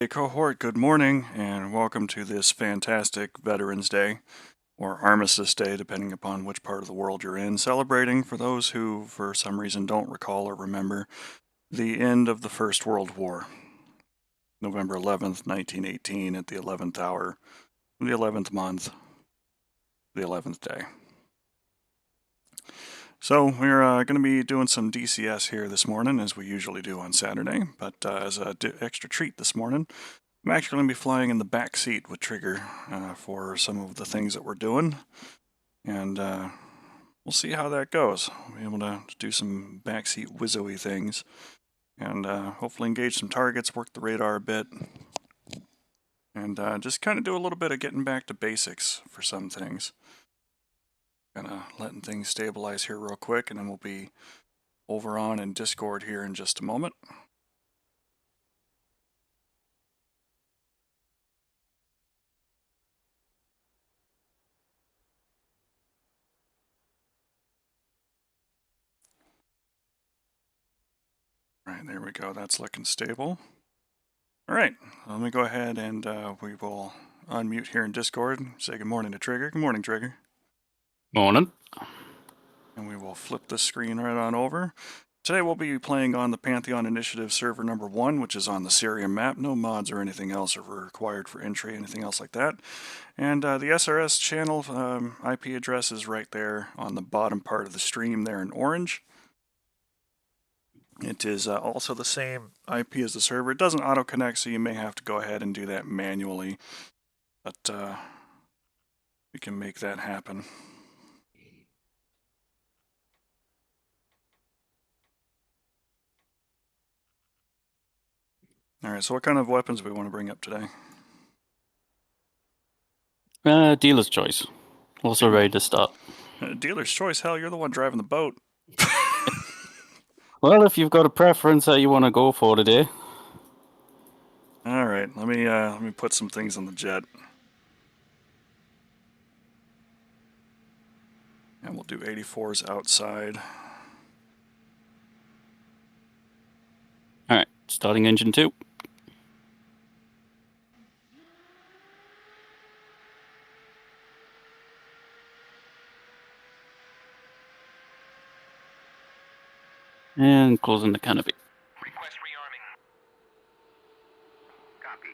Hey cohort, good morning and welcome to this fantastic Veterans Day, or Armistice Day depending upon which part of the world you're in, celebrating for those who for some reason don't recall or remember the end of the First World War, November 11th, 1918 at the 11th hour, the 11th month, the 11th day. So we're going to be doing some DCS here this morning as we usually do on Saturday, but as an extra treat this morning, I'm actually going to be flying in the back seat with Trigger for some of the things that we're doing, and we'll see how that goes. We'll be able to do some backseat wizzo-y things, and hopefully engage some targets, work the radar a bit, and just kind of do a little bit of getting back to basics for some things. Kind of letting things stabilize here real quick, and then we'll be over on in Discord here in just a moment. All right, there we go. That's looking stable. All right, let me go ahead and we will unmute here in Discord. Say good morning to Trigger. Good morning, Trigger. Morning. And we will flip the screen right on over. Today we'll be playing on the Pantheon Initiative server number 1, which is on the Syrian map. No mods or anything else are required for entry, anything else like that. And the SRS channel IP address is right there on the bottom part of the stream there in orange. It is also the same IP as the server. It doesn't auto-connect, so you may have to go ahead and do that manually. But we can make that happen. Alright, so what kind of weapons do we want to bring up today? Dealer's choice. Also ready to start. Dealer's choice? Hell, you're the one driving the boat. Well, if you've got a preference that you want to go for today. Alright, let me put some things on the jet. And we'll do 84s outside. Alright, starting engine 2. And closing the canopy. Request rearming. Copy.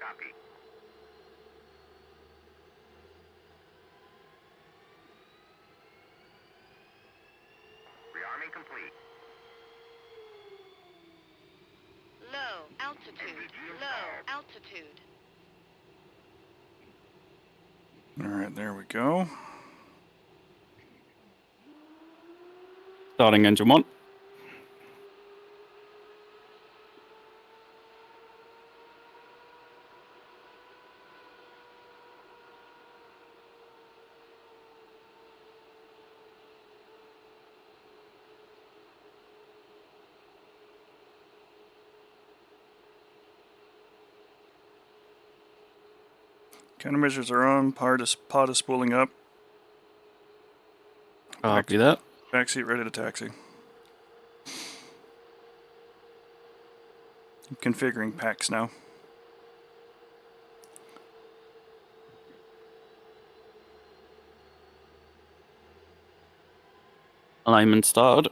Copy. Rearming complete. Low altitude. Low altitude. Alright, there we go. Starting engine 1. Countermeasures are on, pod is spooling up. Copy that. Backseat ready to taxi. Configuring packs now. Alignment started.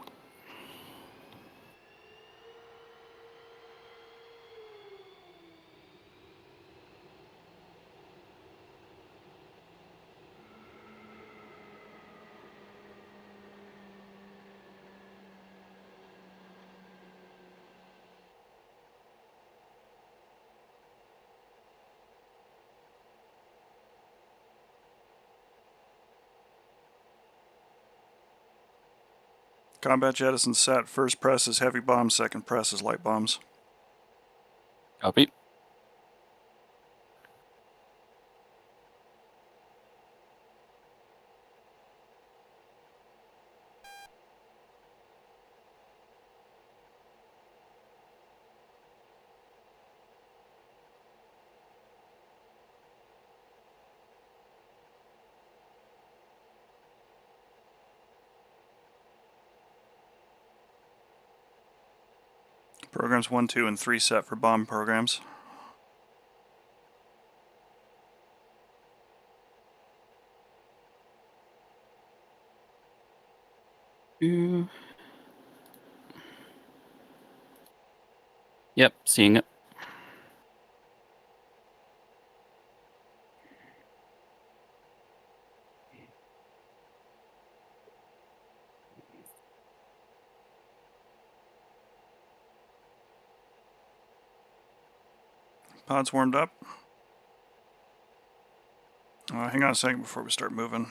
Combat jettison set. First press is heavy bombs, second press is light bombs. Copy. Programs 1, 2, and 3 set for bomb programs. Yep, seeing it. Pod's warmed up. Hang on a second before we start moving.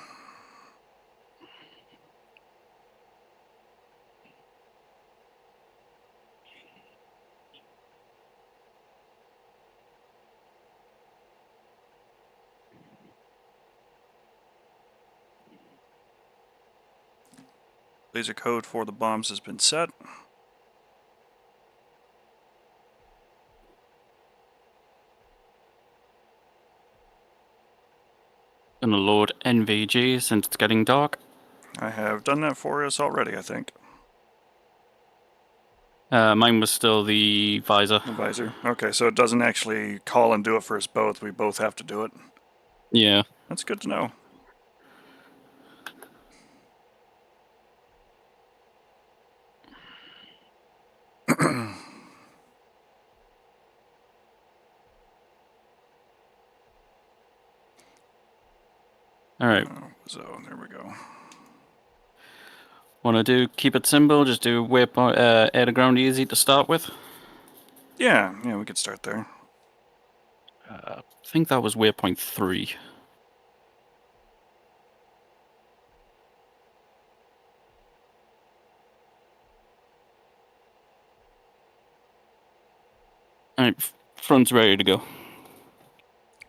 Laser code for the bombs has been set. Gonna load NVG since it's getting dark. I have done that for us already, I think. Mine was still the visor. The visor. Okay, so it doesn't actually call and do it for us both. We both have to do it. Yeah. That's good to know. Alright. So there we go. Wanna keep it simple, just do waypoint, air to ground easy to start with? Yeah, we could start there. I think that was waypoint 3. Alright, front's ready to go.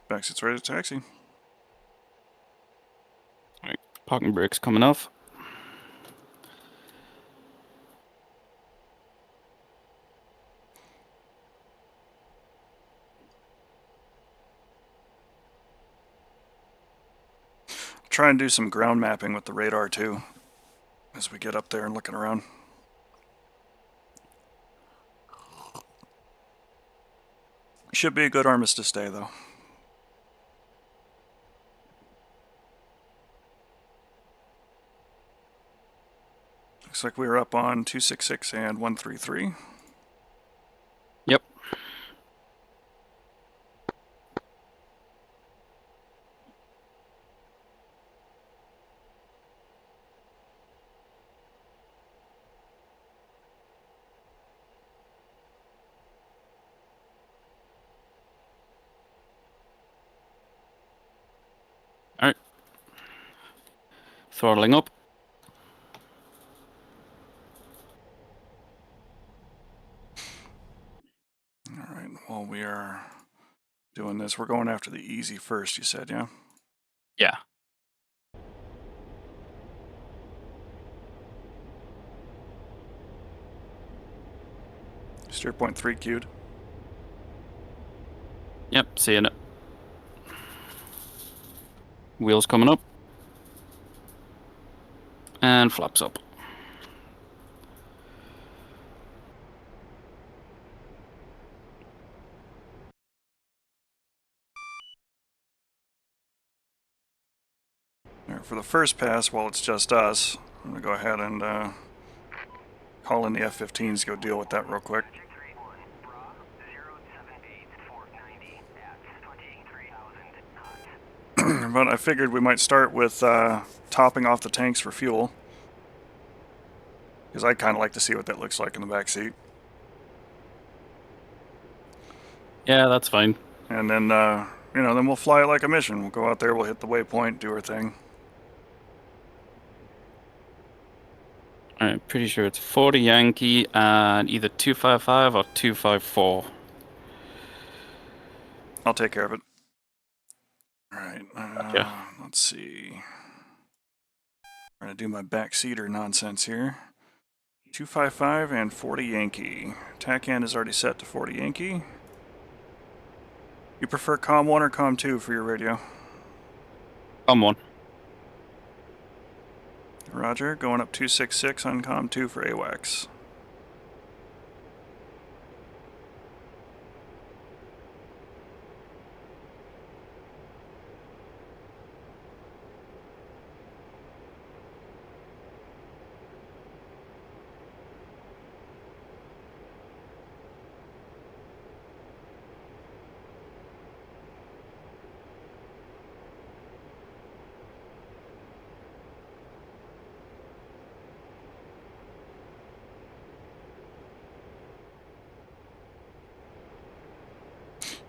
Backseat's ready to taxi. Alright, parking brakes coming off. Try and do some ground mapping with the radar too, as we get up there and looking around. Should be a good Armistice Day though. Looks like we were up on 266 and 133. Yep. Alright. Throttling up. Alright, while we are doing this, we're going after the easy first, you said, yeah? Yeah. Steer point 3 queued. Yep, seeing it. Wheels coming up. And flaps up. Right, for the first pass, while it's just us, I'm going to go ahead and call in the F-15s to go deal with that real quick. But I figured we might start with topping off the tanks for fuel, because I'd kind of like to see what that looks like in the back seat. Yeah, that's fine. And then, then we'll fly it like a mission. We'll go out there, we'll hit the waypoint, do our thing. Alright, pretty sure it's 40 Yankee and either 255 or 254. I'll take care of it. Alright, Gotcha. let's see. I'm going to do my backseater nonsense here. 255 and 40 Yankee. TACAN is already set to 40 Yankee. You prefer COM 1 or COM 2 for your radio? Come on. Roger, going up 266 on COM 2 for AWACS.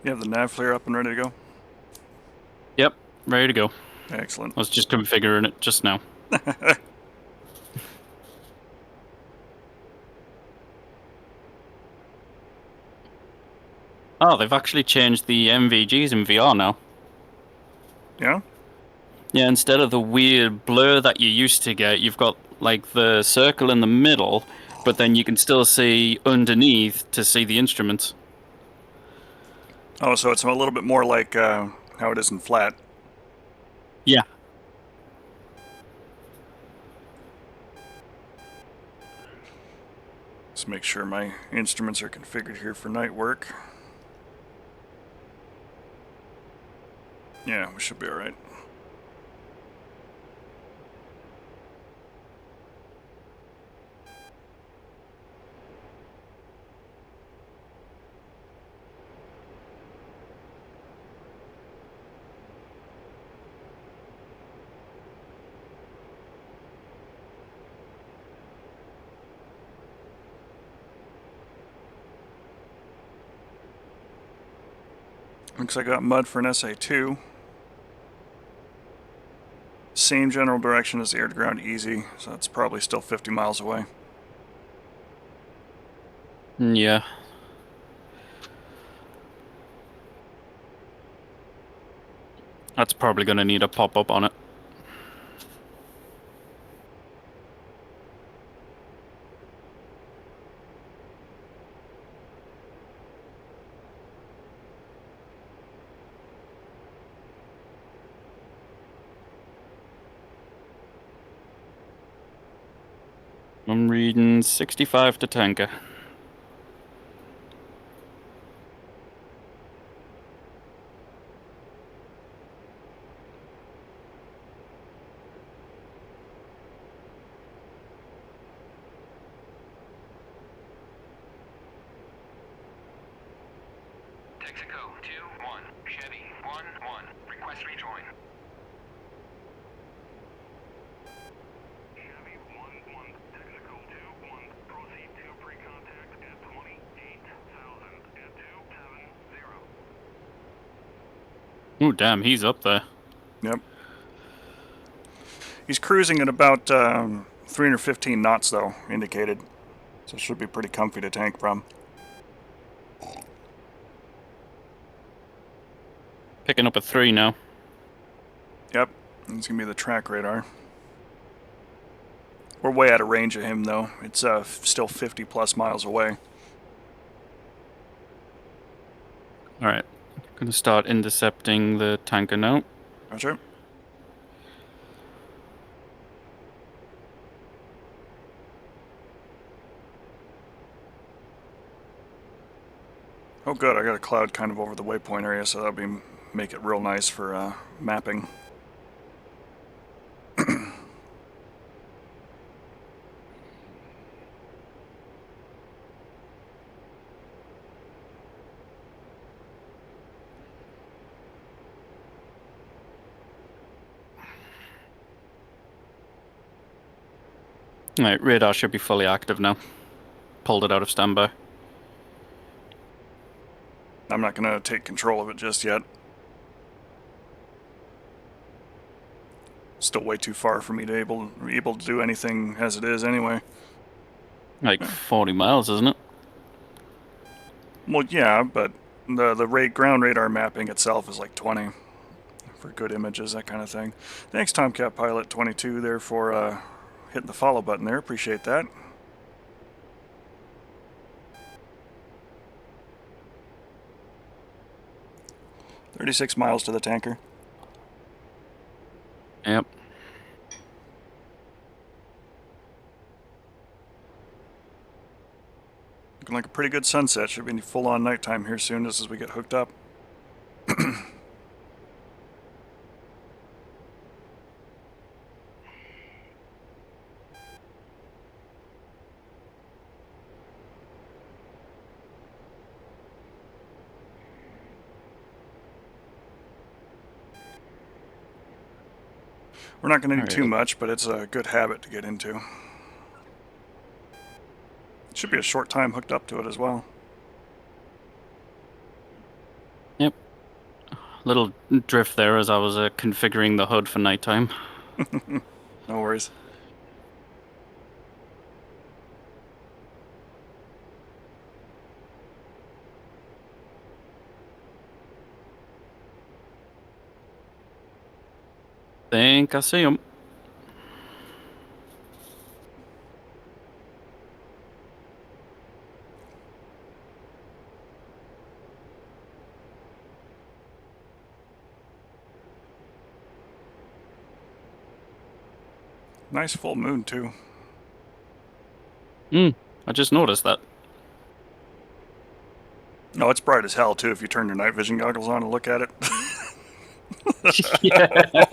You have the nav flare up and ready to go? Yep, ready to go. Excellent. I was just configuring it just now. Oh, they've actually changed the MVGs in VR now. Yeah? Yeah, instead of the weird blur that you used to get, you've got like the circle in the middle, but then you can still see underneath to see the instruments. Oh, so it's a little bit more like how it is in flat. Yeah. Let's make sure my instruments are configured here for night work. Yeah, we should be alright. Looks like I got mud for an SA2. Same general direction as the air to ground easy, so that's probably still 50 miles away. Yeah. That's probably going to need a pop-up on it. I'm reading 65 to tanker. Texaco 2-1. Chevy 1-1. Request rejoin. Chevy 1-1. Texaco 2-1. Proceed to pre-contact at 28,000 at 270. Ooh, damn, he's up there. Yep. He's cruising at about 315 knots, though, indicated. So it should be pretty comfy to tank from. Picking up a 3 now. Yep, it's going to be the track radar. We're way out of range of him, though. It's still 50 plus miles away. Alright. Gonna start intercepting the tanker now. Roger. Oh good, I got a cloud kind of over the waypoint area, so that'll make it real nice for mapping. Alright, radar should be fully active now. Pulled it out of standby. I'm not going to take control of it just yet. Still way too far for me to able to do anything as it is anyway. Like 40 miles, isn't it? Well, yeah, but the ground radar mapping itself is like 20 for good images, that kind of thing. Thanks, Tomcat Pilot 22 there for hitting the follow button there. Appreciate that. "36 miles to the tanker." Yep. Looking like a pretty good sunset. Should be full-on nighttime here soon, just as we get hooked up. We're not going to do too much, but it's a good habit to get into. Should be a short time hooked up to it as well. Yep. Little drift there as I was configuring the HUD for nighttime. No worries. Think I see him. Nice full moon, too. I just noticed that. No, it's bright as hell, too, if you turn your night vision goggles on and look at it. Yeah.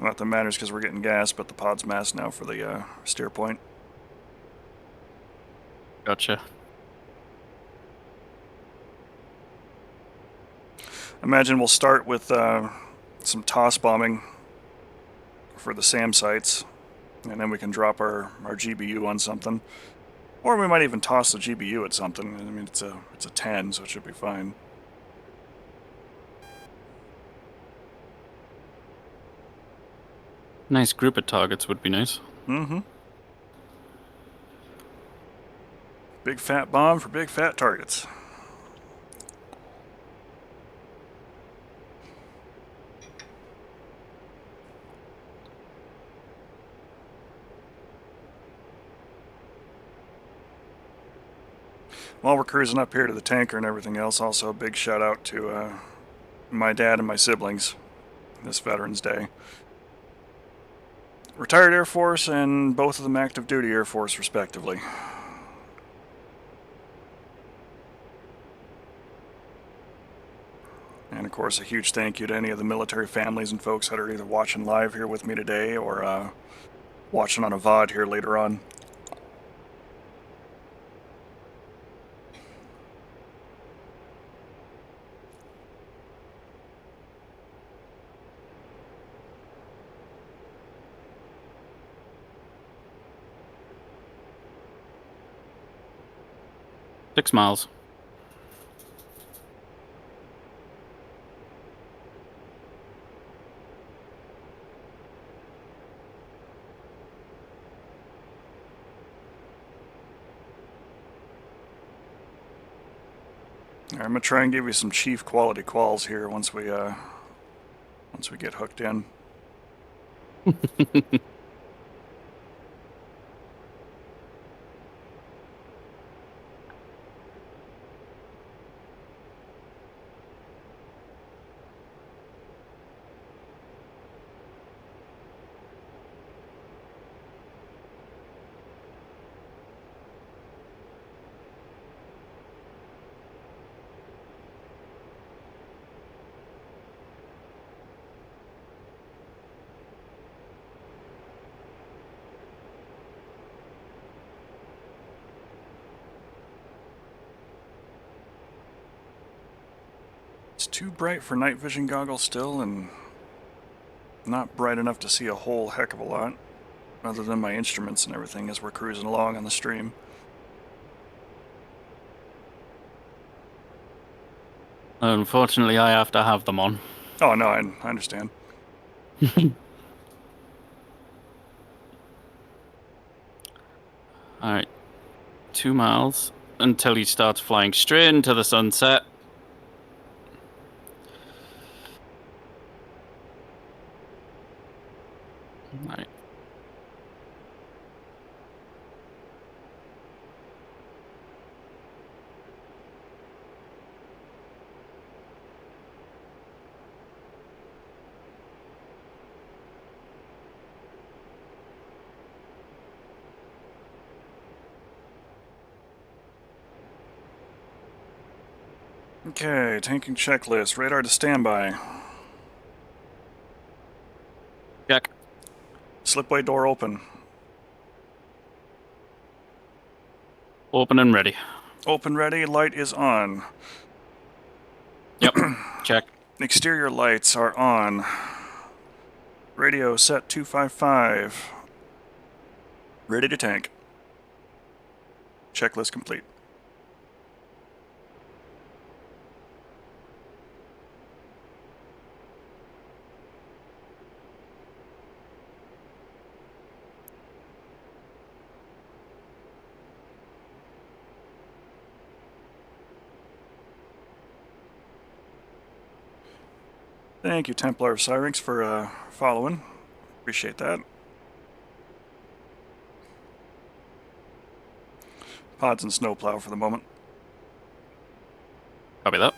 Not that matters because we're getting gas, but the pod's mass now for the steer point. Gotcha. Imagine we'll start with some toss bombing for the SAM sites, and then we can drop our GBU on something. Or we might even toss the GBU at something. I mean, it's a 10, so it should be fine. Nice group of targets would be nice. Mm-hmm. Big fat bomb for big fat targets. While we're cruising up here to the tanker and everything else, also a big shout out to my dad and my siblings this Veterans Day. Retired Air Force and both of them active duty Air Force, respectively. And of course, a huge thank you to any of the military families and folks that are either watching live here with me today or watching on a VOD here later on. Six miles. I'm gonna try and give you some chief quality quals here once we get hooked in. It's too bright for night vision goggles still, and not bright enough to see a whole heck of a lot, other than my instruments and everything as we're cruising along on the stream. Unfortunately, I have to have them on. Oh no, I understand. Alright. 2 miles until he starts flying straight into the sunset. Alright. Okay, tanking checklist. Radar to standby. Check. Slipway door open. Open and ready. Open ready, light is on. Yep. Check. Exterior lights are on. Radio set 255. Ready to tank. Checklist complete. Thank you, Templar of Syrinx, for following. Appreciate that. Pods and snowplow for the moment. Copy that.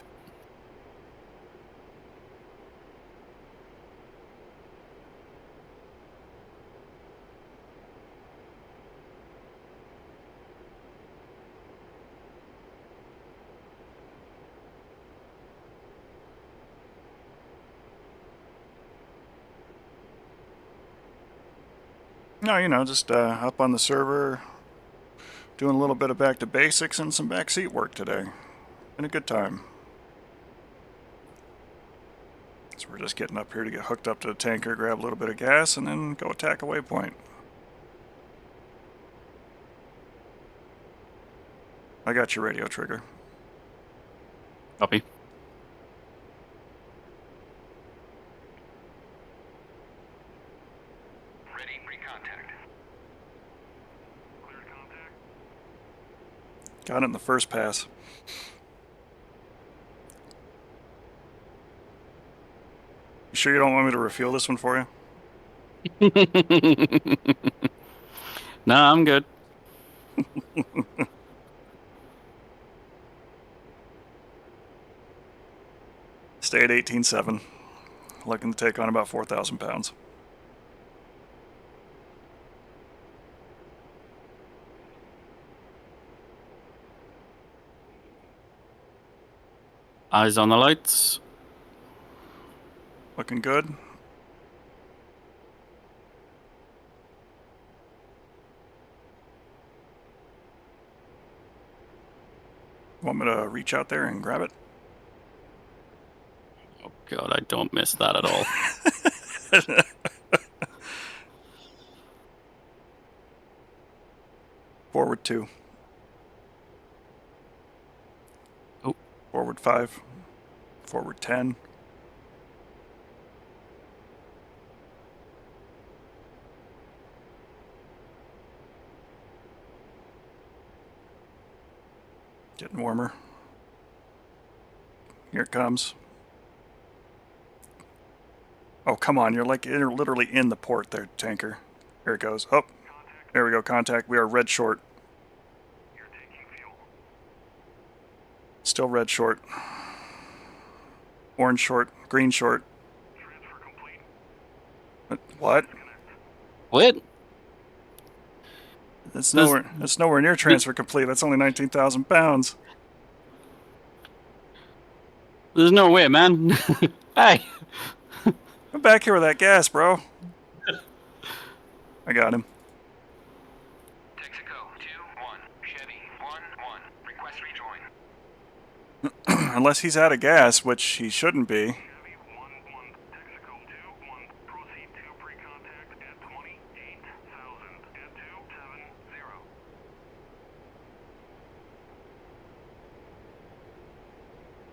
No, you know, just up on the server, doing a little bit of back to basics and some backseat work today. Been a good time. So we're just getting up here to get hooked up to the tanker, grab a little bit of gas, and then go attack a waypoint. I got your radio trigger. Copy. Ready, pre-contact. Cleared contact. Got it in the first pass. You sure you don't want me to refuel this one for you? Nah, I'm good. Stay at 18.7. Looking to take on about 4,000 pounds. Eyes on the lights. Looking good. Want me to reach out there and grab it? Oh god, I don't miss that at all. Forward 2. Oh. Forward 5. Forward 10. Getting warmer. Here it comes. Oh, come on. You're like literally in the port there, tanker. Here it goes. Oh, there we go. Contact. We are red short. You're taking fuel. Still red short. Orange short. Green short. Transfer complete. What? What? It's nowhere near transfer complete. That's only 19,000 pounds. There's no way, man. Hey! I'm back here with that gas, bro. I got him. Texaco 2-1. Chevy 1-1. Request rejoin. Unless he's out of gas, which he shouldn't be. Chevy 1-1. Texaco 2-1. Proceed to pre-contact at 28,000. At 270.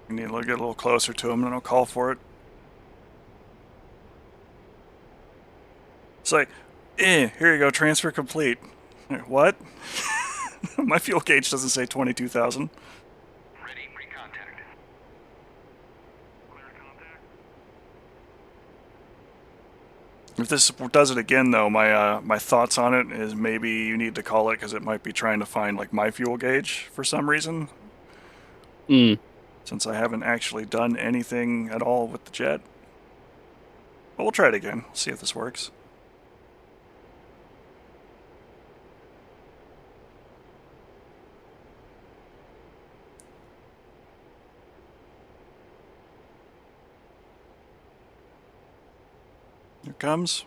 We need to get a little closer to him, and I'll call for it. It's like, here you go, transfer complete. What? My fuel gauge doesn't say 22,000. Ready, pre-contact. Clear contact. If this does it again, though, my thoughts on it is maybe you need to call it because it might be trying to find like my fuel gauge for some reason. Since I haven't actually done anything at all with the jet. But we'll try it again. See if this works. Here it comes.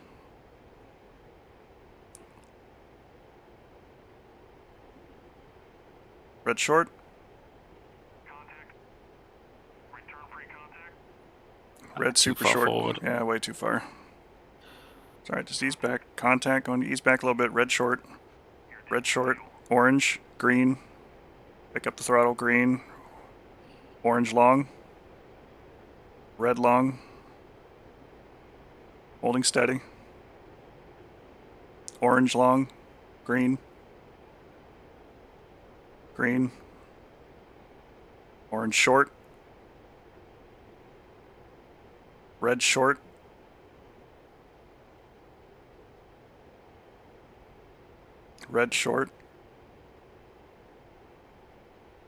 Red short. Red Too super far short. forward. Yeah, way too far. Sorry, just ease back. Contact, going to ease back a little bit. Red short. Red short. Orange. Green. Pick up the throttle. Green. Orange long. Red long. Holding steady. Orange long. Green. Green. Orange short. Red short. Red short.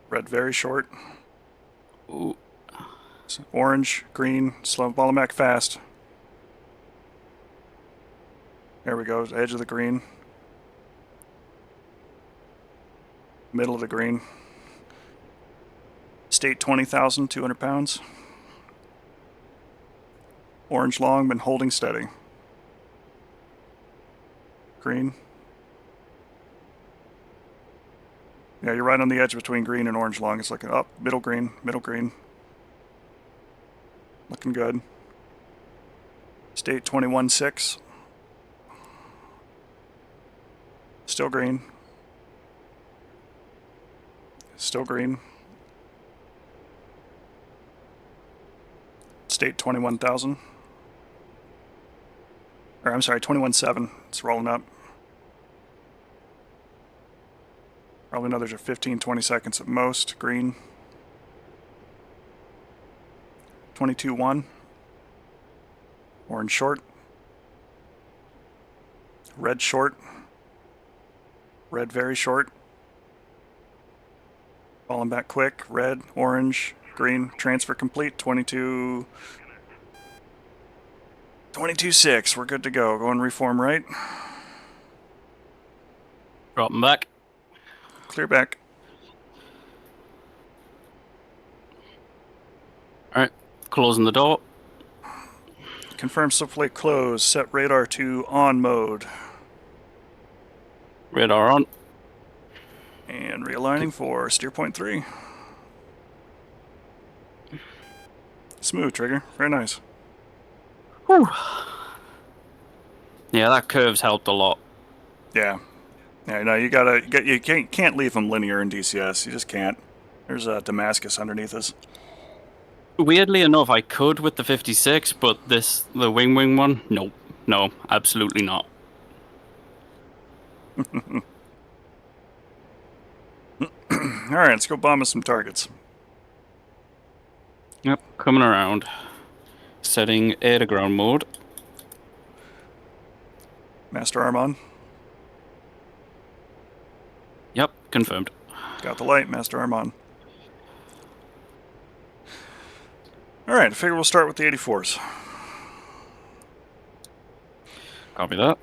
Red very short. Ooh. Orange, green, slow, ball them back fast. There we go, edge of the green. Middle of the green. State 20,000, 200 pounds. Orange long, been holding steady. Green. Yeah, you're right on the edge between green and orange long. It's looking up, middle green, middle green. Looking good. State 21.6. Still green. Still green. State 21,000. Or I'm sorry, 21.7. It's rolling up. Probably another 15, 20 seconds at most. Green. 22.1. Orange short. Red short. Red very short. Falling back quick. Red, orange, green. Transfer complete. 22.6. We're good to go. Going reform right. Drop them back. Clear back. Alright. Closing the door. Confirm subflight closed. Set radar to on mode. Radar on. And realigning for steer point 3. Smooth trigger. Very nice. Whew. Yeah, that curve's helped a lot. Yeah. Yeah, no, you can't leave them linear in DCS. You just can't. There's a Damascus underneath us. Weirdly enough, I could with the 56, but the wing one, nope. No, absolutely not. Alright, let's go bomb us some targets. Yep, coming around. Setting air to ground mode. Master arm on. Yep, confirmed. Got the light, master arm on. Alright, I figure we'll start with the 84s. Copy that.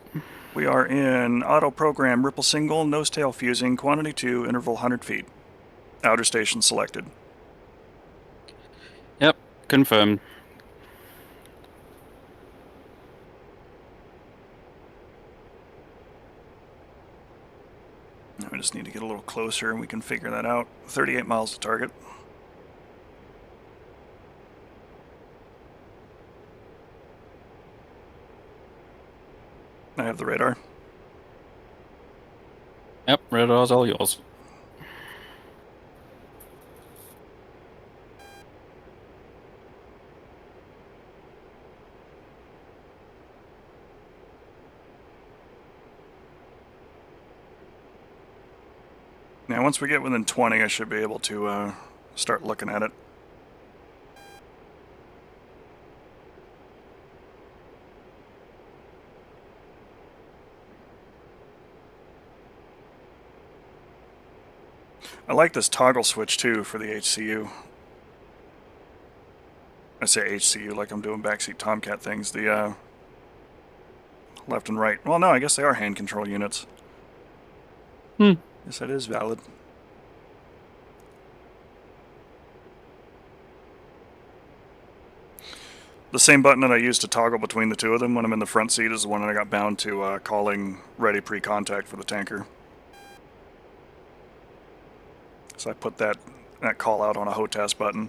We are in auto program ripple single, nose tail fusing, quantity 2, interval 100 feet. Outer station selected. Yep, confirmed. Now we just need to get a little closer and we can figure that out. 38 miles to target. I have the radar. Yep, radar's all yours. Now once we get within 20, I should be able to start looking at it. I like this toggle switch too for the HCU. I say HCU like I'm doing backseat Tomcat things. The left and right. Well, no, I guess they are hand control units. Yes, that is valid. The same button that I used to toggle between the two of them when I'm in the front seat is the one that I got bound to calling ready pre-contact for the tanker. So I put that call out on a HOTAS button.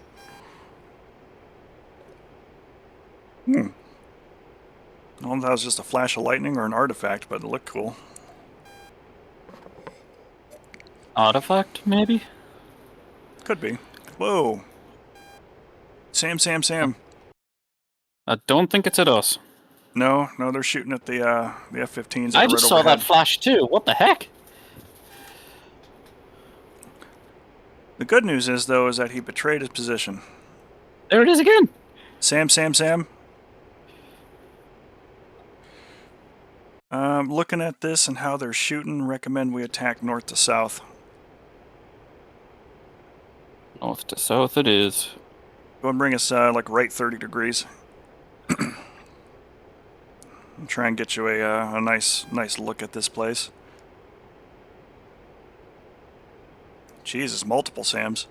Well, that was just a flash of lightning or an artifact, but it looked cool. Artifact, maybe? Could be. Whoa. Sam. I don't think it's at us. No, they're shooting at the F-15s that I are right just saw overhead. that flash too. What the heck? The good news is, though, is that he betrayed his position. There it is again. Sam. Looking at this and how they're shooting, recommend we attack north to south. North to south it is. Go and bring us like right 30 degrees. And try and get you a nice look at this place. Jesus, multiple SAMs.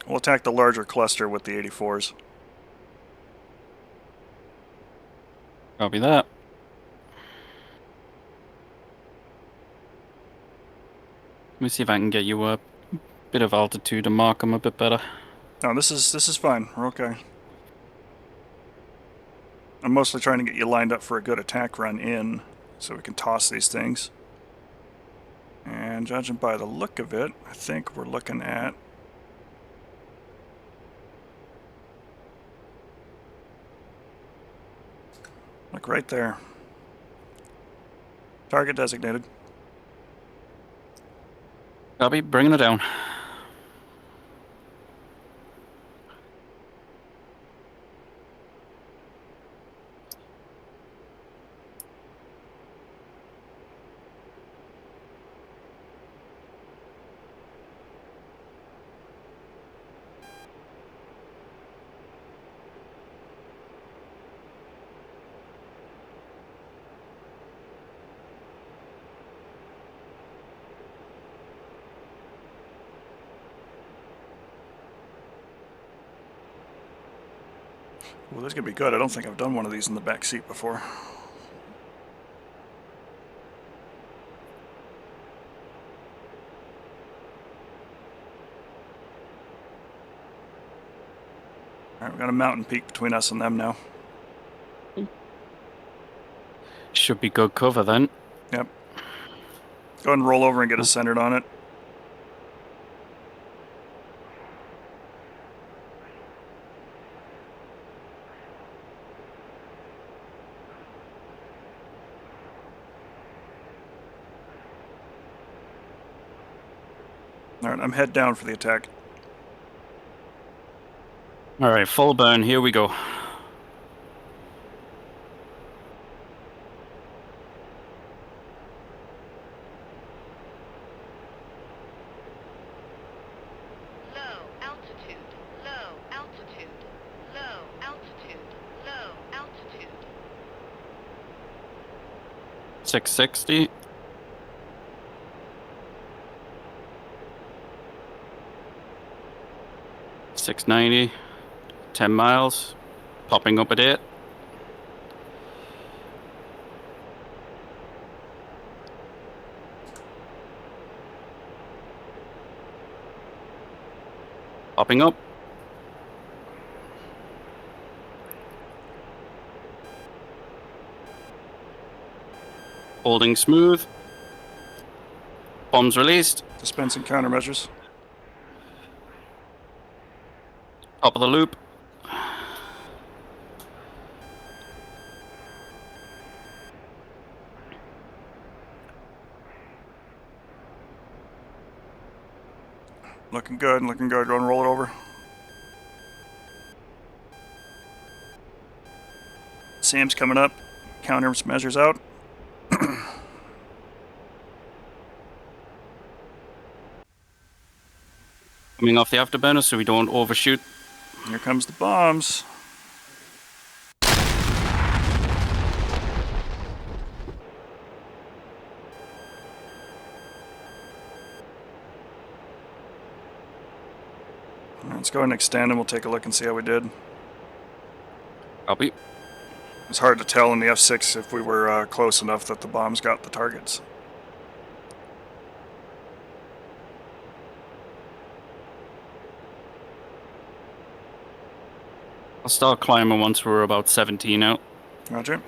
We'll attack the larger cluster with the 84s. Copy that. Let me see if I can get you a bit of altitude to mark them a bit better. No, this is fine. We're okay. I'm mostly trying to get you lined up for a good attack run in, so we can toss these things. And judging by the look of it, I think we're looking at... Look right there. Target designated. Copy, bringing it down. Well, this could be good. I don't think I've done one of these in the back seat before. Alright, we've got a mountain peak between us and them now. Should be good cover then. Yep. Go ahead and roll over and get us centered on it. Alright, I'm head down for the attack. Alright, full burn, here we go. Low altitude, low altitude, low altitude, low altitude. 660. $690. 10 miles. Popping up at 8. Popping up. Holding smooth. Bombs released. Dispensing countermeasures. Top of the loop. Looking good, looking good. Go and roll it over. Sam's coming up. Countermeasures out. Coming off the afterburner so we don't overshoot. Here comes the bombs. Let's go ahead and extend and we'll take a look and see how we did. Copy. It's hard to tell in the F6 if we were close enough that the bombs got the targets. I'll start climbing once we're about 17 out. Roger.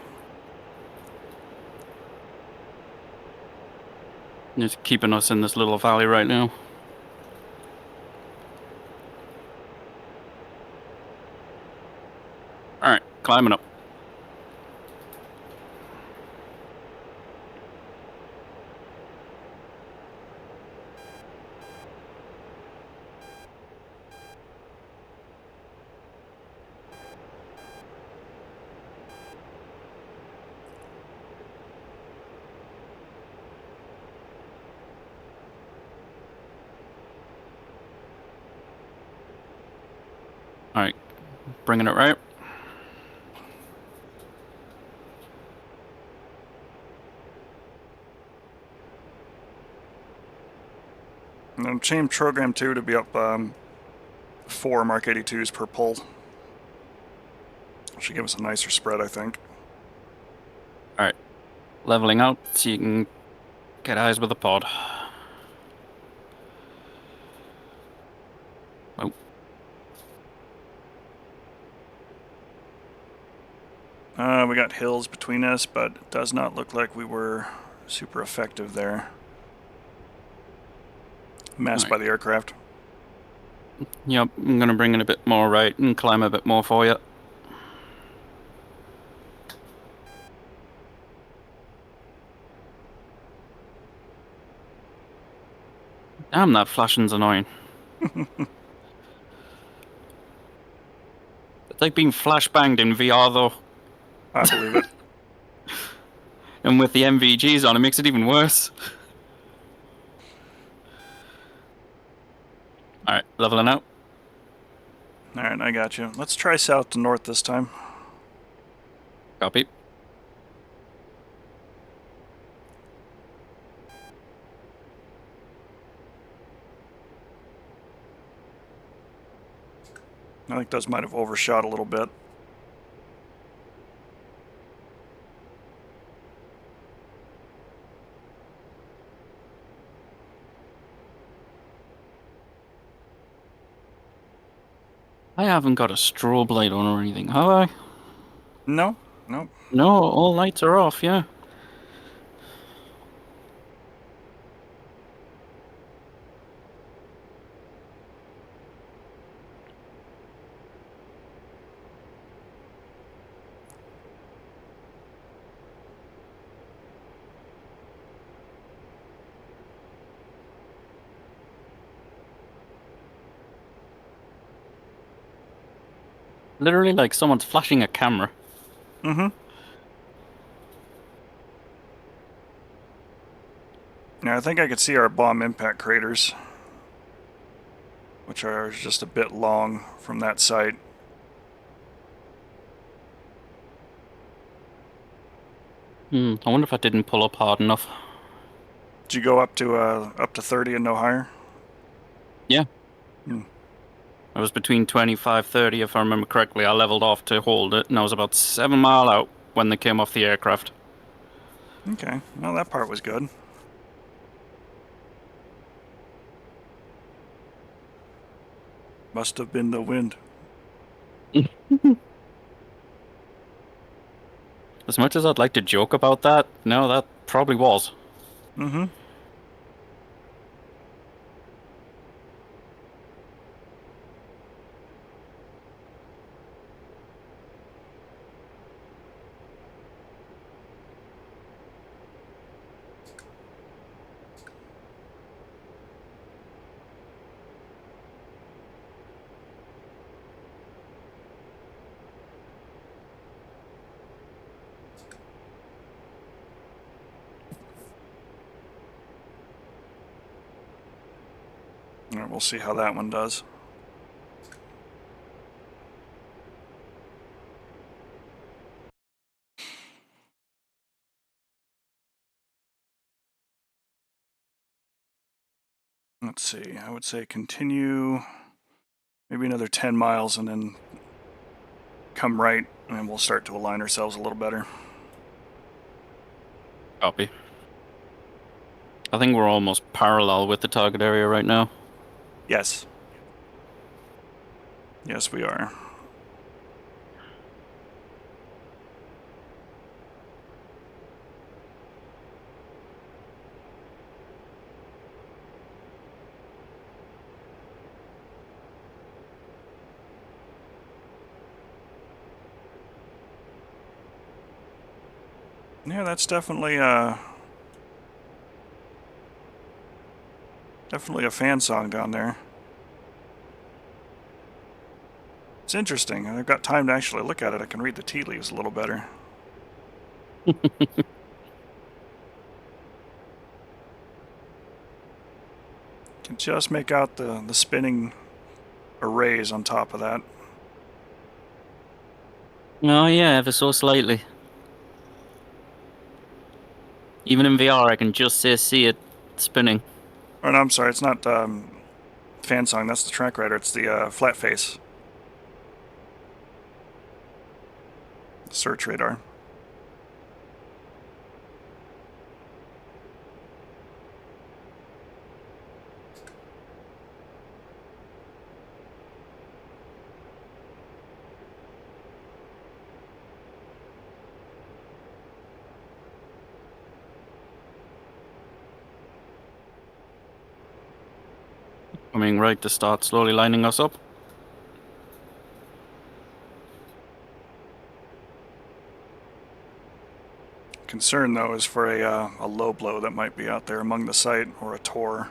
Just keeping us in this little valley right now. Alright, climbing up. Alright, bringing it right. And then change program 2 to be up 4 Mark 82s per pull. Should give us a nicer spread, I think. Alright, leveling out so you can get eyes with the pod. Oh. We got hills between us, but it does not look like we were super effective there. Masked by the aircraft. Yep, I'm gonna bring in a bit more right and climb a bit more for you. Damn, that flashing's annoying. It's like being flashbanged in VR though. I believe it. And with the MVGs on, it makes it even worse. Alright, leveling out. Alright, I got you. Let's try south to north this time. Copy. I think those might have overshot a little bit. I haven't got a strobe light on or anything, have I? No, no. No, all lights are off, yeah. Literally like someone's flashing a camera. Mm-hmm. Yeah, I think I could see our bomb impact craters, which are just a bit long from that site. I wonder if I didn't pull up hard enough. Did you go up to 30 and no higher? Yeah. Hmm. I was between 25, 30 if I remember correctly. I leveled off to hold it, and I was about 7 mile out when they came off the aircraft. Okay, well that part was good. Must have been the wind. As much as I'd like to joke about that, no, that probably was. Mm-hmm. All right, we'll see how that one does. Let's see, I would say continue maybe another 10 miles and then come right and we'll start to align ourselves a little better. Copy. I think we're almost parallel with the target area right now. Yes. Yes, we are. Yeah, that's definitely definitely a fan song down there. It's interesting. I've got time to actually look at it. I can read the tea leaves a little better. Can just make out the spinning arrays on top of that. Oh yeah, ever so slightly. Even in VR, I can just see it spinning. Oh, no, I'm sorry. It's not fan song. That's the track rider. It's the flat face. Search radar. Coming right to start slowly lining us up. Concern though is for a low blow that might be out there among the site, or a tor.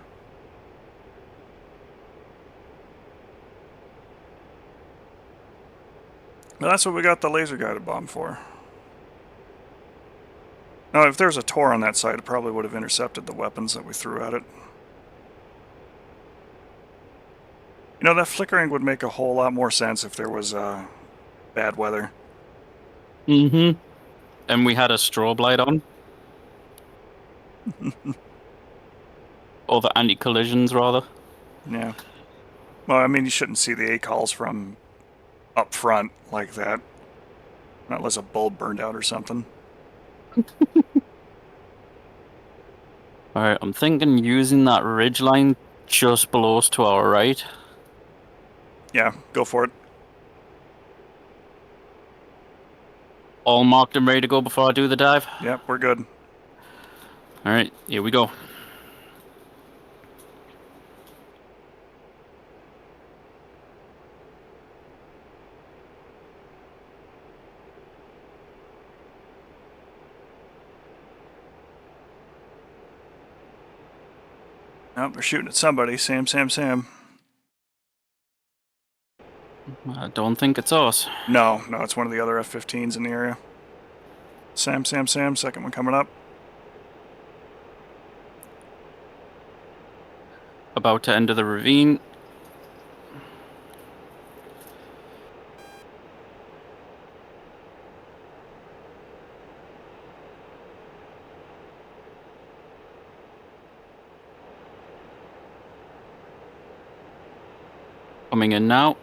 But that's what we got the laser guided bomb for. Now, if there's a tor on that site, it probably would have intercepted the weapons that we threw at it. You know, that flickering would make a whole lot more sense if there was bad weather. Mm-hmm. And we had a strobe light on. Or the anti-collisions, rather. Yeah. Well, I mean, you shouldn't see the ACALs from up front like that. Not unless a bulb burned out or something. Alright, I'm thinking using that ridge line just below us to our right. Yeah, go for it. All marked and ready to go before I do the dive. Yep, we're good. Alright, here we go. Nope, they're shooting at somebody. Sam. I don't think it's us. No, it's one of the other F-15s in the area. Sam. Second one coming up. About to enter the ravine. Coming in now.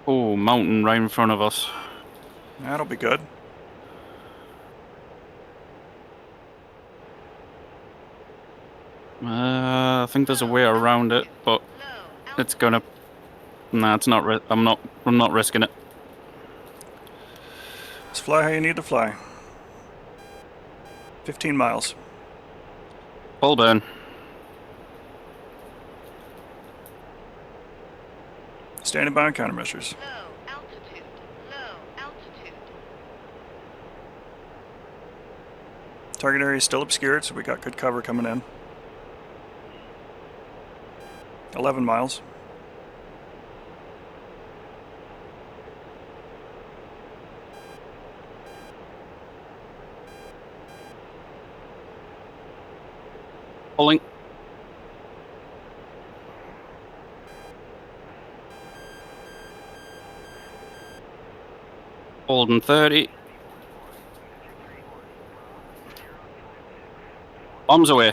Oh, mountain right in front of us. That'll be good. I think there's a way around it, but it's gonna. Nah, it's not. I'm not risking it. Just fly how you need to fly. 15 miles. Full burn. Standing by on countermeasures. Low altitude. Low altitude. Target area is still obscured, so we got good cover coming in. 11 miles. Pulling. Holding 30. Bombs away.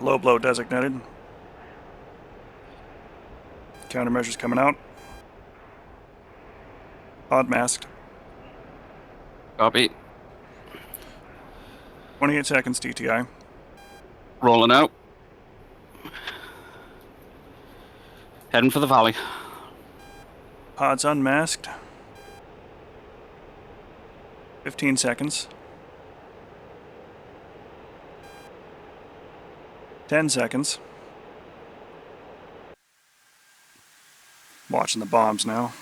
Low blow designated. Countermeasures coming out. Pod masked. Copy. 28 seconds DTI. Rolling out. Heading for the valley. Pods unmasked. 15 seconds. 10 seconds. Watching the bombs now.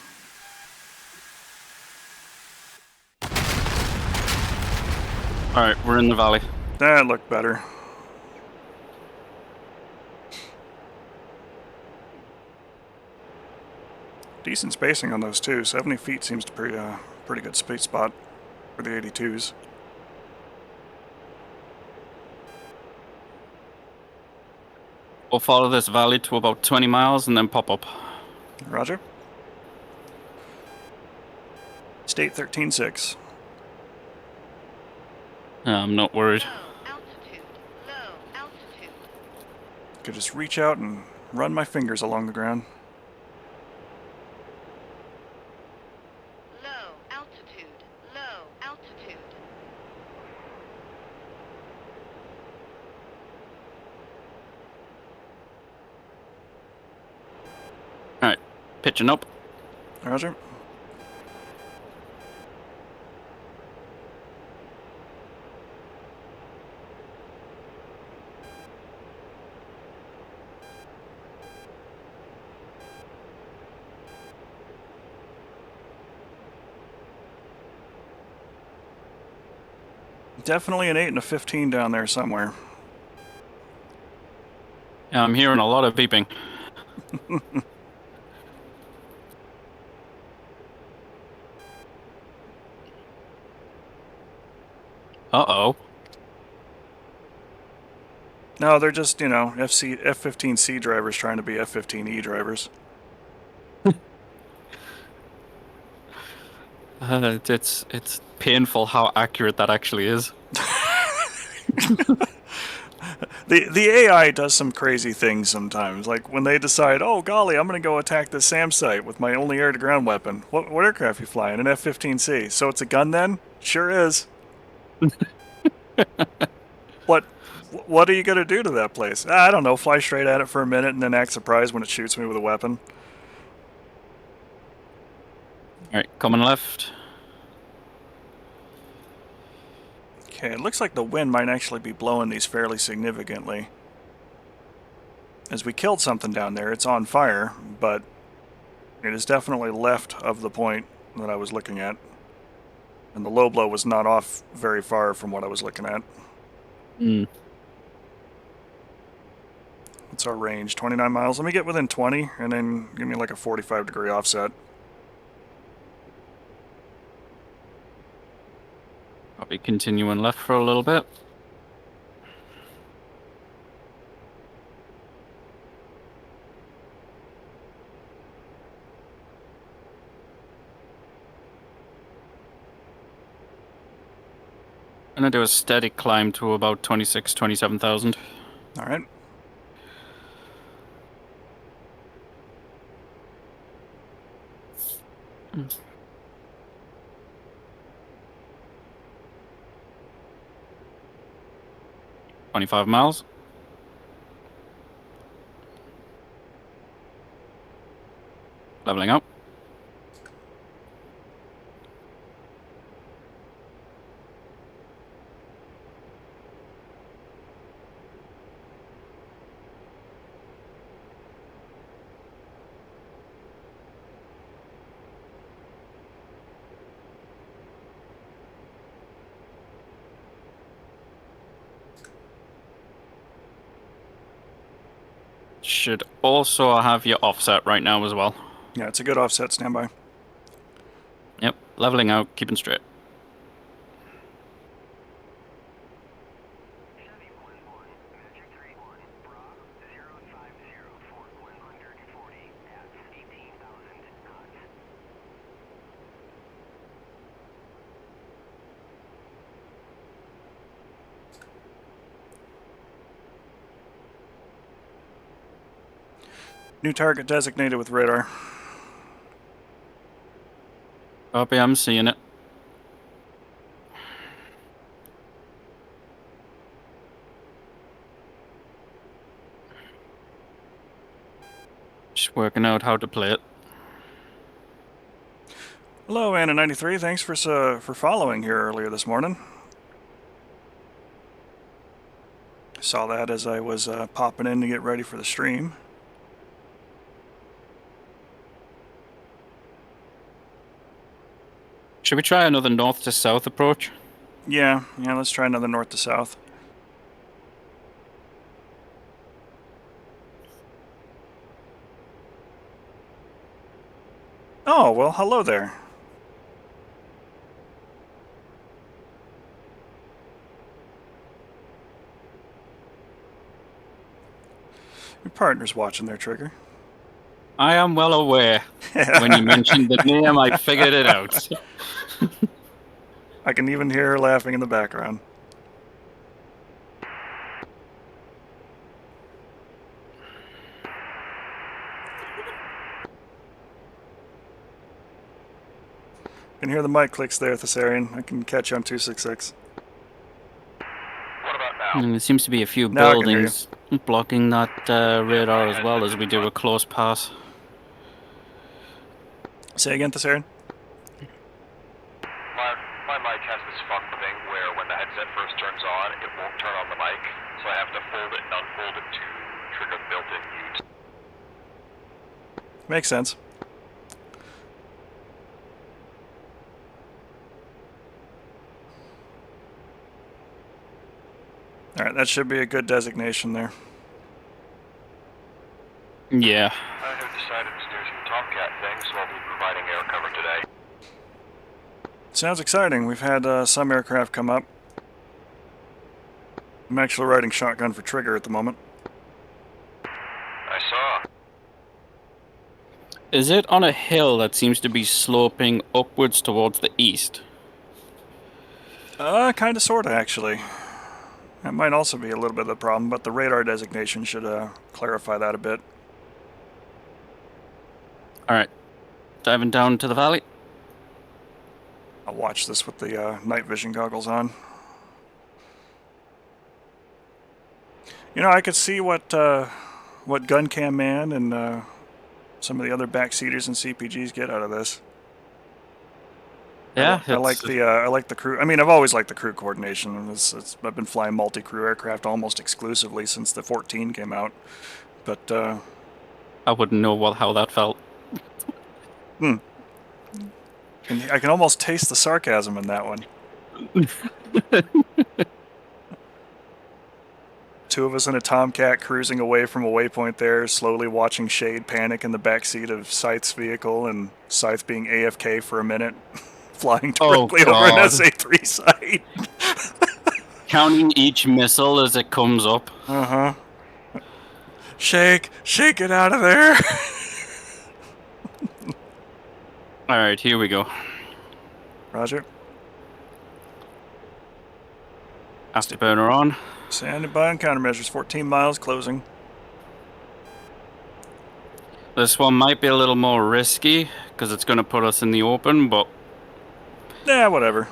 Alright, we're in the valley. That looked better. Decent spacing on those too. 70 feet seems to be a pretty good space spot for the 82s. We'll follow this valley to about 20 miles and then pop up. Roger. State 13.6. I'm not worried. Low altitude. Low altitude. Could just reach out and run my fingers along the ground. Low altitude. Low altitude. Alright, pitching up. Roger. Definitely an 8 and a 15 down there somewhere. Yeah, I'm hearing a lot of beeping. Uh-oh. No, they're just, you know, F-15C drivers trying to be F-15E drivers. It's painful how accurate that actually is. The AI does some crazy things sometimes. Like when they decide, oh golly, I'm going to go attack the SAM site with my only air-to-ground weapon. What aircraft you flying? An F-15C. So it's a gun then? Sure is. What are you going to do to that place? I don't know. Fly straight at it for a minute and then act surprised when it shoots me with a weapon. Alright, coming left. Okay, it looks like the wind might actually be blowing these fairly significantly. As we killed something down there, it's on fire, but it is definitely left of the point that I was looking at. And the low blow was not off very far from what I was looking at. Hmm. What's our range? 29 miles? Let me get within 20, and then give me like a 45-degree offset. I'll be continuing left for a little bit. Gonna do a steady climb to about 27,000. All right. Mm. 25 miles. Leveling up. Should also have your offset right now as well. Yeah, it's a good offset. Standby. Yep, leveling out, keeping straight. Chevy 1-1, Magic 3-1, Bravo 050 for 140 at 18,000 knots. New target designated with radar. Copy, I'm seeing it. Just working out how to play it. Hello, Anna93. Thanks for following here earlier this morning. Saw that as I was popping in to get ready for the stream. Should we try another north to south approach? Yeah, let's try another north to south. Oh, well, hello there. Your partner's watching there, Trigger. I am well aware. When you mentioned the name, I figured it out. I can even hear her laughing in the background. I can hear the mic clicks there, Thessarian. I can catch you on 266. What about now? And there seems to be a few Now I can hear you. buildings blocking that radar as well as we do a close pass. Say again, Thessarian? My mic has this fun thing where when the headset first turns on, it won't turn on the mic, so I have to fold it and unfold it to trigger the built-in mute. Makes sense. Alright, that should be a good designation there. Yeah. I have decided to do some Tomcat things, so I'll be providing air cover today. Sounds exciting. We've had some aircraft come up. I'm actually riding shotgun for Trigger at the moment. I saw. Is it on a hill that seems to be sloping upwards towards the east? Kinda sorta, actually. That might also be a little bit of the problem, but the radar designation should clarify that a bit. Alright. Diving down to the valley. I'll watch this with the night vision goggles on. You know, I could see what Gun Cam Man and some of the other backseaters and CPGs get out of this. Yeah, I like the crew. I mean, I've always liked the crew coordination. I've been flying multi-crew aircraft almost exclusively since the 14 came out. But I wouldn't know how that felt. and I can almost taste the sarcasm in that one. Two of us in a Tomcat cruising away from a waypoint there, slowly watching Shade panic in the backseat of Scythe's vehicle, and Scythe being AFK for a minute, flying directly over an SA-3 site. Counting each missile as it comes up. Uh-huh. Shake it out of there. Alright, here we go. Roger. Afterburner on. Standing by on countermeasures, 14 miles, closing. This one might be a little more risky, because it's going to put us in the open, but... Yeah, whatever.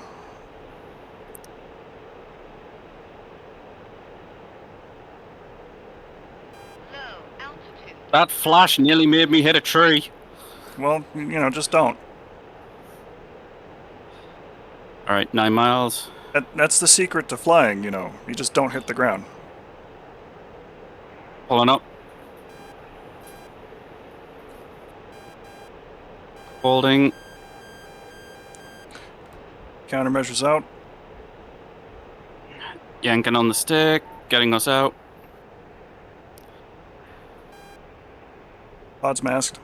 Low altitude. That flash nearly made me hit a tree. Well, you know, just don't. Alright, 9 miles. That's the secret to flying, you know. You just don't hit the ground. Pulling up. Holding. Countermeasures out. Yanking on the stick. Getting us out. Pods masked.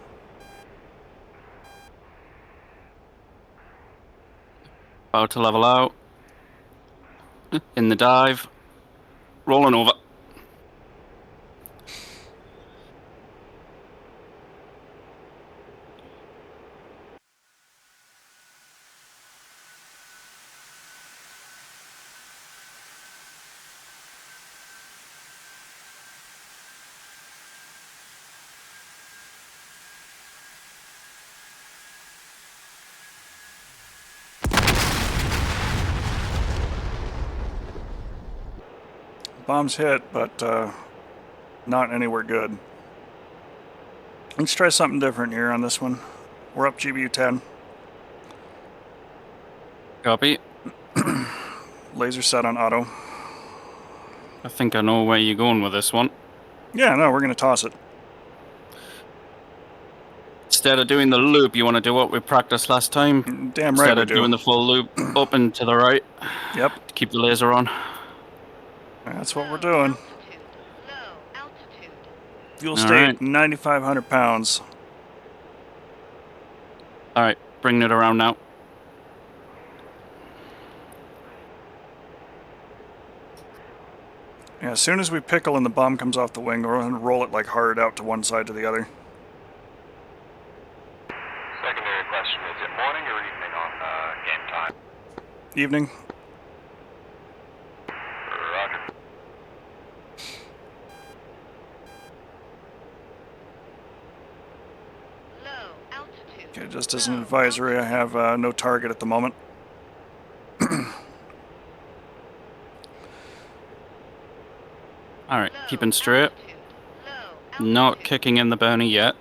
About to level out. In the dive. Rolling over. Bombs hit, but not anywhere good. Let's try something different here on this one. We're up GBU 10. Copy. Laser set on auto. I think I know where you're going with this one. Yeah, no, we're going to toss it. Instead of doing the loop, you want to do what we practiced last time. Damn right Instead we of do. doing the full loop, up and to the right Yep, to keep the laser on. that's what we're Low doing. altitude. Low altitude. Fuel All state, right. 9,500 pounds. All right, bringing it around now. Yeah, as soon as we pickle and the bomb comes off the wing, we're going to roll it like hard out to one side to the other. Secondary question, is it morning or evening on game time? Evening. Roger. Low altitude. Okay, just as an Low advisory, I altitude. have no target at the moment. All right, Low keeping straight. altitude. Low Not altitude. kicking in the bounty yet.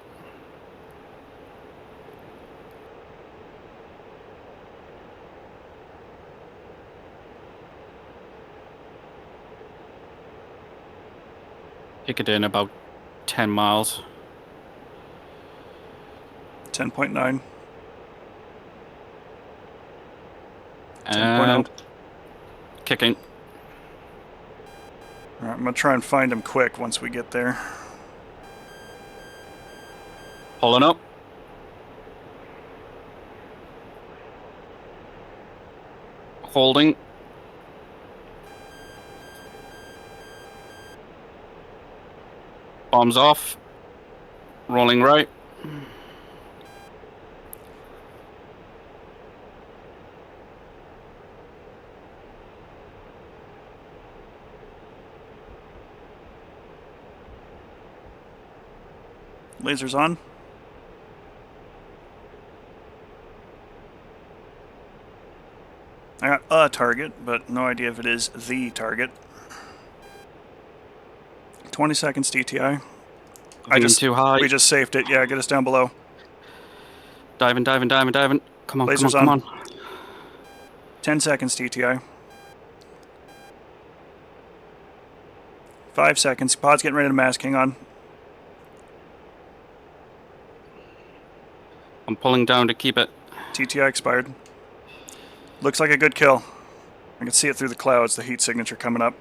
Kick it in about 10 miles. 10.9. 10.0. And kicking. All right, I'm going to try and find him quick once we get there. Pulling up. Holding. Bombs off. Rolling right. Lasers on. I got a target, but no idea if it is the target. 20 seconds DTI. Thinking too high. We just safed it. Yeah, get us down below. Diving, diving, diving, diving. Come on, Lasers come on, on. come on. 10 seconds DTI. 5 seconds. Pod's getting ready to mask. Hang on. I'm pulling down to keep it. TTI expired. Looks like a good kill. I can see it through the clouds, the heat signature coming up.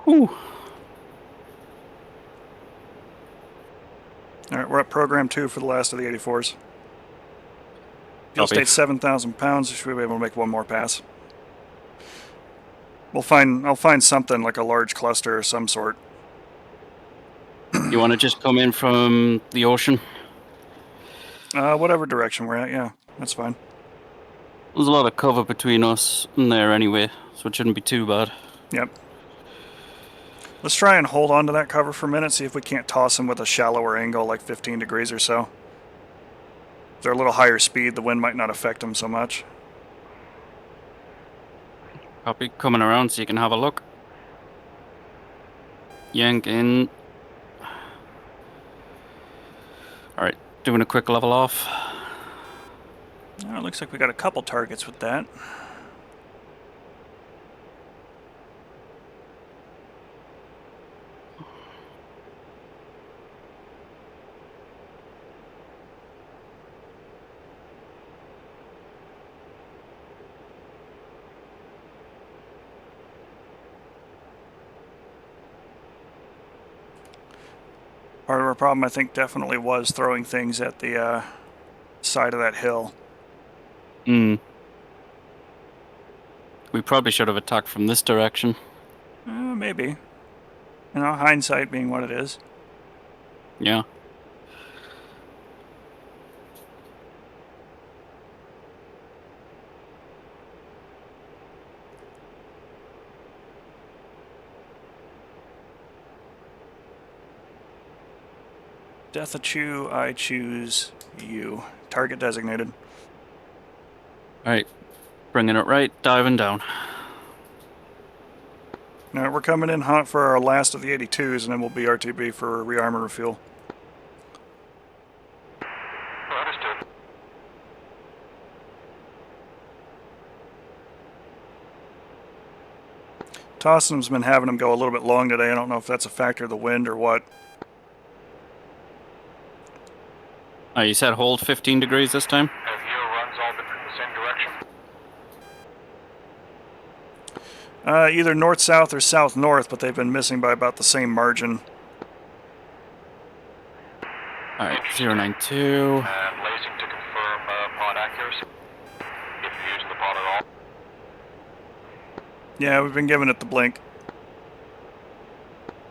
Whew. Alright, we're at program 2 for the last of the 84s. Fuel Copy. state 7,000 pounds. Should we be able to make one more pass? I'll find something like a large cluster of some sort. You want to just come in from the ocean? Whatever direction we're at, yeah. That's fine. There's a lot of cover between us and there anyway, so it shouldn't be too bad. Yep. Let's try and hold on to that cover for a minute, see if we can't toss them with a shallower angle, like 15 degrees or so. If they're a little higher speed, the wind might not affect them so much. Copy. Coming around so you can have a look. Yank in. Alright, doing a quick level off. It looks like we got a couple targets with that. Part of our problem, I think, definitely was throwing things at the side of that hill. We probably should have attacked from this direction. Maybe. You know, hindsight being what it is. Yeah. Deathachu, I choose you. Target designated. Alright, bringing it right, diving down. Alright, we're coming in hot for our last of the 82s, and then we'll be RTB for rearmor refuel. Understood. Tossenham's been having them go a little bit long today. I don't know if that's a factor of the wind or what. Oh, you said hold 15 degrees this time? Have your runs all been from the same direction? Either north-south or south-north, but they've been missing by about the same margin. Alright, 092. And lasing to confirm pod accuracy. If you're using the pod at all. Yeah, we've been giving it the blink.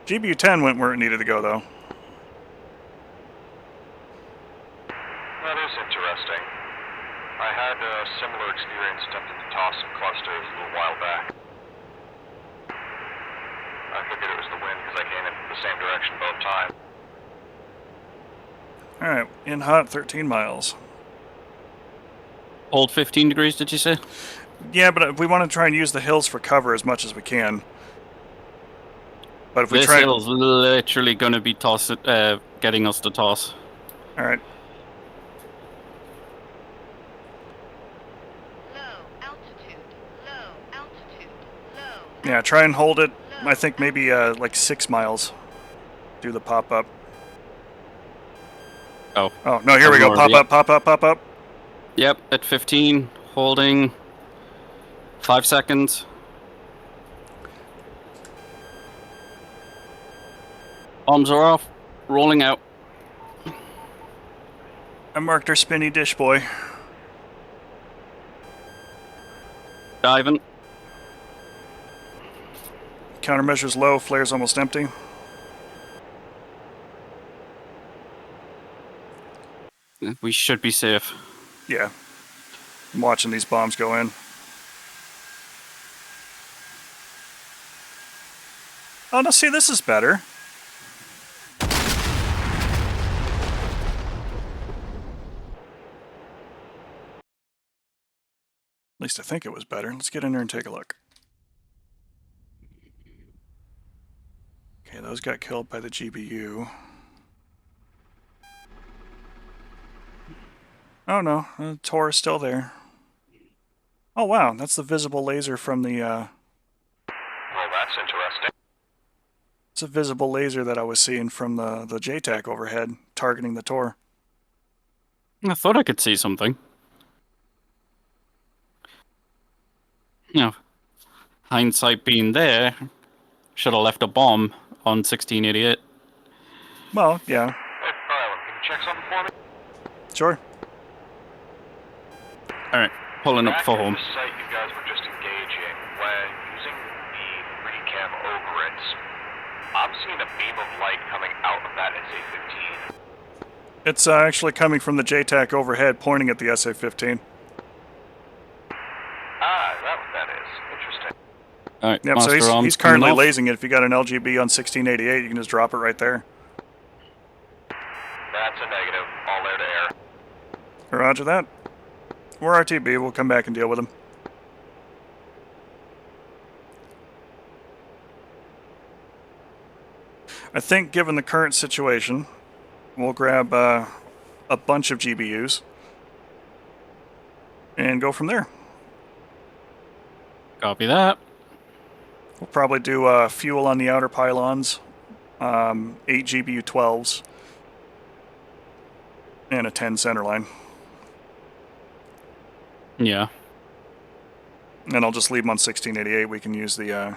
GBU-10 went where it needed to go, though. That is interesting. I had a similar experience attempting to toss some clusters a little while back. I figured it was the wind because I came in the same direction both times. Alright, in hot, 13 miles. Hold 15 degrees, did you say? Yeah, but we want to try and use the hills for cover as much as we can. But if we This try... hill's literally going to be getting us to toss. Alright. Low altitude. Low altitude. Low. Yeah, try and hold it, I think maybe like 6 miles. Do the pop-up. Oh. Oh, no, here we go. Pop up, pop up, pop up. Yep, at 15, holding 5 seconds. Bombs are off, rolling out. I marked our spinny dish boy. Diving. Countermeasure's low, flare's almost empty. We should be safe. Yeah. I'm watching these bombs go in. Oh, no, see, this is better. At least I think it was better. Let's get in there and take a look. Okay, those got killed by the GBU. Oh no, the Tor is still there. Oh wow, that's the visible laser from the, Well, that's interesting. It's a visible laser that I was seeing from the JTAC overhead, targeting the Tor. I thought I could see something. You know, hindsight being there, should have left a bomb on 1688. Well, yeah, Hey, Rylan, can you check something for me? sure. Alright, pulling up Back for at home. the site you guys were just engaging, when using the 3-cam overits, I'm seeing a beam of light coming out of that SA-15. It's actually coming from the JTAC overhead, pointing at the SA-15. Ah, is that what that is? Interesting. Alright, Yep, so master arms he's coming currently off. lasing it. If you got an LGB on 1688, you can just drop it right there. That's a negative. All air to air. Roger that. We're RTB, we'll come back and deal with him. I think given the current situation, we'll grab a bunch of GBUs and go from there. Copy that. We'll probably do fuel on the outer pylons, 8 GBU 12s, and a 10 centerline. Yeah. And I'll just leave them on 1688. We can use the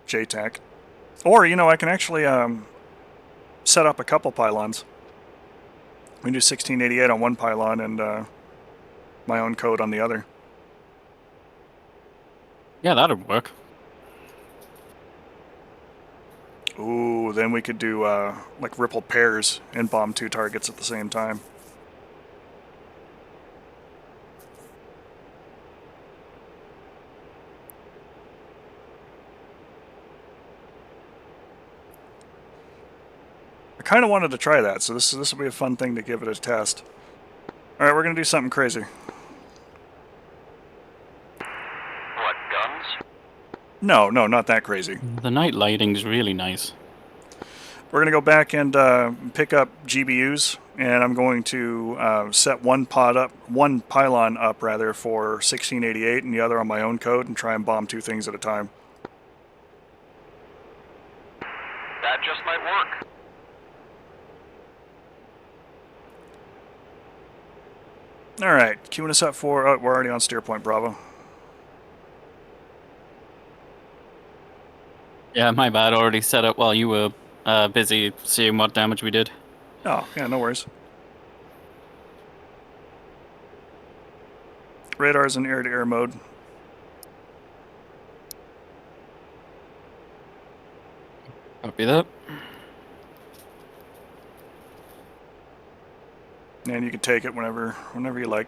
JTAC. Or, you know, I can actually set up a couple pylons. We can do 1688 on one pylon and my own code on the other. Yeah, that'd work. Ooh, then we could do like ripple pairs and bomb 2 targets at the same time. I kind of wanted to try that, so this will be a fun thing to give it a test. Alright, we're going to do something crazy. What, guns? No, not that crazy. The night lighting's really nice. We're going to go back and pick up GBUs, and I'm going to set one pylon up rather for 1688 and the other on my own code, and try and bomb two things at a time. That just might work. All right, queuing us up for... Oh, we're already on steer point, Bravo. Yeah, my bad. Already set up while you were busy seeing what damage we did. Oh, yeah, no worries. Radar's in air-to-air mode. Copy that. And you can take it whenever you like.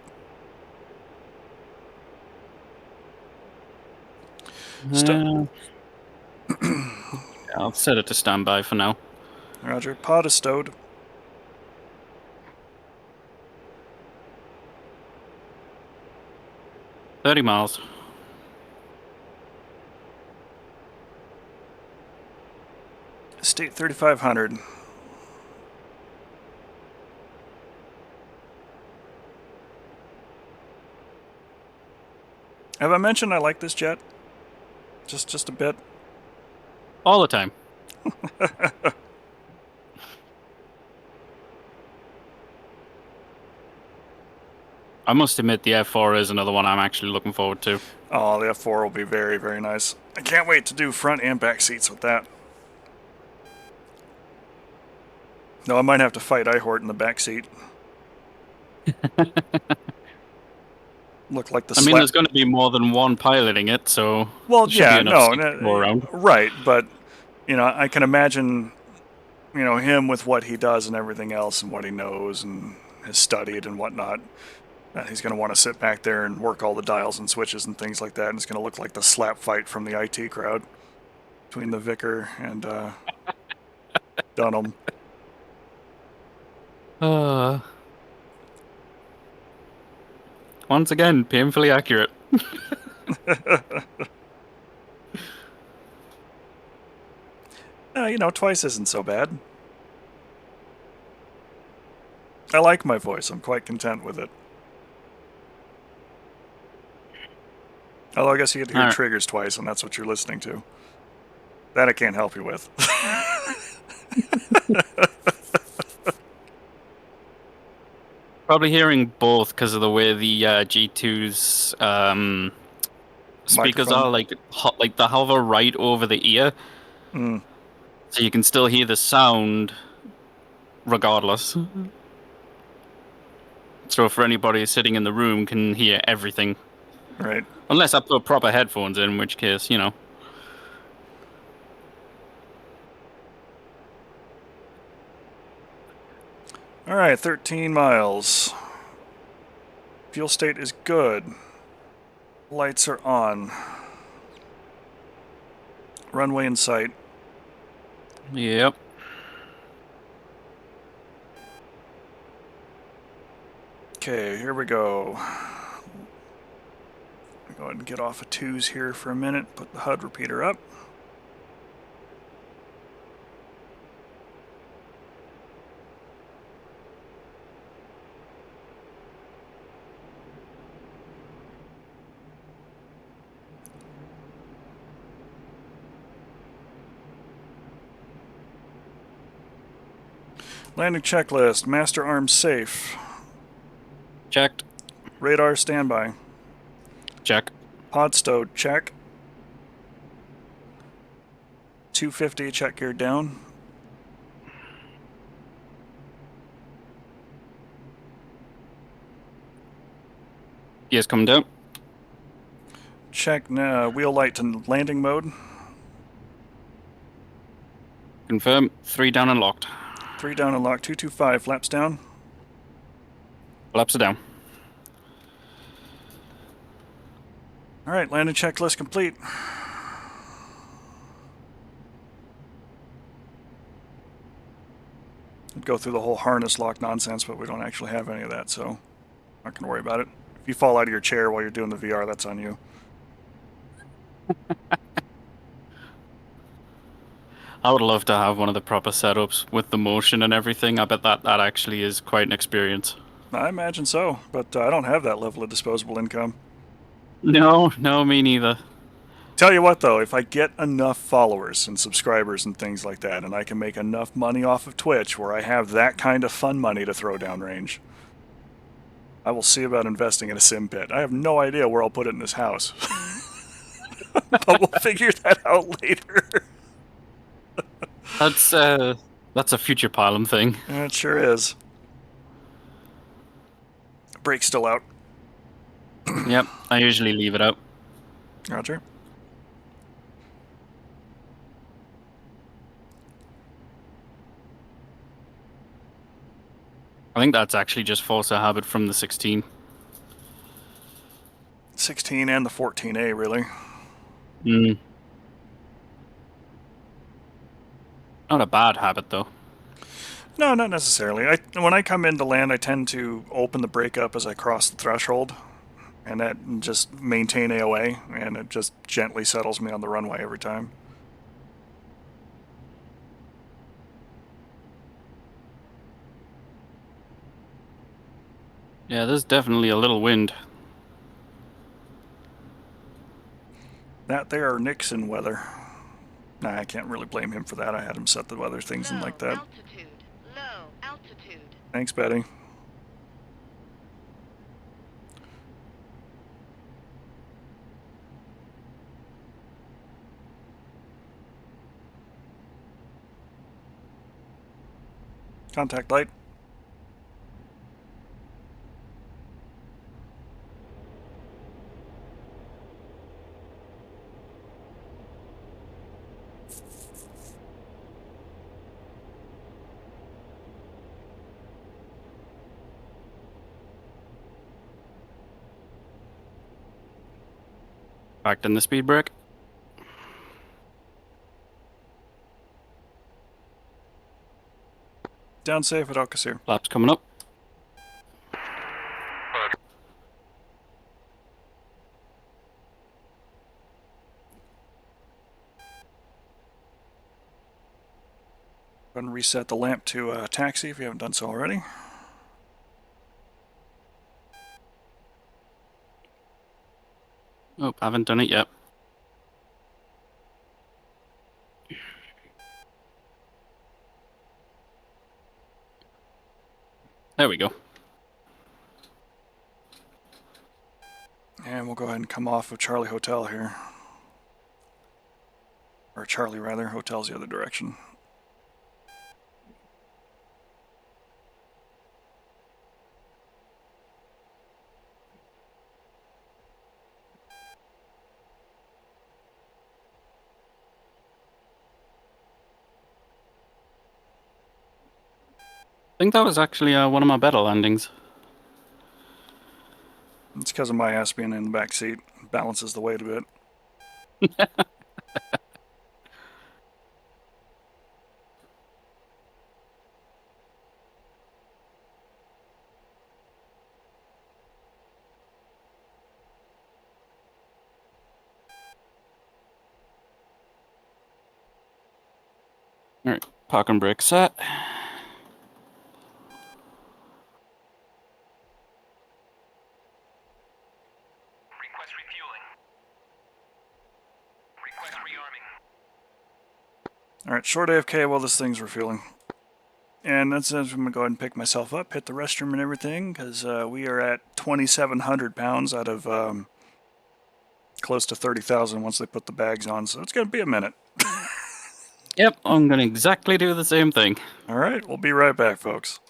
I'll set it to standby for now. Roger. Pod is stowed. $30 miles. State 3500. Have I mentioned I like this jet? Just a bit. All the time. I must admit the F4 is another one I'm actually looking forward to. Oh, the F4 will be very, very nice. I can't wait to do front and back seats with that. No, I might have to fight Ihort in the back seat. Look like the I mean, there's going to be more than one piloting it, so... Well, there should yeah, be enough no, seats to go around. right, but, you know, I can imagine, you know, him with what he does and everything else and what he knows and has studied and whatnot. He's going to want to sit back there and work all the dials and switches and things like that, and it's going to look like the slap fight from the IT crowd between the Vicar and Dunham. Once again, painfully accurate. You know, twice isn't so bad. I like my voice. I'm quite content with it. Although I guess you get to hear Alright. triggers twice, and that's what you're listening to. That I can't help you with. Probably hearing both because of the way the G2's speakers Microphone. are, like they hover right over the ear. Mm. So you can still hear the sound regardless. So for anybody sitting in the room can hear everything. Right. Unless I put proper headphones in which case, you know. Alright, 13 miles. Fuel state is good. Lights are on. Runway in sight. Yep. Okay, here we go. Go ahead and get off of 2s here for a minute. Put the HUD repeater up. Landing checklist. Master arms safe. Checked. Radar standby. Check. Pod stowed. Check. 250 check gear down. Yes, coming down. Check wheel light to landing mode. Confirm. 3 down and locked. 3 down and locked. 225 flaps down. Flaps are down. Alright, landing checklist complete. I'd go through the whole harness lock nonsense, but we don't actually have any of that, so not going to worry about it. If you fall out of your chair while you're doing the VR, that's on you. I would love to have one of the proper setups with the motion and everything. I bet that actually is quite an experience. I imagine so, but I don't have that level of disposable income. No, no, me neither. Tell you what, though, if I get enough followers and subscribers and things like that, and I can make enough money off of Twitch where I have that kind of fun money to throw downrange, I will see about investing in a sim pit. I have no idea where I'll put it in this house. But we'll figure that out later. That's a future Pilum thing. It sure is. Brake's still out. Yep, I usually leave it out. Roger. I think that's actually just force a habit from the 16. 16 and the 14A, really. Mm. Not a bad habit, though. No, not necessarily. When I come into land, I tend to open the brake up as I cross the threshold, and that just maintain AOA, and it just gently settles me on the runway every time. Yeah, there's definitely a little wind. That there Nixon weather. Nah, I can't really blame him for that. I had him set the weather things in Low like that. altitude. Low altitude. Thanks, Betty. Contact light. Backed in the speed brake. Down safe at Alcacir. Flaps coming up. Go ahead and reset the lamp to taxi if you haven't done so already. Oh, haven't done it yet. There we go. And we'll go ahead and come off of Charlie Hotel here. Or Charlie, rather. Hotel's the other direction. I think that was actually one of my better landings. It's because of my ass being in the back seat. Balances the weight a bit. Alright, park and brake set. Request refueling. Request rearming. Alright, short AFK while this thing's refueling. And that's it. I'm going to go ahead and pick myself up, hit the restroom and everything, because we are at 2,700 pounds out of close to 30,000 once they put the bags on, so it's going to be a minute. Yep, I'm going to exactly do the same thing. Alright, we'll be right back, folks.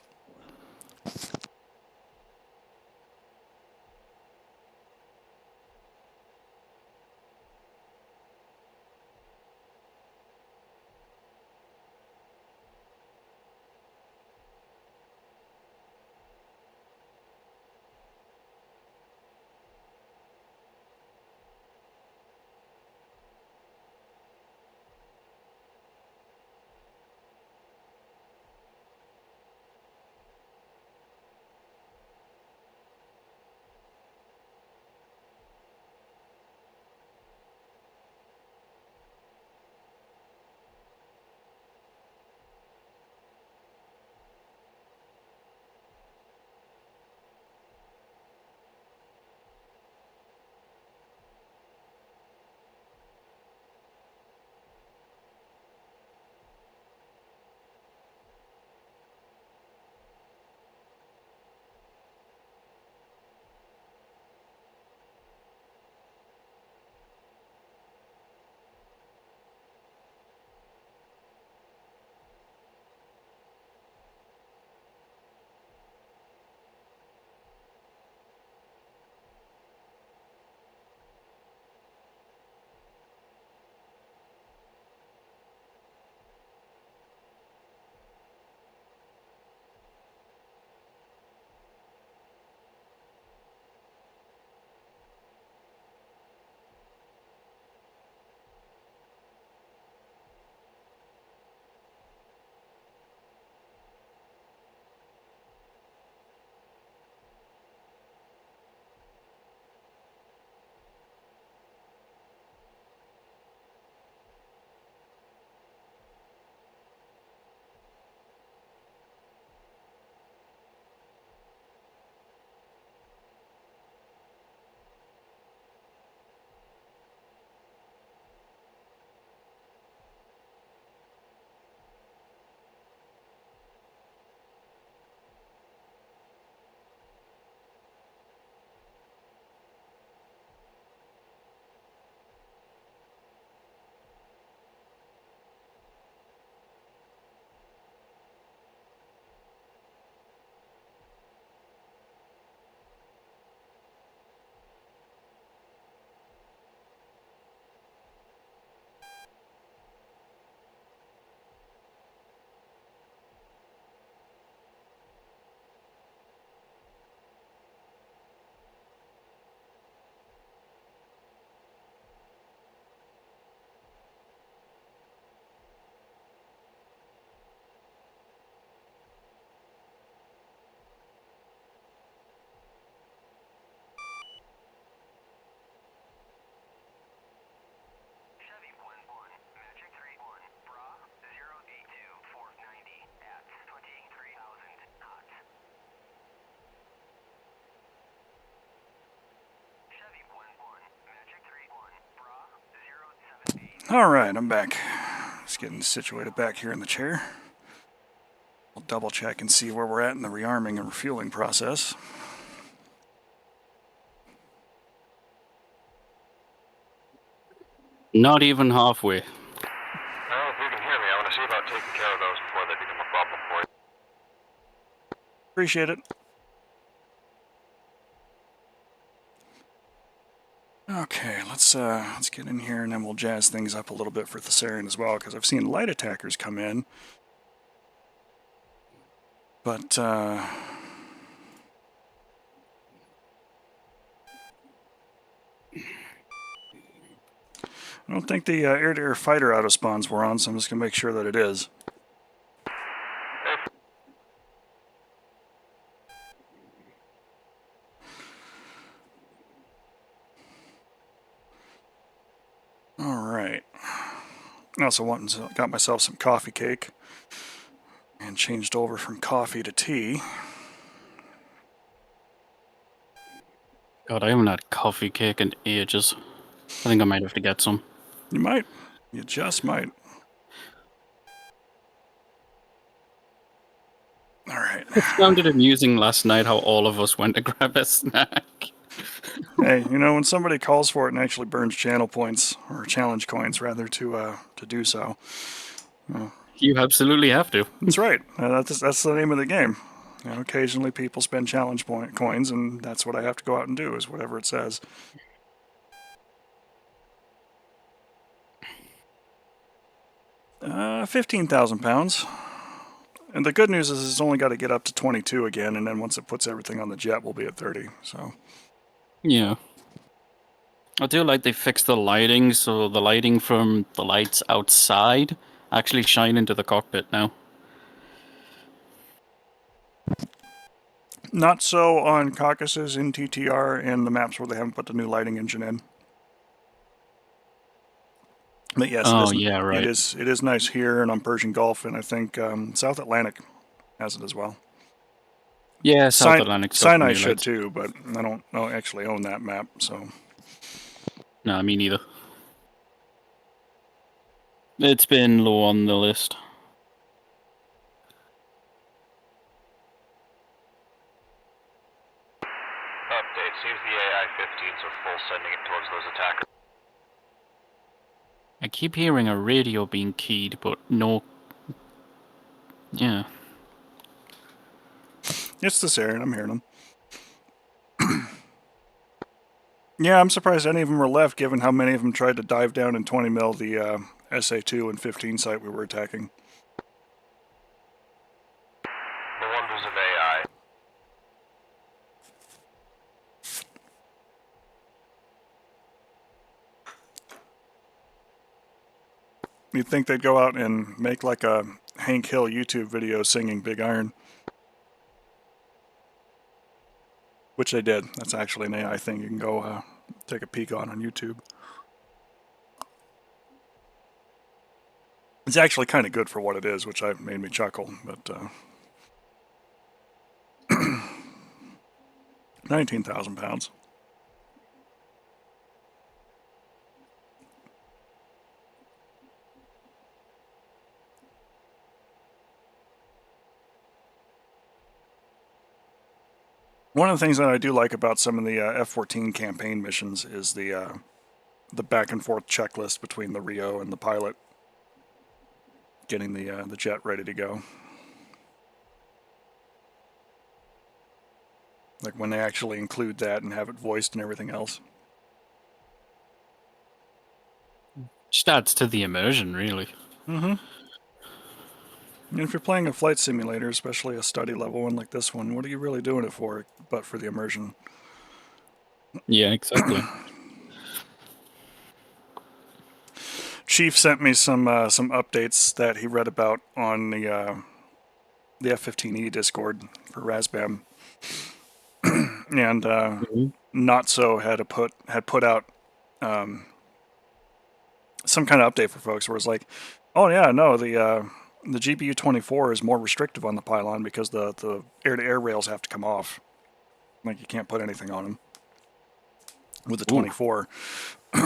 Alright, I'm back. Just getting situated back here in the chair. We'll double check and see where we're at in the rearming and refueling process. Not even halfway. Well, if you can hear me, I want to see about taking care of those before they become a problem for you. Appreciate it. Okay, let's get in here and then we'll jazz things up a little bit for Thessarian as well, because I've seen light attackers come in. But I don't think the air-to-air fighter auto-spawns were on, so I'm just going to make sure that it is. Alright. I also got myself some coffee cake and changed over from coffee to tea. God, I haven't had coffee cake in ages. I think I might have to get some. You might. You just might. Alright. It sounded amusing last night how all of us went to grab a snack. Hey, you know, when somebody calls for it and actually burns channel points, or challenge coins rather, to do so. You absolutely have to. That's right. That's the name of the game. You know, occasionally people spend challenge point coins, and that's what I have to go out and do, is whatever it says. £15,000. And the good news is it's only got to get up to 22 again, and then once it puts everything on the jet, we'll be at 30. So Yeah. I do like they fixed the lighting, so the lighting from the lights outside actually shine into the cockpit now. not so on Caucasus in TTR and the maps where they haven't put the new lighting engine in. But yes, yeah, right. it is nice here and on Persian Gulf, and I think South Atlantic has it as well. Yeah, South Atlantic. Sinai should too, but I don't actually own that map, so. No, me neither. It's been low on the list. Update. Seems the AI-15s are full sending it towards those attackers. I keep hearing a radio being keyed, but no... Yeah. It's the Saren, I'm hearing them. Yeah, I'm surprised any of them were left, given how many of them tried to dive down in 20 mil the SA2 and 15 site we were attacking. The wonders of AI. You'd think they'd go out and make like a Hank Hill YouTube video singing Big Iron. Which they did. That's actually an AI thing you can go take a peek on YouTube. It's actually kind of good for what it is, which made me chuckle, but 19,000 pounds. One of the things that I do like about some of the F-14 campaign missions is the back and forth checklist between the Rio and the pilot, getting the jet ready to go. Like when they actually include that and have it voiced and everything else. Just adds to the immersion, really. Mm-hmm. And if you're playing a flight simulator, especially a study level one like this one, what are you really doing it for but for the immersion? Yeah, exactly. Chief sent me some updates that he read about on the F-15E Discord for Razbam, and Not So had put out some kind of update for folks where it's like, oh yeah, no, the GBU-24 is more restrictive on the pylon because the air-to-air rails have to come off. Like you can't put anything on them. with the Ooh. 24,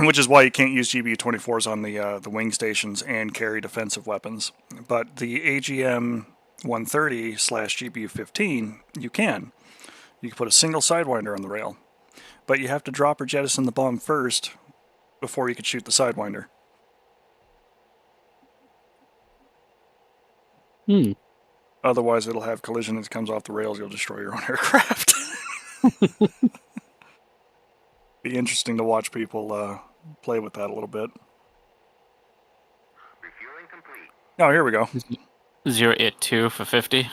which is why you can't use GBU-24s on the wing stations and carry defensive weapons. But the AGM 130/GBU-15, you can. You can put a single Sidewinder on the rail, but you have to drop or jettison the bomb first before you could shoot the Sidewinder. Otherwise, it'll have collision as it comes off the rails. You'll destroy your own aircraft. Be interesting to watch people play with that a little bit. Refueling complete. Oh, here we go. 082 for 50.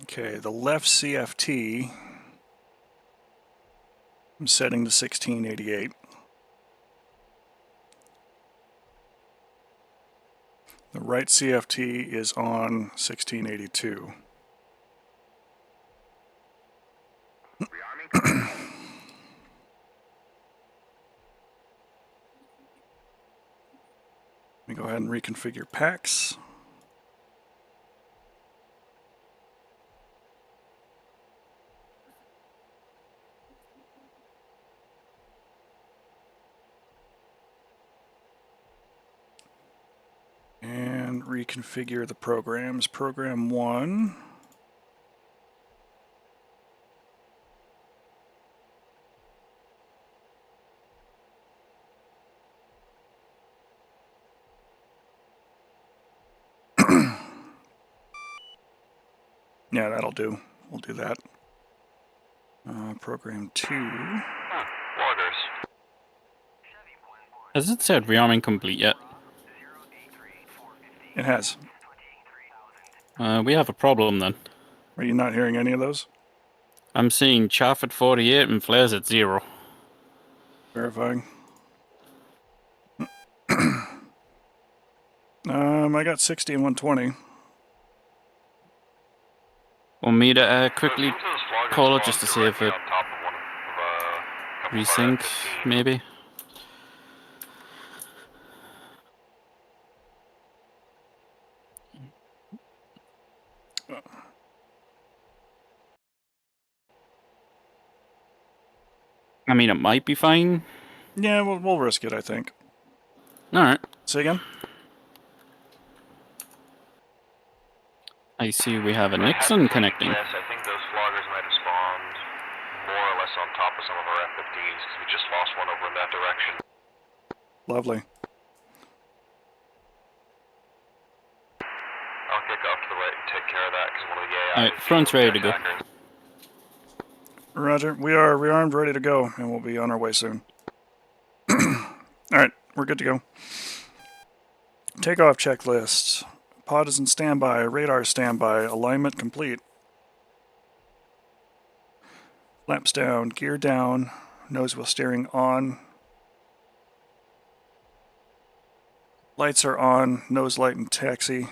Okay, the left CFT, I'm setting to 1688. The right CFT is on 1682. Rearming. Let me go ahead and reconfigure packs. And reconfigure the programs. Program 1. Yeah, that'll do. We'll do that. Program 2. Loggers. Has it said rearming complete yet? It has. We have a problem then. Are you not hearing any of those? I'm seeing chaff at 48 and flares at 0. Verifying. I got 60 and 120. Want me to quickly Seems those floggers call it spawn just to see if directly it on top of one of couple of our resyncs, F-15s. maybe? I mean, it might be fine. Yeah, we'll risk it, I think. Alright. Say again? I see we have a Nixon connecting. Yes, I think those floggers might have spawned more or less on top of some of our F-15s because we just lost one over in that direction. Lovely. I'll kick off to the right and take care of that because one of the AI Alright, front's ready to go. attackers. Roger. We are rearmed, ready to go, and we'll be on our way soon. Alright, we're good to go. Takeoff checklists. Pod is in standby. Radar standby. Alignment complete. Flaps down. Gear down. Nose wheel steering on. Lights are on. Nose light and taxi.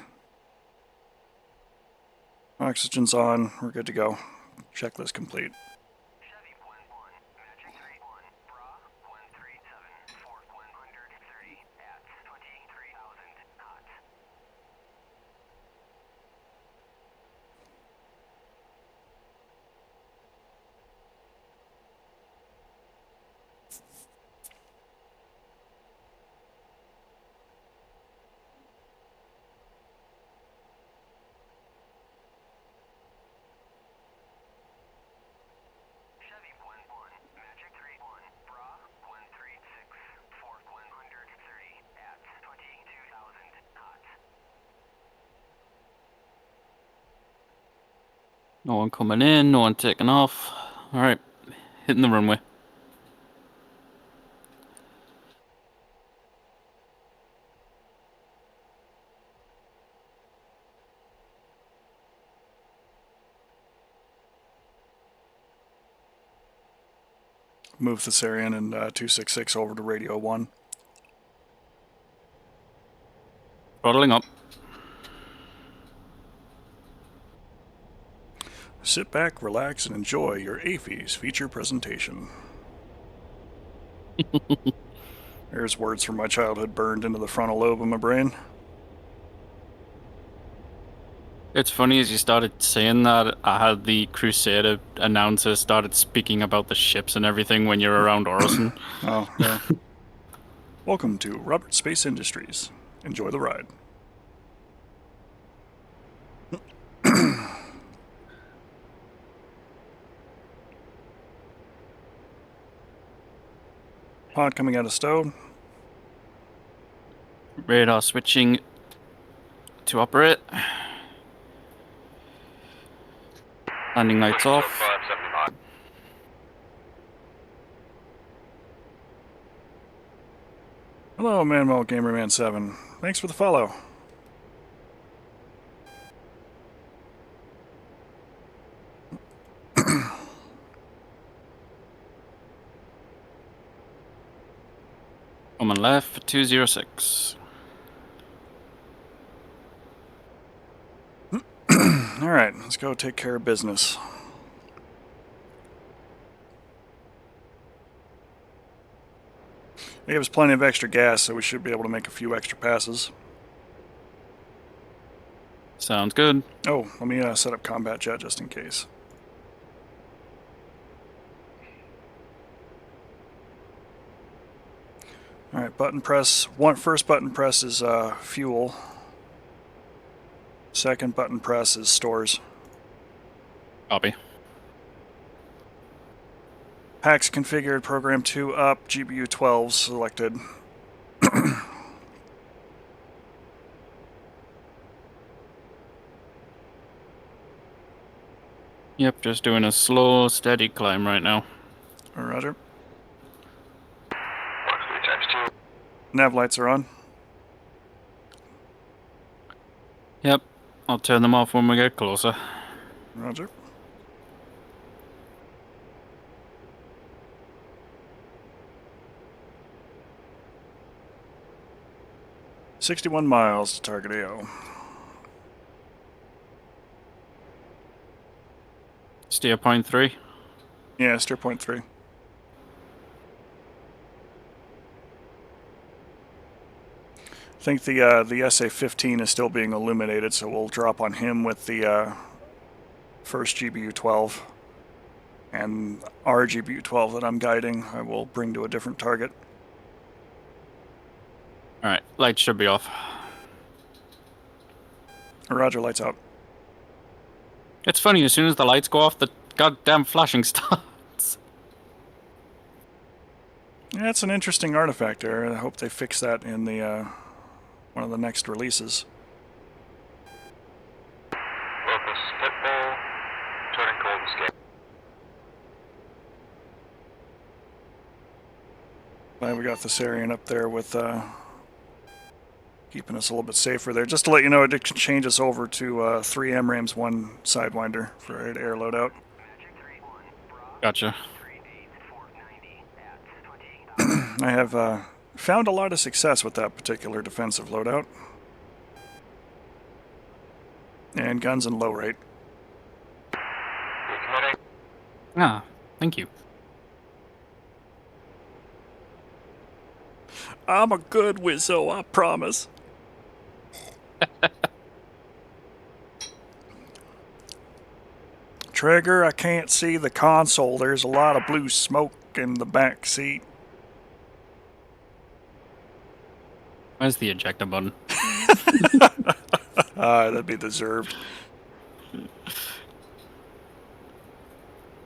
Oxygen's on. We're good to go. Checklist complete. No one coming in, no one taking off. Alright, hitting the runway. Move the Thessarian and 266 over to Radio 1. Throttling up. Sit back, relax, and enjoy your AFES feature presentation. There's words from my childhood burned into the frontal lobe of my brain. It's funny, as you started saying that, I had the Crusader announcer started speaking about the ships and everything when you're around Orison. Oh, yeah. Welcome to Robert Space Industries. Enjoy the ride. Pod coming out of stowed. Radar switching to operate. Landing lights off. 579. Hello, Manuel Gamerman 7. Thanks for the follow. Coming left for 206. Alright, let's go take care of business. They gave us plenty of extra gas, so we should be able to make a few extra passes. Sounds good. Oh, let me set up combat jet just in case. Alright, button press. First button press is fuel. Second button press is stores. Copy. Packs configured, program 2 up, GPU 12 selected. Yep, just doing a slow, steady climb right now. Roger. 3 times 2. Nav lights are on. Yep, I'll turn them off when we get closer. Roger. "61 miles to target AO. Steer point 3. Yeah, steer point 3. I think the SA-15 is still being illuminated, so we'll drop on him with the first GBU 12. And our GBU 12 that I'm guiding, I will bring to a different target. Alright, lights should be off. Roger, lights out. It's funny, as soon as the lights go off, the goddamn flashing starts. Yeah, it's an interesting artifact there. I hope they fix that in the one of the next releases. Locus Pitbull. Turning cold escape. Glad we got the Sarian up there with keeping us a little bit safer there. Just to let you know, it did change us over to 3 MRAMs, 1 Sidewinder for air loadout. Gotcha. I have found a lot of success with that particular defensive loadout. And guns in low rate. Recommitting. Ah, thank you. I'm a good wizzo, I promise. Trigger, I can't see the console. There's a lot of blue smoke in the back seat. Where's the ejector button? That'd be deserved.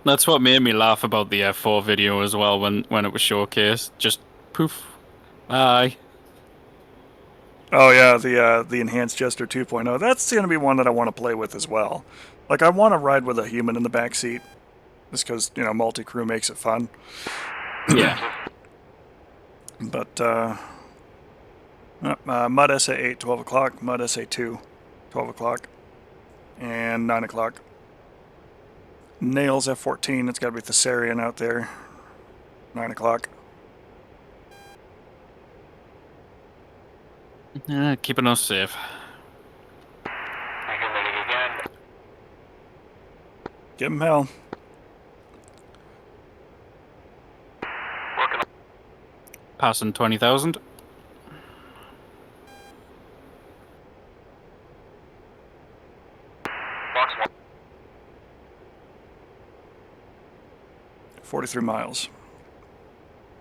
That's what made me laugh about the F4 video as well when it was showcased. Just poof. Bye. Oh yeah, the Enhanced Jester 2.0. That's going to be one that I want to play with as well. Like, I want to ride with a human in the back seat, just because, you know, multi-crew makes it fun. Yeah. But Mud SA8, 12 o'clock. Mud SA2, 12 o'clock. And 9 o'clock. Nails F14, it's got to be Thessarian out there. 9 o'clock. Keeping us safe. Recommitting again. Give him hell. Working Passing 20,000. Box 1. 43 miles.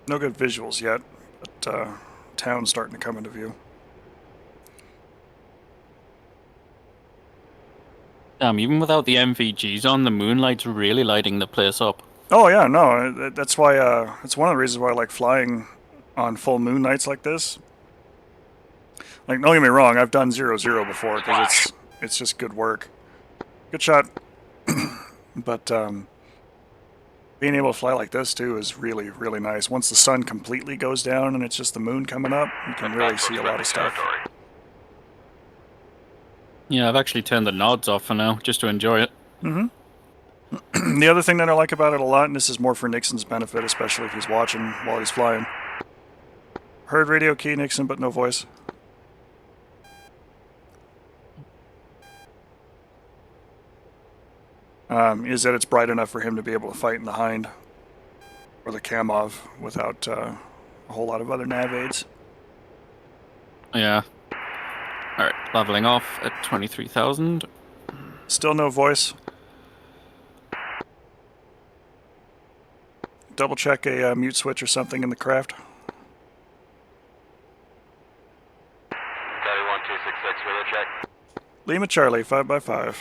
No good visuals yet, but town's starting to come into view. Damn, even without the MVGs on, the moonlight's really lighting the place up. Oh yeah, no, that's why. It's one of the reasons why I like flying on full moon nights like this. Like, don't get me wrong, I've done 0-0 before because it's just good work. Good shot. But being able to fly like this too is really, really nice. Once the sun completely goes down and it's just the moon coming up, you can really see a lot of stuff. Yeah, I've actually turned the nods off for now, just to enjoy it. Mm-hmm. The other thing that I like about it a lot, and this is more for Nixon's benefit, especially if he's watching while he's flying. Heard radio key, Nixon, but no voice. Is that it's bright enough for him to be able to fight in the Hind or the Kamov without a whole lot of other nav aids. Yeah. Alright, leveling off at 23,000. Still no voice. Double check a mute switch or something in the craft. Charlie 1266, radio check. Lima Charlie, 5x5.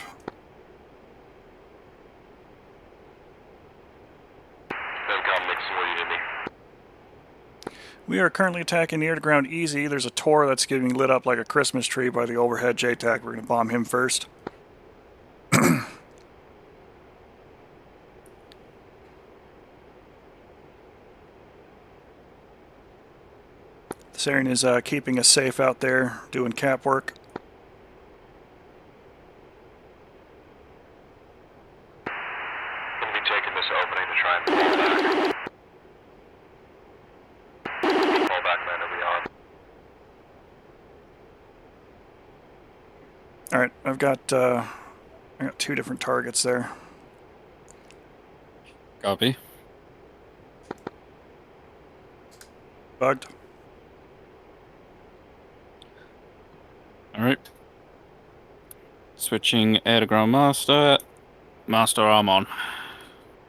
We are currently attacking the air-to-ground easy. There's a Tor that's getting lit up like a Christmas tree by the overhead JTAC. We're going to bomb him first. Saren is keeping us safe out there, doing cap work. Going to be taking this opening to try and pull back. Pull back, man, are we on? Alright, I got 2 different targets there. Copy. Bugged. Alright. Switching air to ground master. Master arm on.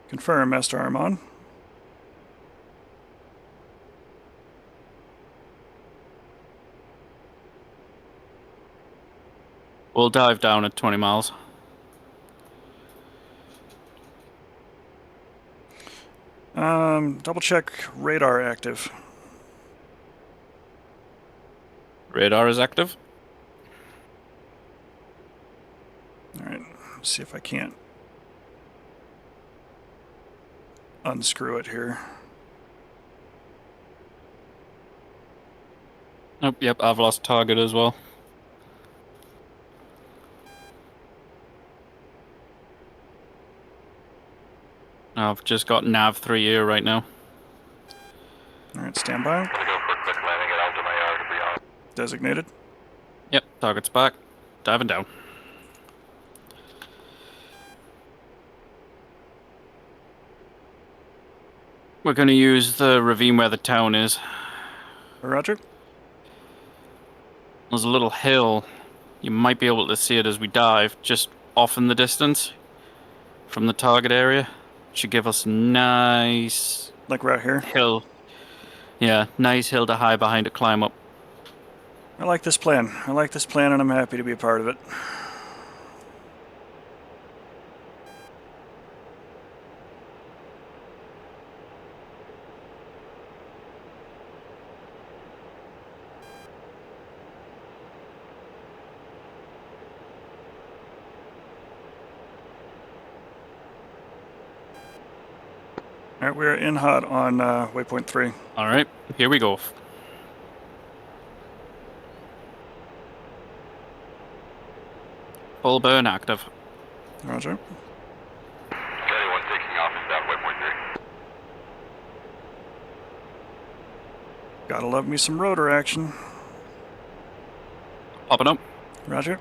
Confirm, Master Armon. We'll dive down at 20 miles. Double check radar active. Radar is active. Alright, see if I can't unscrew it here. Oh, yep, I've lost target as well. I've just got nav 3 here right now. Alright, stand by. Gonna go for a quick landing at Alta Mayor to be on. Designated. Yep, target's back. Diving down. We're going to use the ravine where the town is. Roger. There's a little hill. You might be able to see it as we dive, just off in the distance from the target area. Should give us a nice Like right here. hill. Yeah, nice hill to hide behind to climb up. I like this plan. I like this plan and I'm happy to be a part of it. Alright, we're in hot on waypoint 3. Alright, here we go. Full burn active. Roger. Charlie 1 taking off is down waypoint 3. Gotta love me some rotor action. Popping up. Roger.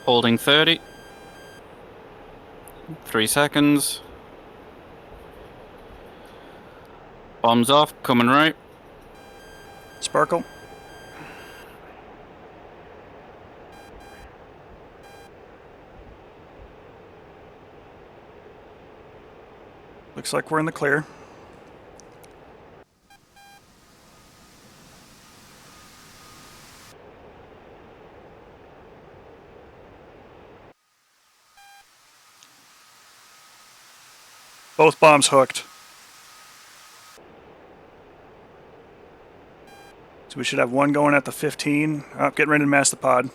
Holding 30. 3 seconds. Bombs off, coming right. Sparkle. Looks like we're in the clear. Both bombs hooked. So we should have one going at the 15. Oh, getting ready to mass the pod.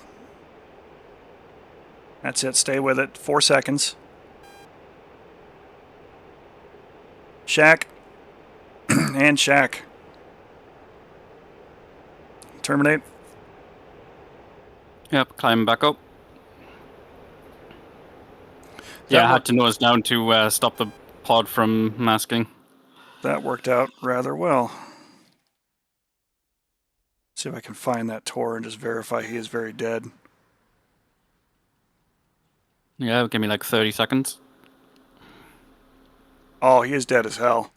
That's it. Stay with it. 4 seconds. Shack. And shack. Terminate. Yep, climbing back up. Yeah, I had to nose down to stop the pod from masking. That worked out rather well. See if I can find that Tor and just verify he is very dead. Yeah, give me like 30 seconds. Oh, he is dead as hell.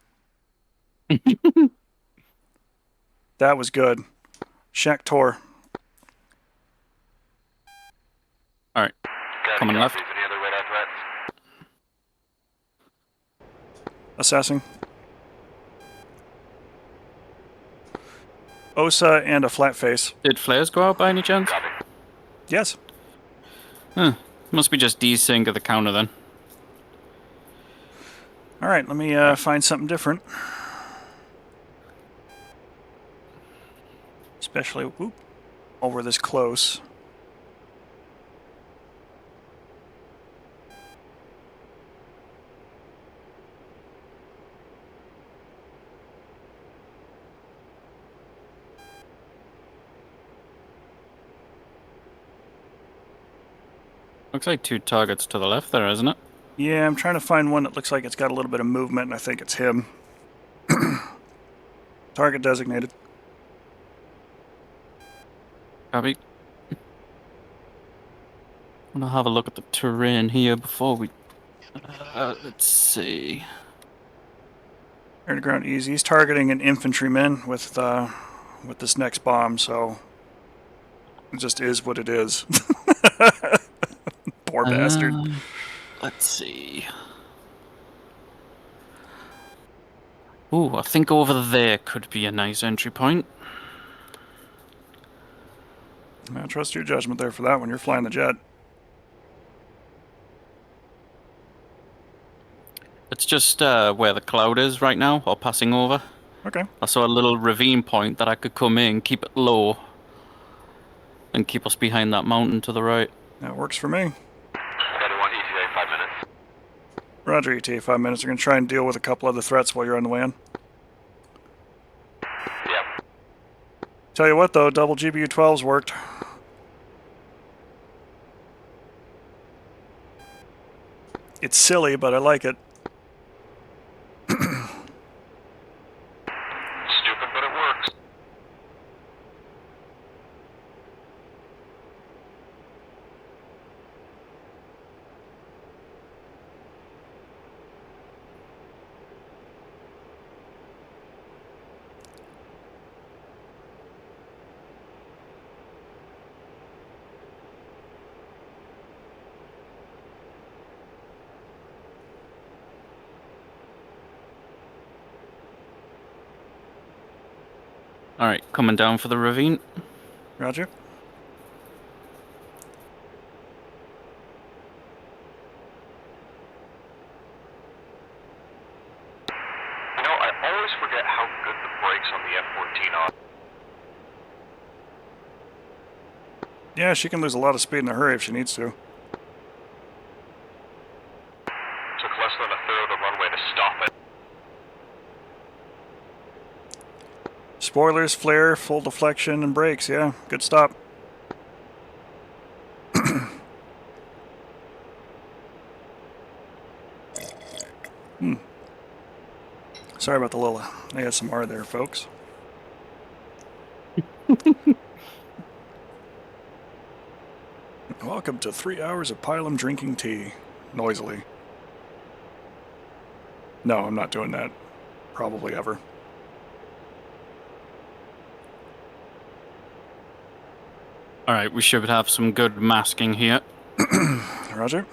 That was good. Shack Tor. Alright, coming left. Any other radar threats? Assessing. Osa and a flat face. Did flares go out by any chance? Copy. Yes. Huh. Must be just desync of the counter then. Alright, let me find something different. Especially whoop, over this close. Looks like 2 targets to the left there, isn't it? Yeah, I'm trying to find one that looks like it's got a little bit of movement, and I think it's him. Target designated. Copy. I'm gonna have a look at the terrain here before we... let's see... Air to ground easy. He's targeting an infantryman with this next bomb, so it just is what it is. Poor bastard. Let's see... Ooh, I think over there could be a nice entry point. I trust your judgment there for that one. You're flying the jet. It's just where the cloud is right now, or passing over. Okay. I saw a little ravine point that I could come in, keep it low, and keep us behind that mountain to the right. That works for me. 31 ETA, 5 minutes. Roger, ETA, 5 minutes. We're going to try and deal with a couple other threats while you're on the way in. Yep. Tell you what, though, double GBU-12s worked. It's silly, but I like it. Stupid, but it works. Alright, coming down for the ravine. Roger. You know, I always forget how good the brakes on the F-14 are. Yeah, she can lose a lot of speed in a hurry if she needs to. Took less than a third of the runway to stop it. Spoilers, flare, full deflection, and brakes. Yeah, good stop. Sorry about the little ASMR there, folks. Welcome to 3 hours of Pilum drinking tea. Noisily. No, I'm not doing that. Probably ever. Alright, we should have some good masking here. Roger.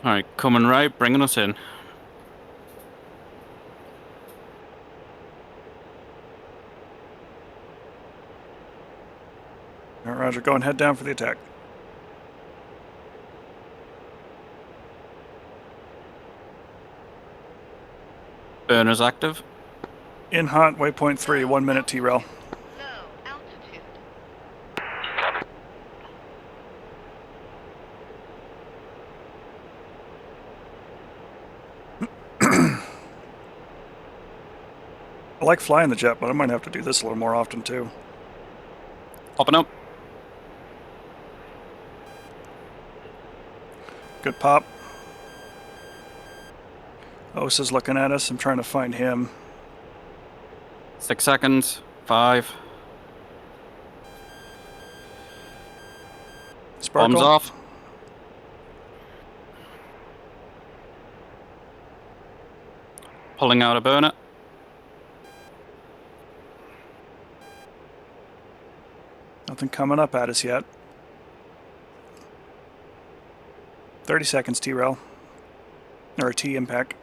Alright, coming right, bringing us in. All right, Roger, go and head down for the attack. Burners active. In hot, waypoint 3, 1 minute T-rel. Low altitude. Copy. I like flying the jet, but I might have to do this a little more often too. Popping up. Good pop. Os is looking at us. I'm trying to find him. 6 seconds. 5. Sparkle. Bombs off. Pulling out a burner. Nothing coming up at us yet. 30 seconds T-rel. Or T impact.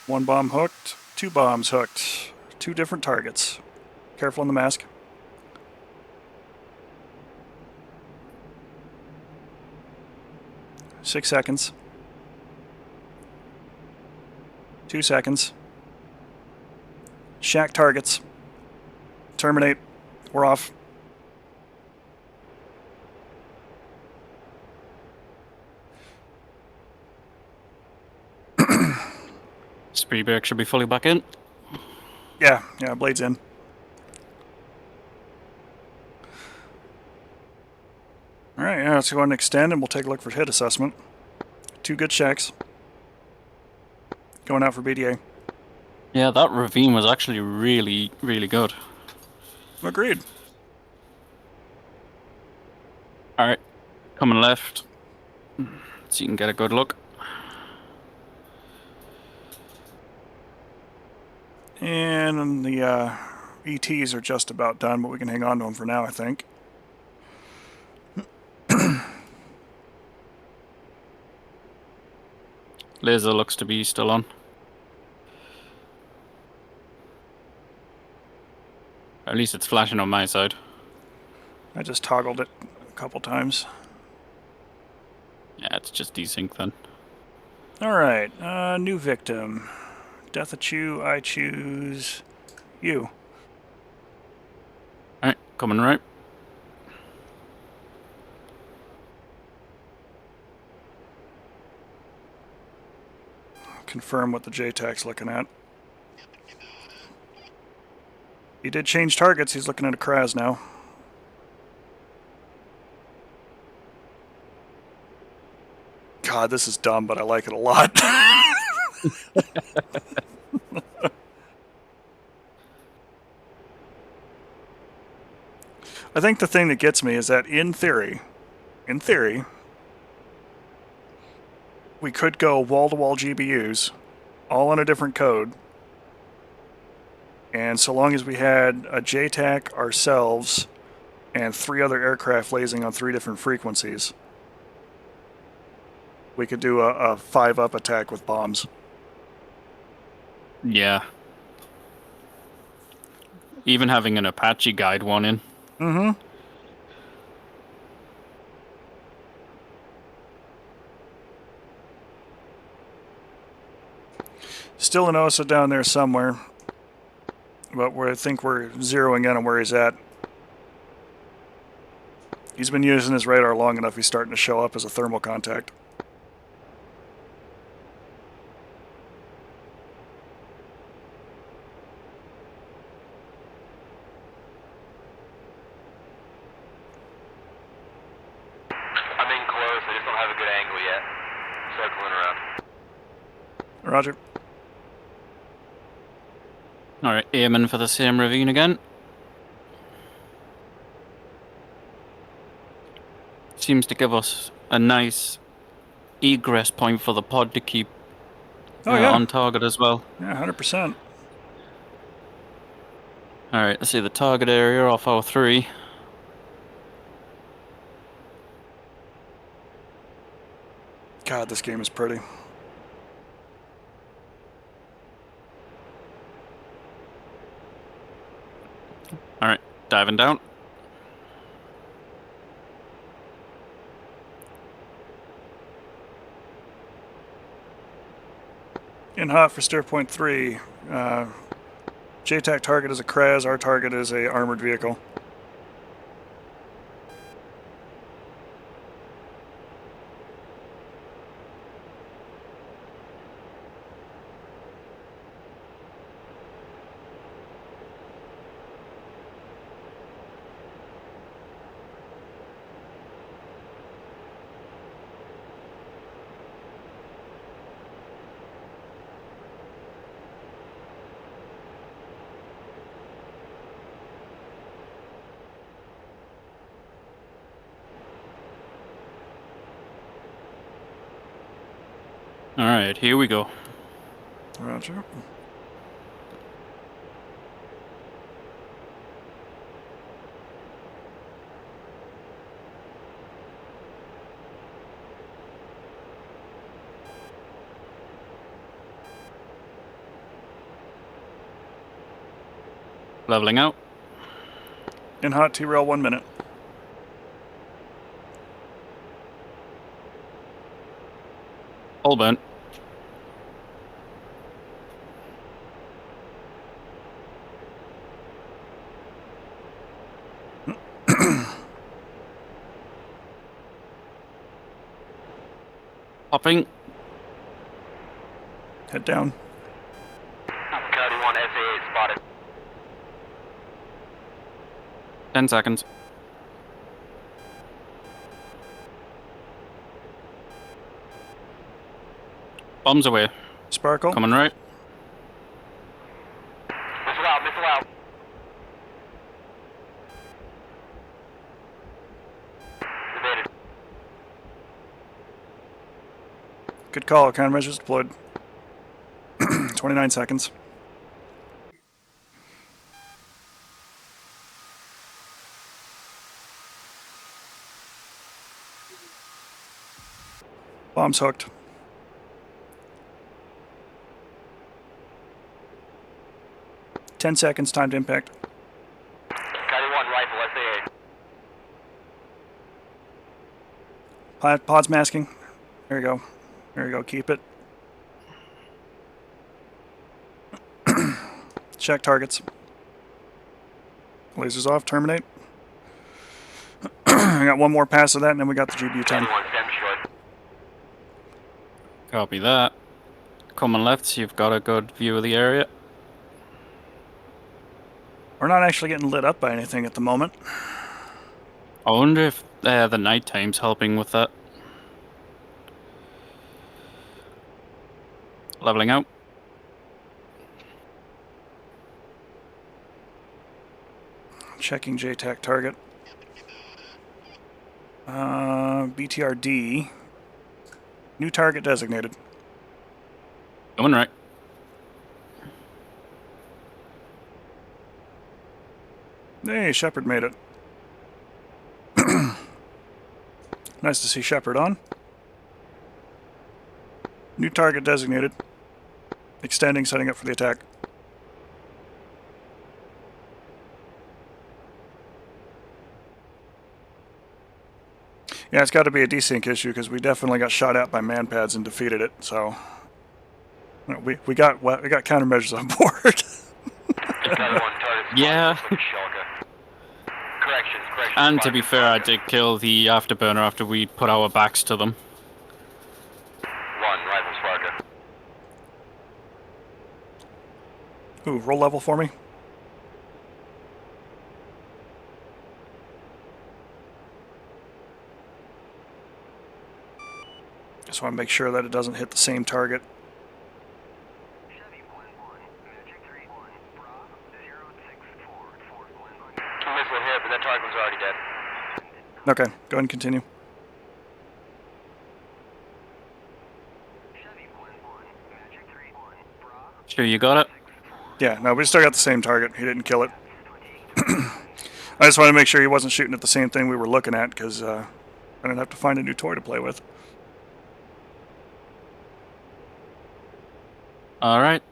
One bomb hooked, 2 bombs hooked. 2 different targets. Careful on the mask. Six seconds. 2 seconds. Shack targets. Terminate. We're off. Speed brake should be fully back in. Yeah, blade's in. Alright, yeah, let's go ahead and extend and we'll take a look for hit assessment. 2 good shacks. Going out for BDA. Yeah, that ravine was actually really, really good. Agreed. Alright, coming left. So you can get a good look. And the ETs are just about done, but we can hang on to them for now, I think. Laser looks to be still on. At least it's flashing on my side. I just toggled it a couple times. Yeah, it's just desync then. Alright, new victim. Deathachu, I choose you. Alright, coming right. Confirm what the JTAC's looking at. He did change targets, he's looking at a Kraz now. God, this is dumb, but I like it a lot. I think the thing that gets me is that in theory, we could go wall-to-wall GBUs, all on a different code, and so long as we had a JTAC, ourselves, and 3 other aircraft lasing on 3 different frequencies, we could do a 5-up attack with bombs. Yeah. Even having an Apache guide one in. Mm-hmm. Still an OSA down there somewhere, but I think we're zeroing in on where he's at. He's been using his radar long enough, he's starting to show up as a thermal contact. I'm in close, I just don't have a good angle yet. Circling around. Roger. Alright, aiming for the same ravine again. seems to give us a nice egress point for the pod to keep Oh yeah, on target as well. yeah, 100%. Alright, let's see the target area off our 3. God, this game is pretty. Alright, diving down. In hot for steer point 3. JTAC target is a Kraz, our target is a armored vehicle. Alright, here we go. Roger. Leveling out. In hot T-rail 1 minute. All burnt. Popping. Head down. Coyote 1 SA8 spotted. 10 seconds. Bombs away. Sparkle. Coming right. Missile out, missile out. Evaded. Good call. Countermeasures deployed. 29 seconds. Bombs hooked. Ten seconds, time to impact. Coyote 1 rifle SA8. Pods masking. There you go. There you go. Keep it. Check targets. Lasers off. Terminate. I got one more pass of that, and then we got the GBU-10. Coyote 1 stem short. Copy that. Coming left, so you've got a good view of the area. We're not actually getting lit up by anything at the moment. I wonder if the night time's helping with that. Leveling out. Checking JTAC target. BTRD. New target designated. Going right. Hey, Shepard made it. Nice to see Shepard on. New target designated. Extending, setting up for the attack. Yeah, it's got to be a desync issue because we definitely got shot at by manpads and defeated it. So we got countermeasures on board. Coyote 1 target. Yeah. Shulker. Corrections. And to be fair, I did kill the afterburner after we put our backs to them. 1 rifle Sparker. Ooh, roll level for me. Just want to make sure that it doesn't hit the same target. Missile hit, but that target was already dead. Okay, go ahead and continue. Sure you got it? Yeah, no, we still got the same target. He didn't kill it. I just wanted to make sure he wasn't shooting at the same thing we were looking at, because I didn't have to find a new toy to play with. Alright.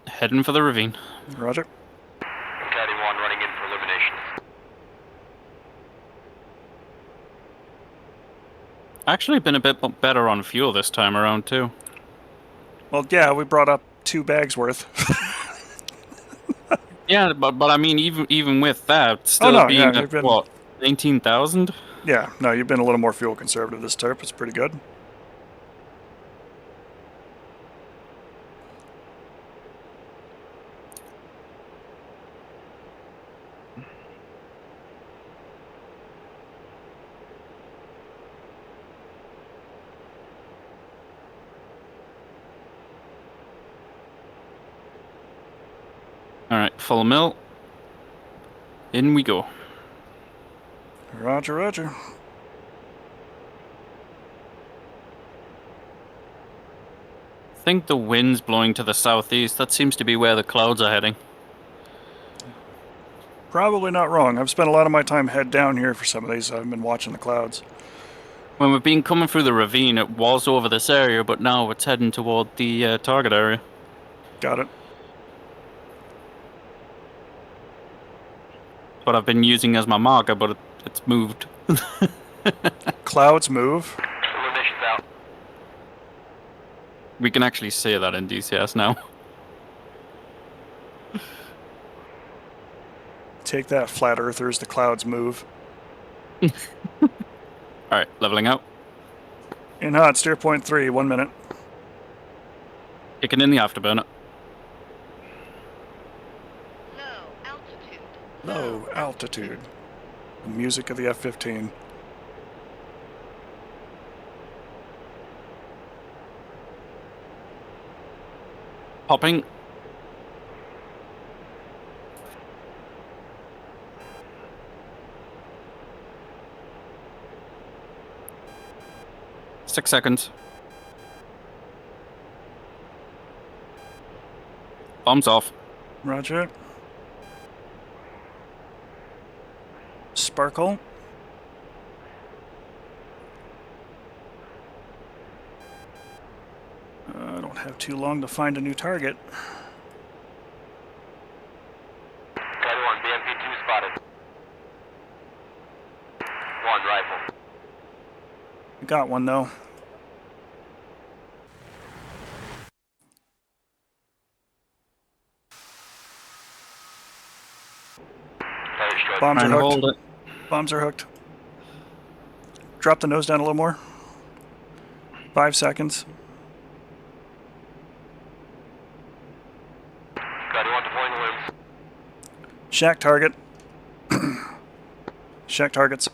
Heading for the ravine. Roger. Caddy 1 running in for elimination. Actually been a bit better on fuel this time around, too. Well, yeah, we brought up 2 bags worth. Yeah, but I mean, even with that, still no, being yeah, at, you've been- what, 19,000? Yeah, no, you've been a little more fuel conservative this trip. It's pretty good. Alright, full mill. In we go. Roger, roger. I think the wind's blowing to the southeast. That seems to be where the clouds are heading. Probably not wrong. I've spent a lot of my time head down here for some of these. I've been watching the clouds. When we've been coming through the ravine, it was over this area, but now it's heading toward the target area. Got it. What I've been using as my marker, but it's moved. Clouds move. Elimination's out. We can actually say that in DCS now. Take that, flat earthers. The clouds move. Alright, leveling out. In hot, steer point 3, 1 minute. Kicking in the afterburner. Low altitude. Low altitude. The music of the F-15. Popping. Six seconds. Bombs off. Roger. Sparkle. I don't have too long to find a new target. Caddy 1, BMP-2 spotted. 1 rifle. I got one though. Fire strike. Bombs are Trying to hooked. hold it. Bombs are hooked. Drop the nose down a little more. 5 seconds. Caddy 1 deploying the limbs. Shack target. Shack targets.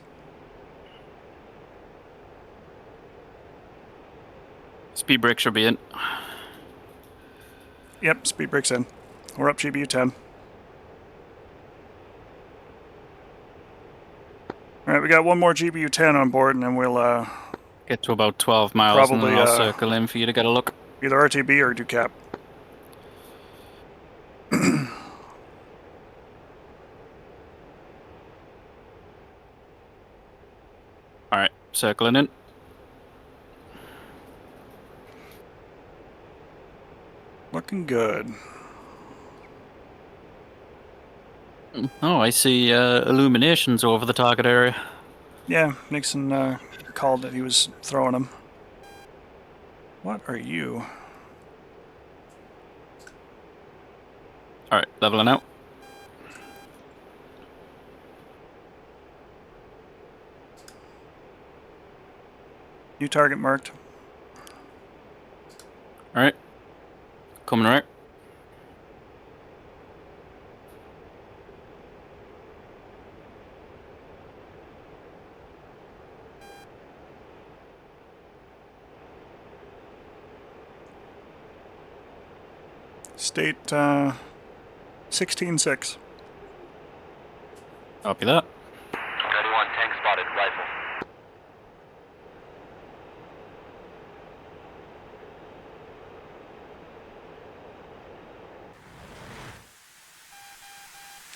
Speed brake should be in. Yep, speed brakes in. We're up GBU 10. Alright, we got one more GBU 10 on board, and then we'll Get to about 12 miles and Probably, then I'll circle in for you to get a look. either RTB or do cap. Alright, circling in. Looking good. Oh, I see illuminations over the target area. Yeah, Nixon called that he was throwing them. What are you? Alright, leveling out. New target marked. Alright. Coming right. State 16-6. Copy that. Caddy 1, tank spotted. Rifle.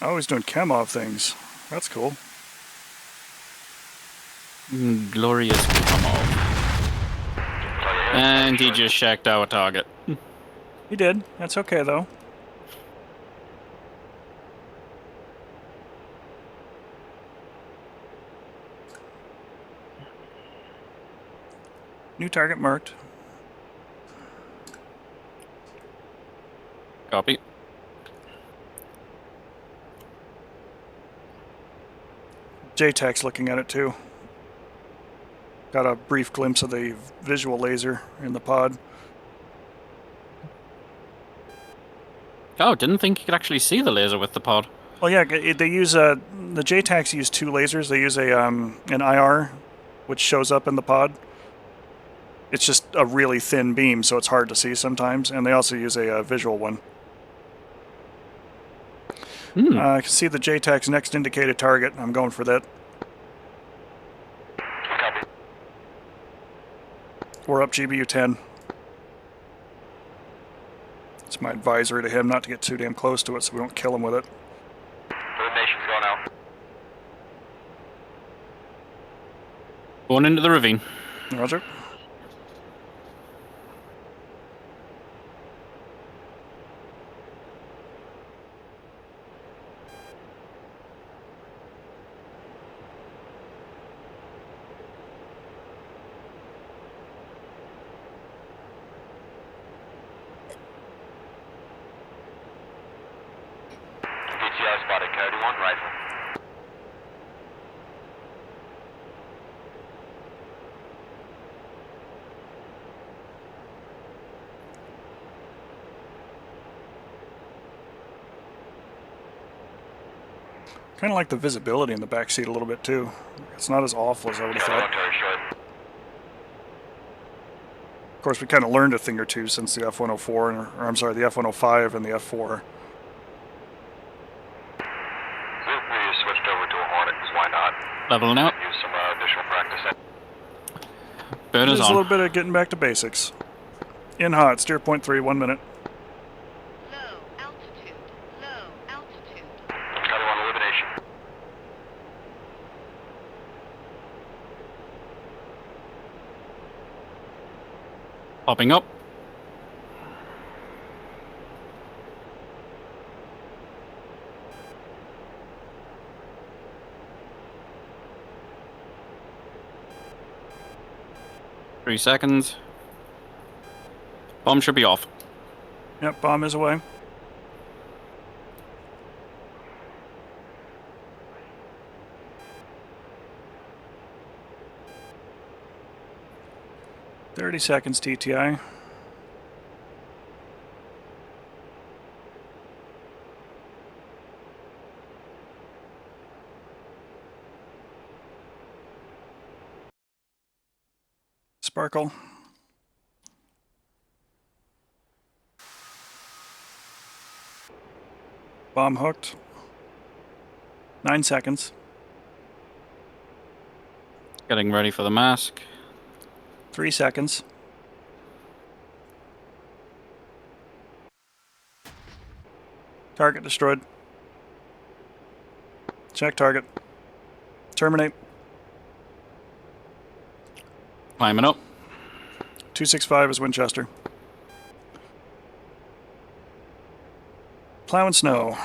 Oh, he's doing Chemov things. That's cool. Glorious come on. And he just shacked our target. He did. That's okay, though. New target marked. Copy. JTAC's looking at it too. Got a brief glimpse of the visual laser in the pod. Oh, didn't think you could actually see the laser with the pod. Well, yeah, they use the JTACs use two lasers. They use an IR, which shows up in the pod. It's just a really thin beam, so it's hard to see sometimes. And they also use a visual one. I can see the JTAC's next indicated target. I'm going for that. Copy. We're up GBU 10. It's my advisory to him not to get too damn close to it so we don't kill him with it. Elimination's going out. Going into the ravine. Roger. DCS spotted Coyote 1 rifle. Kind of like the visibility in the back seat a little bit too. It's not as awful as I would have thought. Military short. Of course, we kind of learned a thing or two since the F-104, or I'm sorry, the F-105 and the F-4. We switched over to a Hornet, because why not? Leveling out. Use some additional practice. Burners There's a on. little bit of getting back to basics. In hot, steer point 3, 1 minute. Low altitude. Low altitude. Coyote 1 elimination. Popping up. Three seconds. Bomb should be off. Yep, bomb is away. "30 seconds TTI. Sparkle. Bomb hooked. 9 seconds. Getting ready for the mask. 3 seconds. Target destroyed. Check target. Terminate. Climbing up. 265 is Winchester. Plowing snow. Just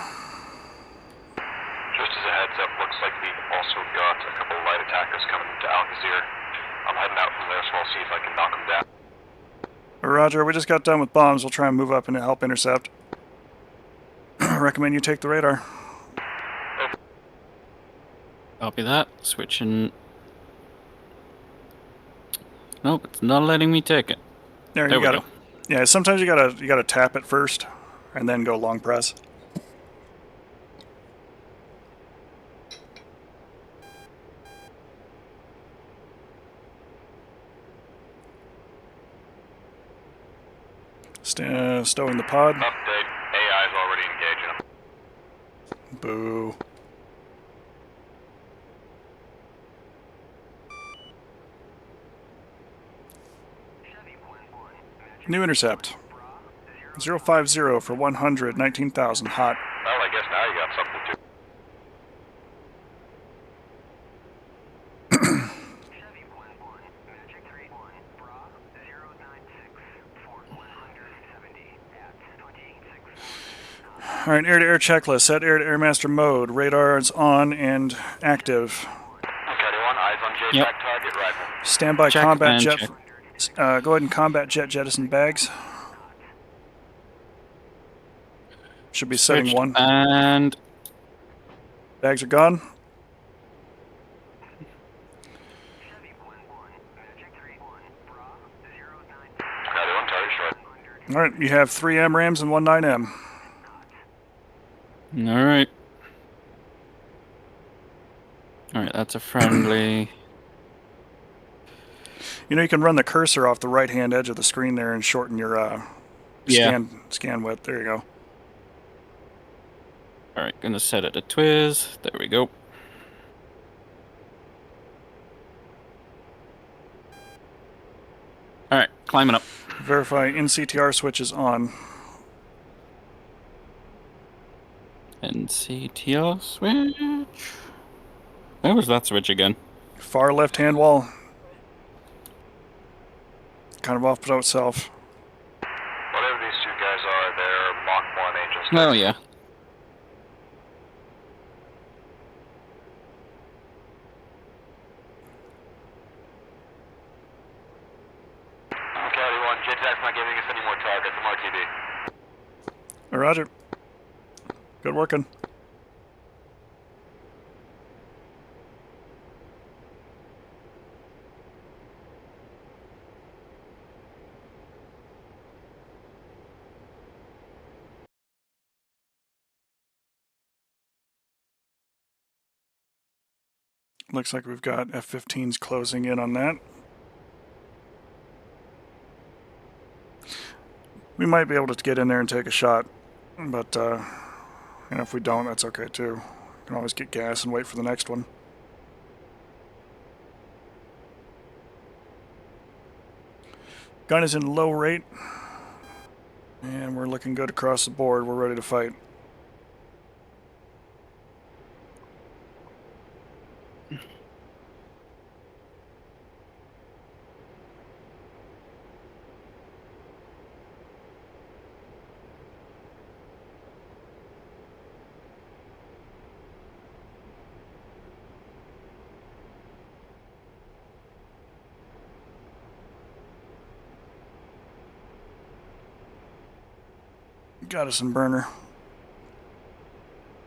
as a heads up, looks like we've also got a couple of light attackers coming to Alcazar. I'm heading out from there, so I'll see if I can knock them down. Roger, we just got done with bombs. We'll try and move up and help intercept. Recommend you take the radar. Copy that. Switching. Nope, it's not letting me take it. There There you we got go. it. Yeah, sometimes you gotta tap it first, and then go long press. Stowing the pod. Update. AI is already engaging them. Boo. New intercept. 050 for 100, 19,000 hot. Well, I guess now you got something to All right, air-to-air checklist. Set air-to-air master mode. Radar is on and active. Okay, 1, eyes on JTAC Yep. target, rifle. Standby Check combat and jet. check. Go ahead and combat jet jettison bags. Should be setting Switched 1. and Bags are gone. Okay, 1, target short. All right, you have 3 MRAMs and 1 9M. all right. All right, that's a friendly. You know, you can run the cursor off the right-hand edge of the screen there and shorten your Yeah. scan width. There you go. All right, gonna set it to Twiz. There we go. All right, climbing up. Verify NCTR switch is on. NCTR switch. Where was that switch again? Far left-hand wall. Kind of off by itself. Whatever these two guys are, they're Mach 1 Angels. Oh yeah. Okay, 1, JTAC's not giving us any more targets. I'm RTB. Roger. Good working. Looks like we've got F-15s closing in on that. We might be able to get in there and take a shot, but if we don't, that's okay too. We can always get gas and wait for the next one. Gun is in low rate, and we're looking good across the board. We're ready to fight. Got us in burner.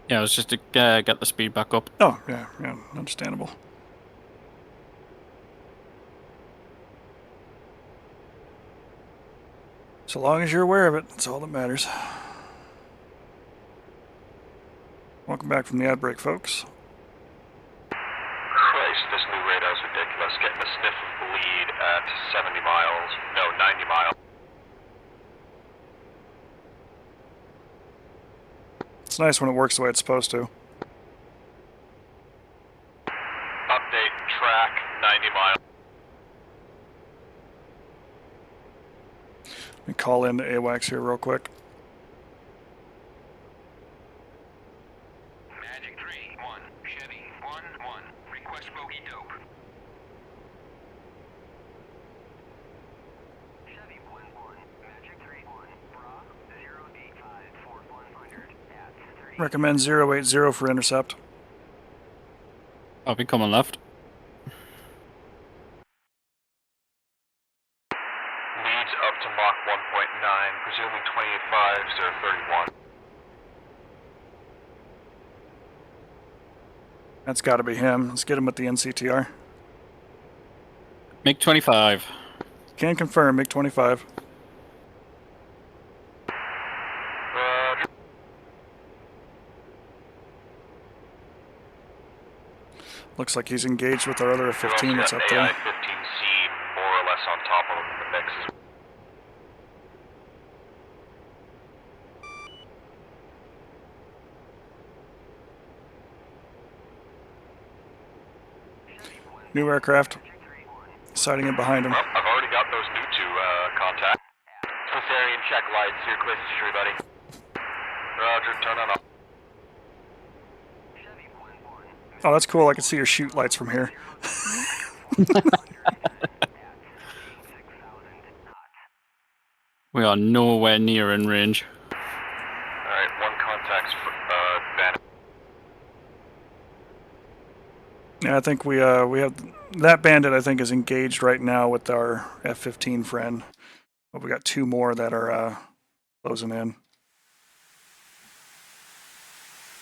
Yeah, it was just to get the speed back up. Oh, yeah, understandable. So long as you're aware of it, that's all that matters. Welcome back from the ad break, folks. Christ, this new radar's ridiculous. Getting a sniff of bleed at 70 miles. No, 90 miles. It's nice when it works the way it's supposed to. Update, track, 90 miles. Let me call in to AWACS here real quick. Magic 3-1, Chevy 1-1, request bogey dope. Chevy 1-1, Magic 3-1, Bra 0854100 at 3. Recommend 080 for intercept. I'll be coming left. Leads up to Mach 1.9, presuming 28.5, 031. That's got to be him. Let's get him with the NCTR. MiG-25. Can confirm, MiG-25. Roger. Looks like he's engaged with our other We've also F-15 that's got up there. AI-15C more or less on top of him in the mix. New aircraft. Sighting it behind him. Well, I've already got those new two contacts. Cesarean check lights, your closest tree, buddy. Roger, turn on off. Oh, that's cool. I can see your shoot lights from here. We are nowhere near in range. Alright, one contact Yeah, I think we have that bandit. I think is engaged right now with our F-15 friend. But we got 2 more that are closing in.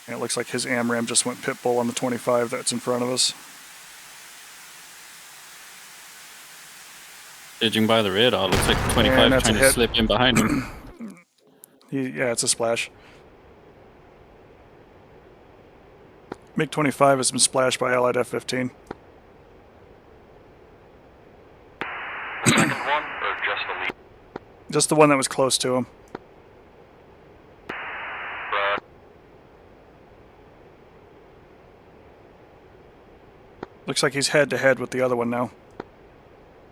And it looks like his AMRAAM just went pitbull on the 25 that's in front of us. Judging by the radar, looks like 25 that's trying a to hit. slip in behind him. Yeah, it's a splash. MiG-25 has been splashed by Allied F-15. The second one, or just the lead? Just the one that was close to him. Looks like he's head-to-head with the other one now.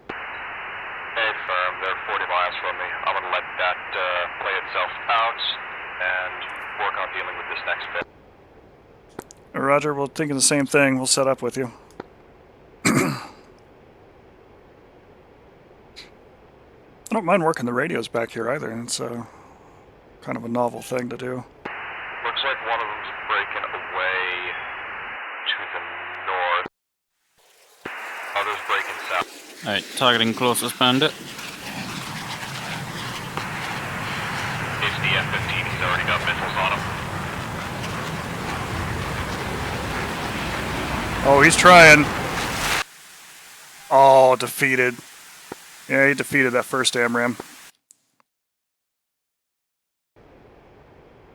Hey, firm, they're 40 miles from me. I'm gonna let that play itself out and work on dealing with this next bit. Roger, we're thinking the same thing. We'll set up with you. I don't mind working the radios back here either. It's kind of a novel thing to do. Looks like one of them's breaking away to the north. Others breaking south. Alright, targeting closest bandit. It's the F-15. He's already got missiles on him. Oh, he's trying. Oh, defeated. Yeah, he defeated that first AMRAAM.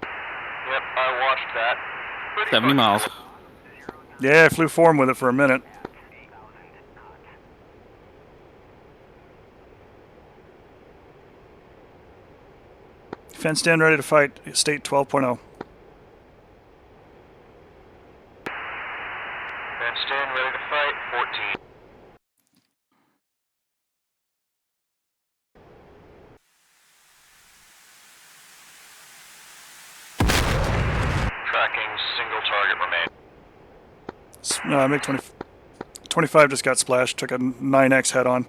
Yep, I watched that. Pretty 70 fucking miles. cool. Yeah, I flew form with it for a minute. Fenced in, ready to fight. State 12.0. Fenced in, ready to fight. 14. Tracking single target remain. MiG-25 just got splashed. Took a 9X head-on.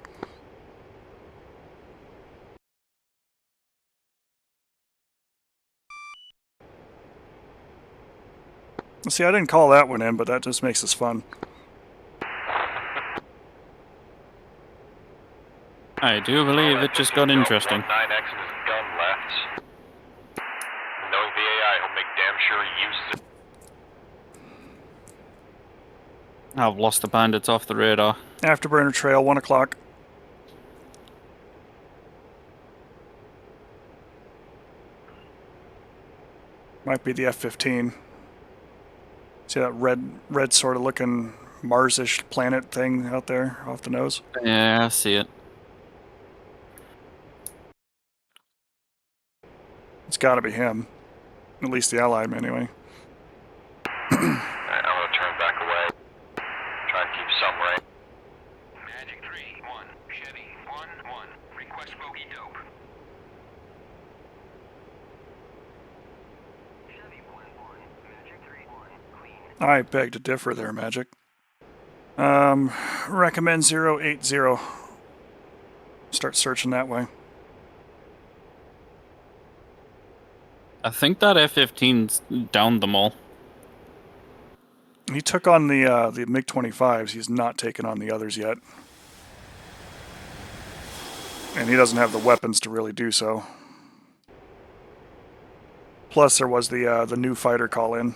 See, I didn't call that one in, but that just makes this fun. I do believe it just got interesting. 9X and his gun left. Knowing the AI, he'll make damn sure he uses it. I've lost the bandits off the radar. Afterburner trail, 1 o'clock. Might be the F-15. See that red sort of looking Mars-ish planet thing out there off the nose? Yeah, I see it. It's got to be him. At least the Allied, anyway. Alright, I'm gonna turn back away. Try and keep some range. Magic 3-1. Chevy 1-1. Request bogey dope. Chevy 1-1. Magic 3-1. Clean. I beg to differ there, Magic. Recommend 080. Start searching that way. I think that F-15's downed them all. He took on the MiG-25s. He's not taken on the others yet. And he doesn't have the weapons to really do so. Plus, there was the new fighter call-in.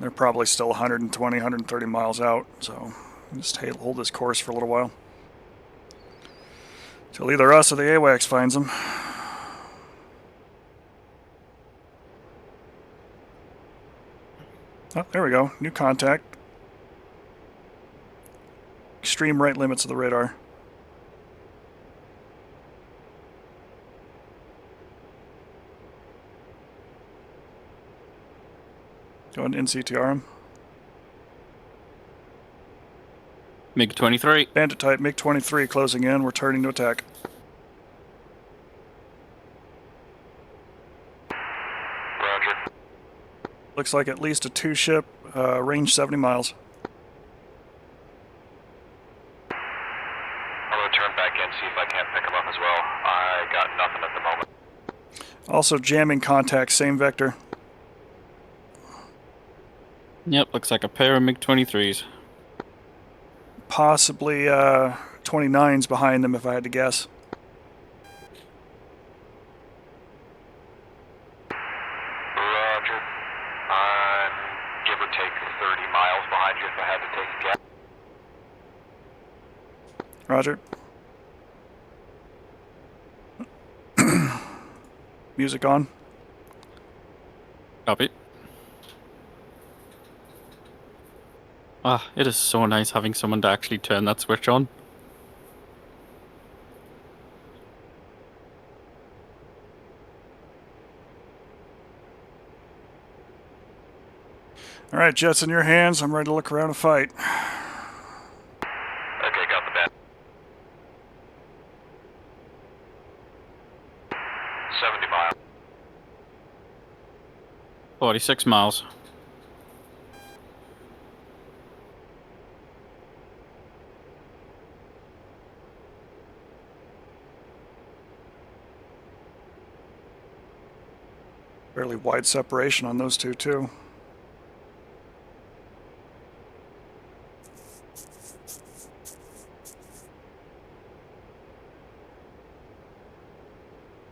They're probably still 120, 130 miles out, so just hold this course for a little while. Till either us or the AWACS finds them. Oh, there we go. New contact. Extreme right limits of the radar. Go ahead and NCTR him. MiG-23. Bandit type, MiG-23 closing in. We're turning to attack. Looks like at least a 2-ship, range 70 miles. I'm gonna turn back in, see if I can't pick them up as well. I got nothing at the moment. Also jamming contact, same vector. Yep, looks like a pair of MiG-23s. Possibly 29s behind them if I had to guess. Roger. I'm give or take 30 miles behind you if I had to take a guess. Roger. Music on. Copy. Ah, it is so nice having someone to actually turn that switch on. All right, jets in your hands. I'm ready to look around and fight. Okay, got the band. 70 miles. 46 miles. Fairly wide separation on those two, too.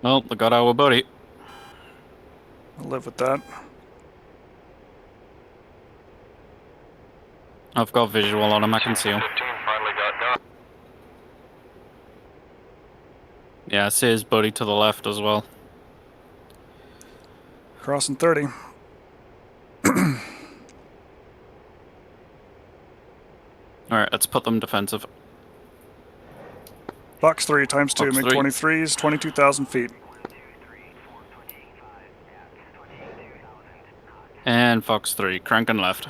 Well, they got our buddy. I'll live with that. I've got visual on him, I can see him. 15 finally got done. Yeah, I see his buddy to the left as well. Crossing 30. Alright, let's put them defensive. Fox 3 times 2, Fox 3. MiG-23s, 22,000 feet. And Fox 3, cranking left.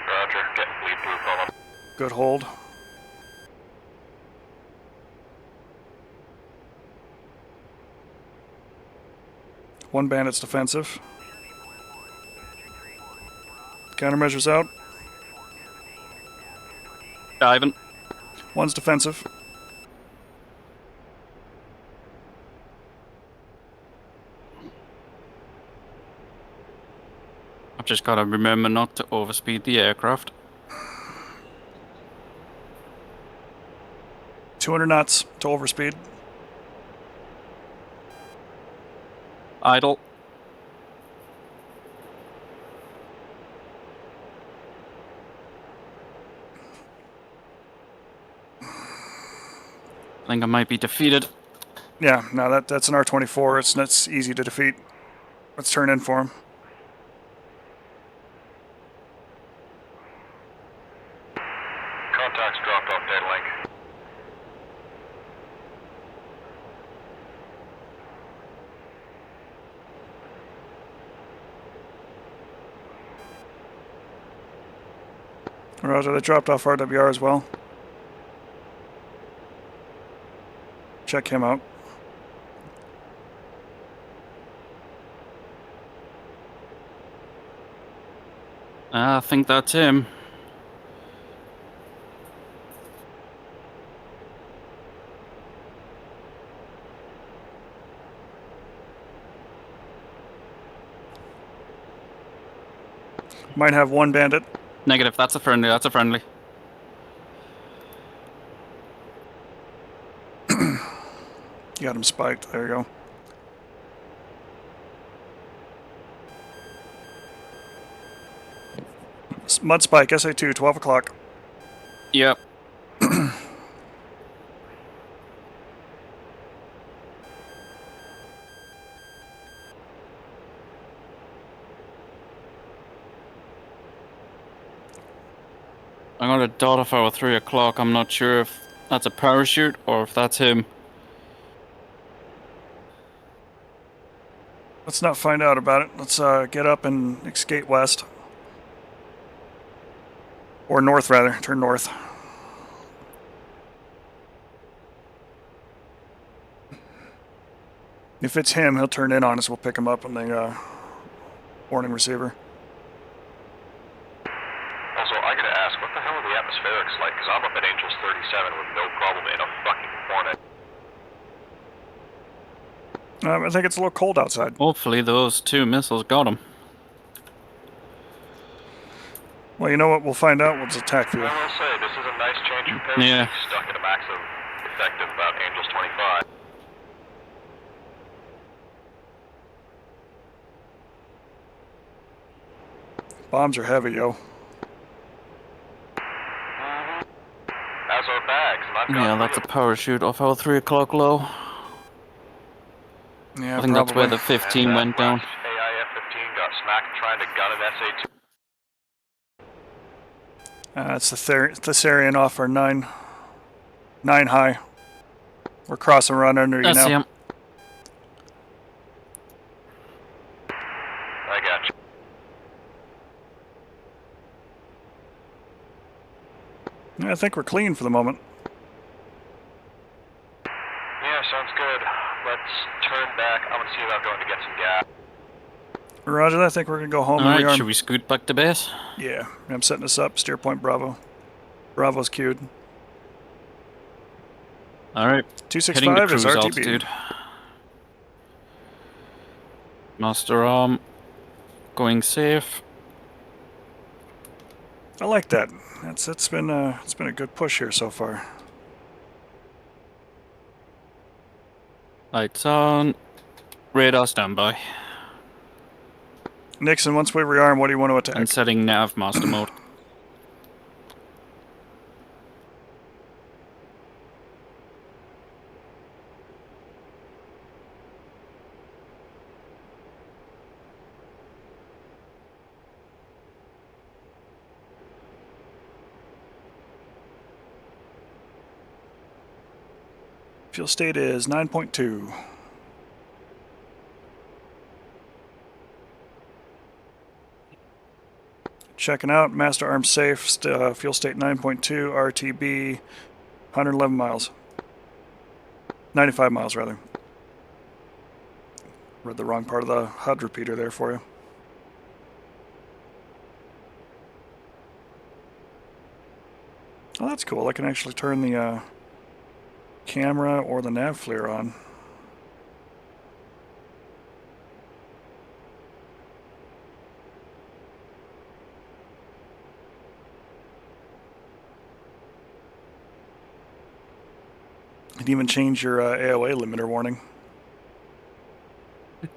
Roger, getting bleed proof on them. Good hold. One bandit's defensive. Countermeasures out. Diving. One's defensive. I've just got to remember not to overspeed the aircraft. 200 knots to overspeed. Idle. I think I might be defeated. Yeah, no, that's an R-24. That's easy to defeat. Let's turn in for him. Contacts dropped off data link. Roger, they dropped off RWR as well. Check him out. I think that's him. Might have one bandit. Negative, that's a friendly, that's a friendly. You got him spiked. There you go. Mud spike, SA2, 12 o'clock. Yep. I got a dot of our 3 o'clock. I'm not sure if that's a parachute or if that's him. Let's not find out about it. Let's get up and escape west. Or north, rather. Turn north. If it's him, he'll turn in on us. We'll pick him up on the warning receiver. Also, I gotta ask, what the hell are the atmospherics like? Because I'm up at Angels 37 with no problem in a fucking Hornet. I think it's a little cold outside. Hopefully those 2 missiles got him. Well, you know what? We'll find out once attack view. I will say, this is a nice change from pace. Yeah. Stuck at a max of effective about Angels 25. Bombs are heavy, yo. As are bags, and I've got Yeah, that's a parachute off our 3 o'clock low. Yeah, I think that's where the And 15 went down. AIF-15 got smacked trying to gun an SA-2. It's the Thessarian off our 9 high. We're crossing right under you That's now. him. I got you. Yeah, I think we're clean for the moment. Yeah, sounds good. Let's turn back. I'm gonna see about going to get some gas. Roger, I think we're gonna go home and Alright, rearm. should we scoot back to base? Yeah, I'm setting us up. Steer point Bravo. Bravo's queued. Alright, heading to 265 is cruise RTB. altitude. Master arm. Going safe. I like that. It's been a good push here so far. Lights on. Radar standby. Nixon, once we rearm, what do you want to attack? And setting nav master mode. Fuel state is 9.2. Checking out, master arm safe, fuel state 9.2, RTB, 111 miles. 95 miles, rather. Read the wrong part of the HUD repeater there for you. Oh, that's cool. I can actually turn the camera or the nav flare on. You can even change your AOA limiter warning. A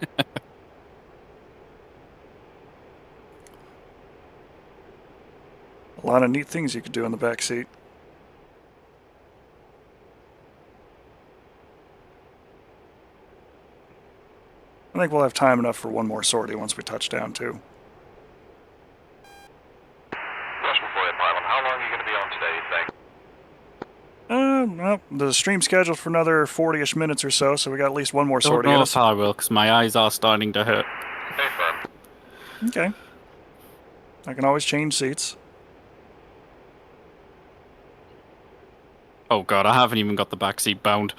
lot of neat things you could do in the back seat. I think we'll have time enough for one more sortie once we touch down, too. Question for you, Pilot. How long are you going to be on today, you think? Well, the stream's scheduled for another 40-ish minutes or so, so we got at least one more Don't sortie in know us. if I will, because my eyes are starting to hurt. Stay firm. Okay. I can always change seats. Oh god, I haven't even got the back seat bound.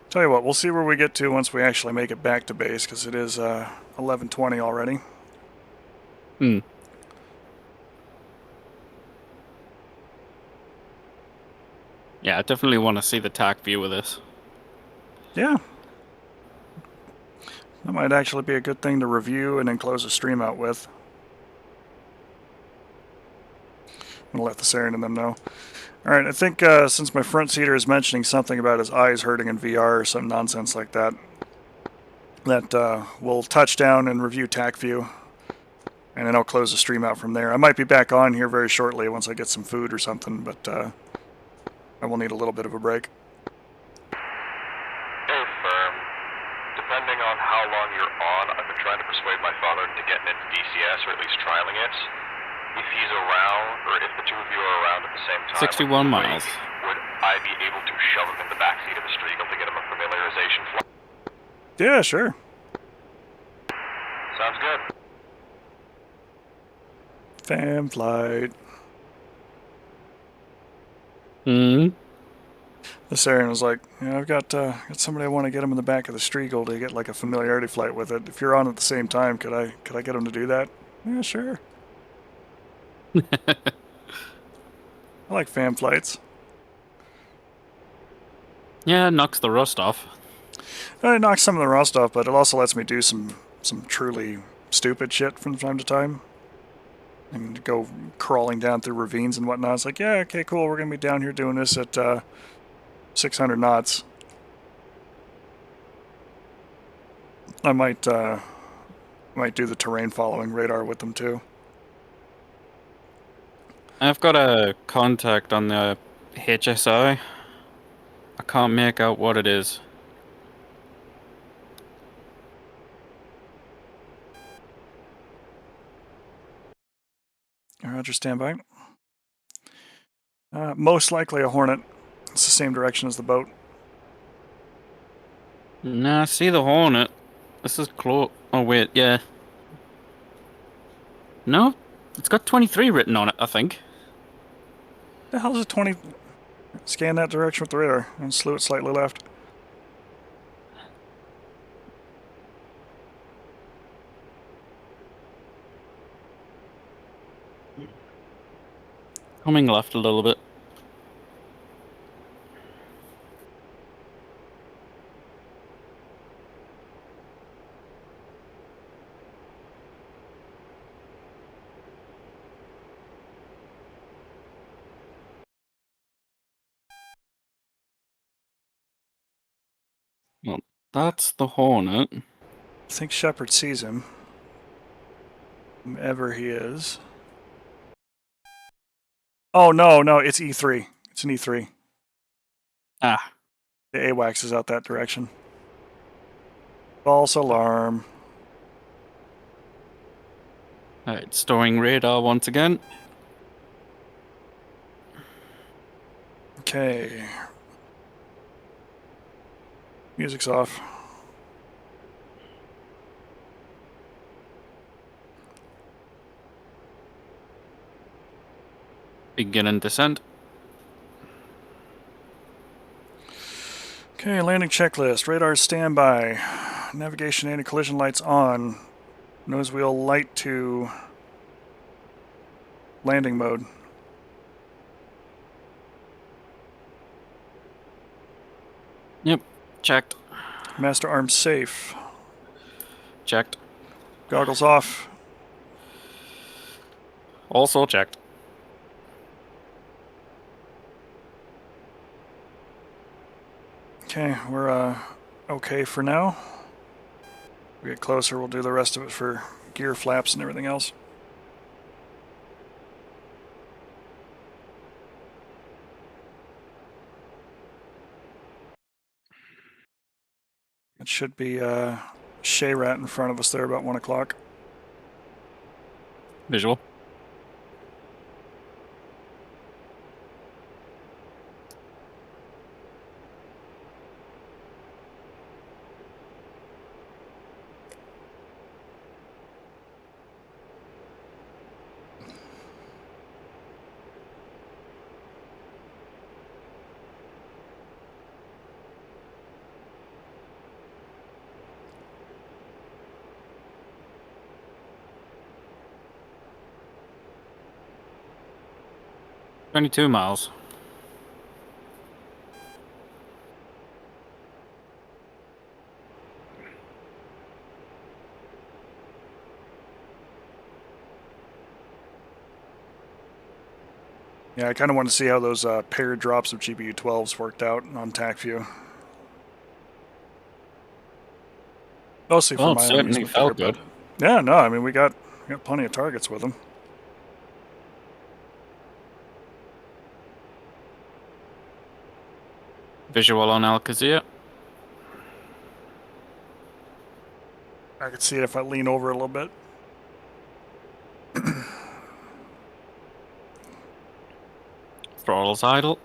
Tell you what, we'll see where we get to once we actually make it back to base, because it is 11:20 already. Hmm. Yeah, I definitely want to see the TAC view of this. Yeah. That might actually be a good thing to review and then close the stream out with. I'm going to let the Saren and them know. Alright, I think since my front seater is mentioning something about his eyes hurting in VR or some nonsense like that, that we'll touch down and review TAC view, and then I'll close the stream out from there. I might be back on here very shortly once I get some food or something, but I will need a little bit of a break. Stay firm. Depending on how long you're on, I've been trying to persuade my father to get an DCS, or at least trialing it. If he's around, or if the two of you are around at the same time, 61 when he's miles. awake, would I be able to shove him in the backseat of the Streagle to get him a familiarization flight? Yeah, sure. Sounds good. Fam flight. Hmm. The Sarian was like, yeah, I've got somebody I want to get him in the back of the Streagle to get like a familiarity flight with it. If you're on at the same time, could I get him to do that? Yeah, sure. I like fam flights. Yeah, knocks the rust off. It knocks some of the rust off, but it also lets me do some truly stupid shit from time to time. And go crawling down through ravines and whatnot. It's like, yeah, okay, cool. We're gonna be down here doing this at 600 knots. I might do the terrain following radar with them too. I've got a contact on the HSI. I can't make out what it is. Roger, standby. Most likely a Hornet. It's the same direction as the boat. Nah, I see the Hornet. This is close. Oh, wait, yeah. No, it's got 23 written on it, I think. The hell is it 20? Scan that direction with the radar and slew it slightly left. Coming left a little bit. Well, that's the Hornet. I think Shepard sees him. Whomever he is. Oh, no, it's E3. It's an E3. Ah, The AWACS is out that direction. False alarm. alright, storing radar once again. Okay. Music's off. Beginning descent. Okay, landing checklist. Radar standby. Navigation anti-collision lights on. Nose wheel light to landing mode. Yep, checked. Master arm safe. Checked. Goggles off. Also checked. Okay, we're okay for now. We get closer, we'll do the rest of it for gear flaps and everything else. It should be Shea Rat in front of us there about 1 o'clock. Visual. $22 miles. Yeah, I kind of want to see how those paired drops of GBU-12s worked out on TACView. Mostly for Well, it my own certainly amusement there, felt but good. yeah, no, I mean we got plenty of targets with them. Visual on Alcazar. I could see it if I lean over a little bit. Throttle's idle.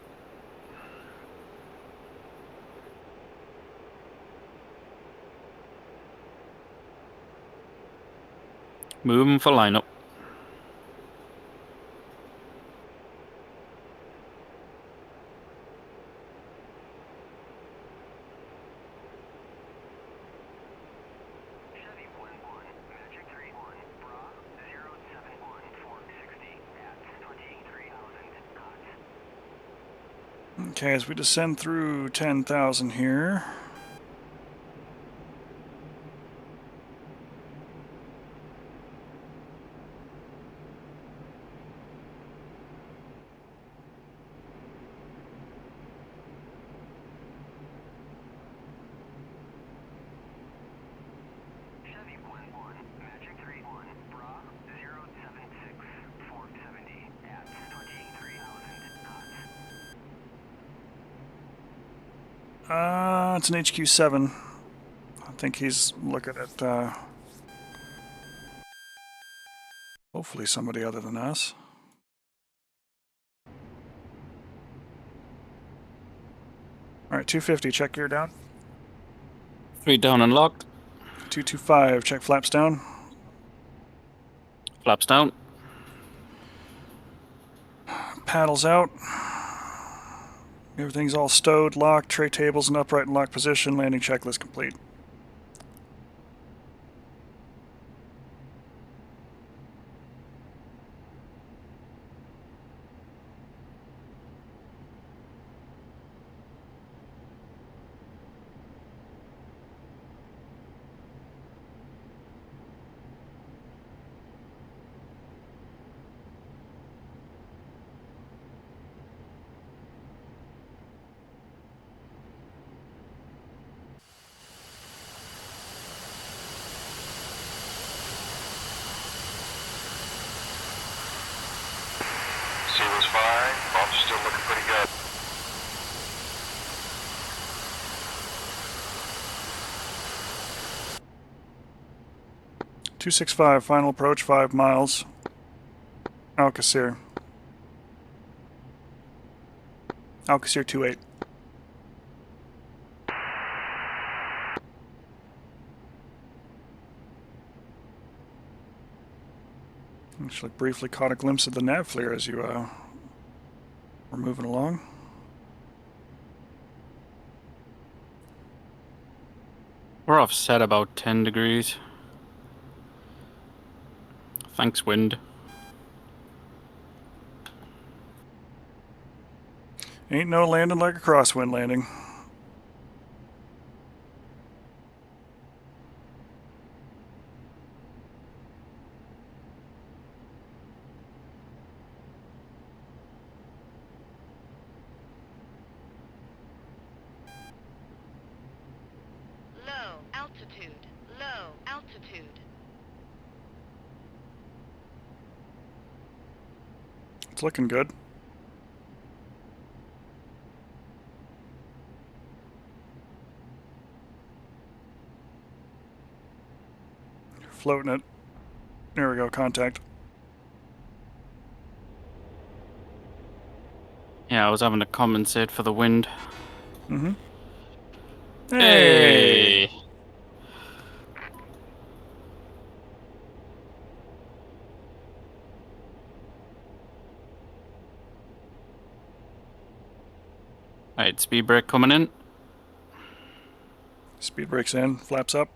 Moving for lineup. Chevy 11, Magic 31, Bra 071, 460 at 23,000 knots. Okay, as we descend through 10,000 here. Chevy 11, Magic 31, Bra 076, 470 at 23,000 knots. It's an HQ7. I think he's looking at hopefully somebody other than us. Alright, 250, check gear down. 3 down and locked. 225, check flaps down. Flaps down. Paddles out. Everything's all stowed, locked, tray tables in upright and locked position, landing checklist complete. Sea was fine. Bumps still looking pretty good. .265, final approach, 5 miles. Alcacer. Alcacer 28. Actually briefly caught a glimpse of the nav flare as you were moving along. We're offset about 10 degrees. Thanks, wind. Ain't no landing like a crosswind landing. Low altitude. Low altitude. It's looking good. Floating it. There we go, contact. Yeah, I was having to compensate for the wind. Mm-hmm. Hey! Alright, speed brake coming in. Speed brakes in, flaps up.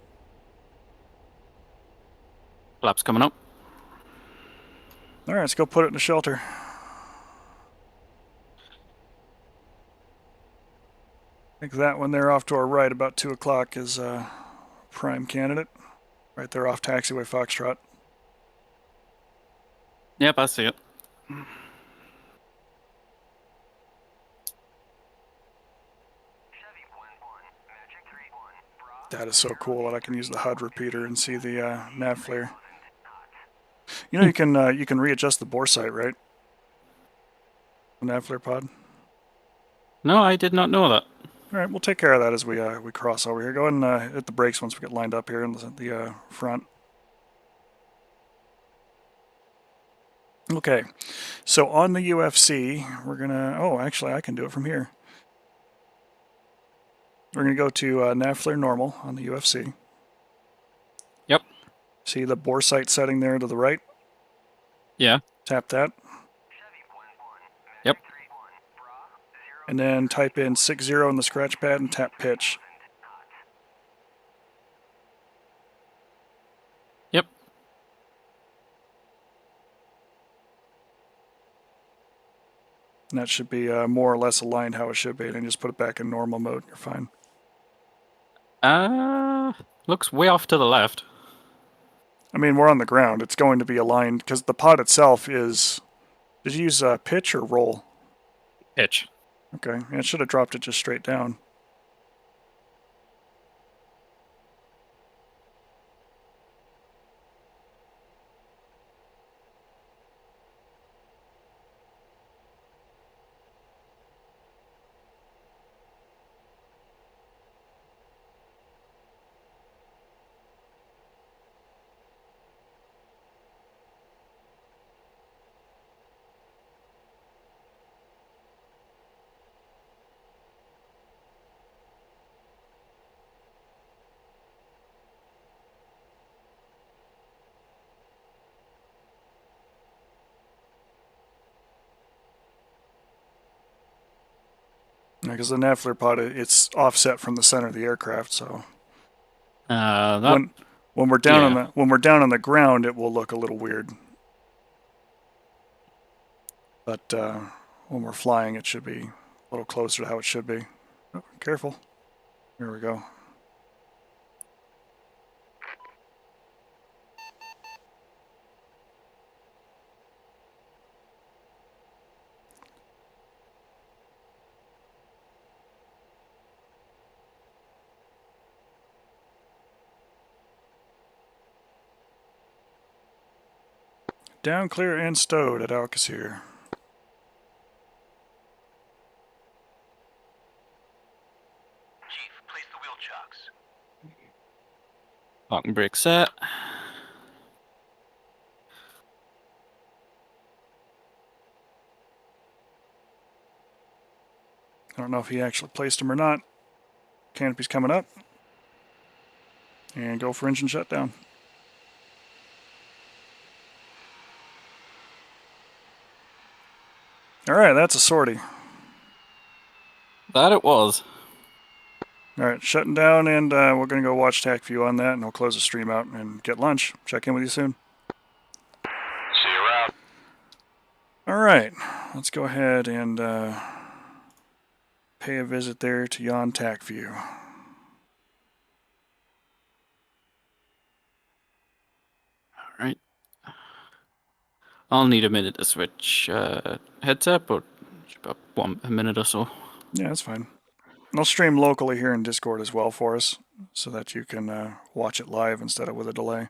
Flaps coming up. Alright, let's go put it in the shelter. I think that one there off to our right about 2 o'clock is prime candidate. Right there off taxiway Foxtrot. Yep, I see it. Chevy 11, Magic 31, Bra That is so cool that I can use the HUD repeater and see the nav flare. You know you can readjust the bore sight, right? The nav flare pod. No, I did not know that. All right, we'll take care of that as we cross over here. Go ahead and hit the brakes once we get lined up here in the front. Okay, So on the UFC, we're gonna. Oh, actually, I can do it from here. We're gonna go to nav-flare normal on the UFC. Yep. See the bore sight setting there to the right? Yeah. Tap that. Yep. And then type in 60 in the scratch pad and tap pitch. Yep. And that should be more or less aligned how it should be. And just put it back in normal mode. You're fine. Looks way off to the left. I mean, we're on the ground. It's going to be aligned because the pod itself is. Did you use pitch or roll? Pitch. Okay, yeah, it should have dropped it just straight down. Because the nav-flare pod, it's offset from the center of the aircraft, so That. when we're down Yeah. when we're down on the ground, it will look a little weird. But when we're flying, it should be a little closer to how it should be. Oh, careful. Here we go. Down, clear, and stowed at Alcacer. Chief, place the wheel chocks. Parking brake set. I don't know if he actually placed them or not. Canopy's coming up. And go for engine shutdown. Alright, that's a sortie. That it was. Alright, shutting down, and we're going to go watch TAC View on that, and we'll close the stream out and get lunch. Check in with you soon. See you around. Alright, let's go ahead and pay a visit there to Yon TAC View. All right. I'll need a minute to switch headset, but about a minute or so. Yeah, that's fine. I'll stream locally here in Discord as well for us, so that you can watch it live instead of with a delay.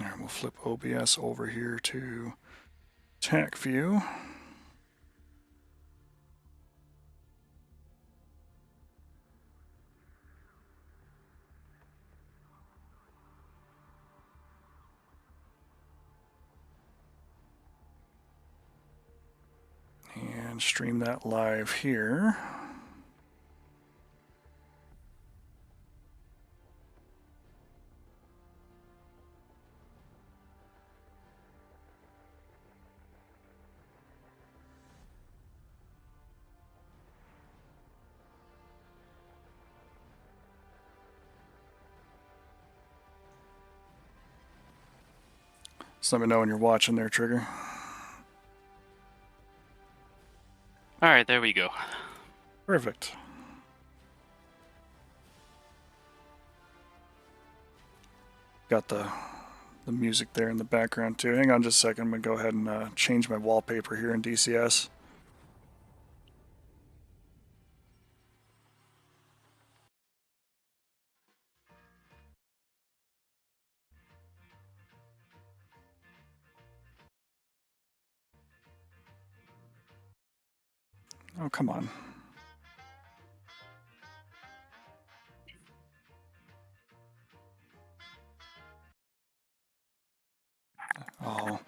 Alright, we'll flip OBS over here to TAC View. And stream that live here. Just let me know when you're watching there, Trigger. All right, there we go. Perfect. Got the music there in the background too. Hang on just a second. I'm going to go ahead and change my wallpaper here in DCS. Oh, come on. Oh,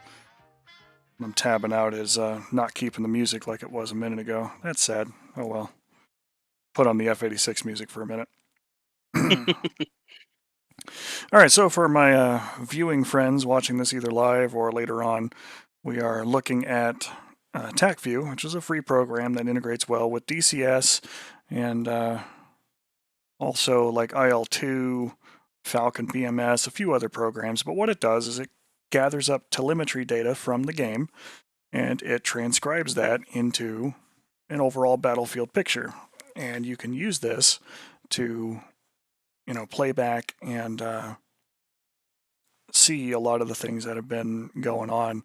what I'm tabbing out is not keeping the music like it was a minute ago. That's sad. Oh well. Put on the F-86 music for a minute. All right, so for my viewing friends watching this either live or later on, we are looking at TacView, which is a free program that integrates well with DCS and also like IL2, Falcon BMS, a few other programs. But what it does is it gathers up telemetry data from the game and it transcribes that into an overall battlefield picture. And you can use this to, play back and see a lot of the things that have been going on.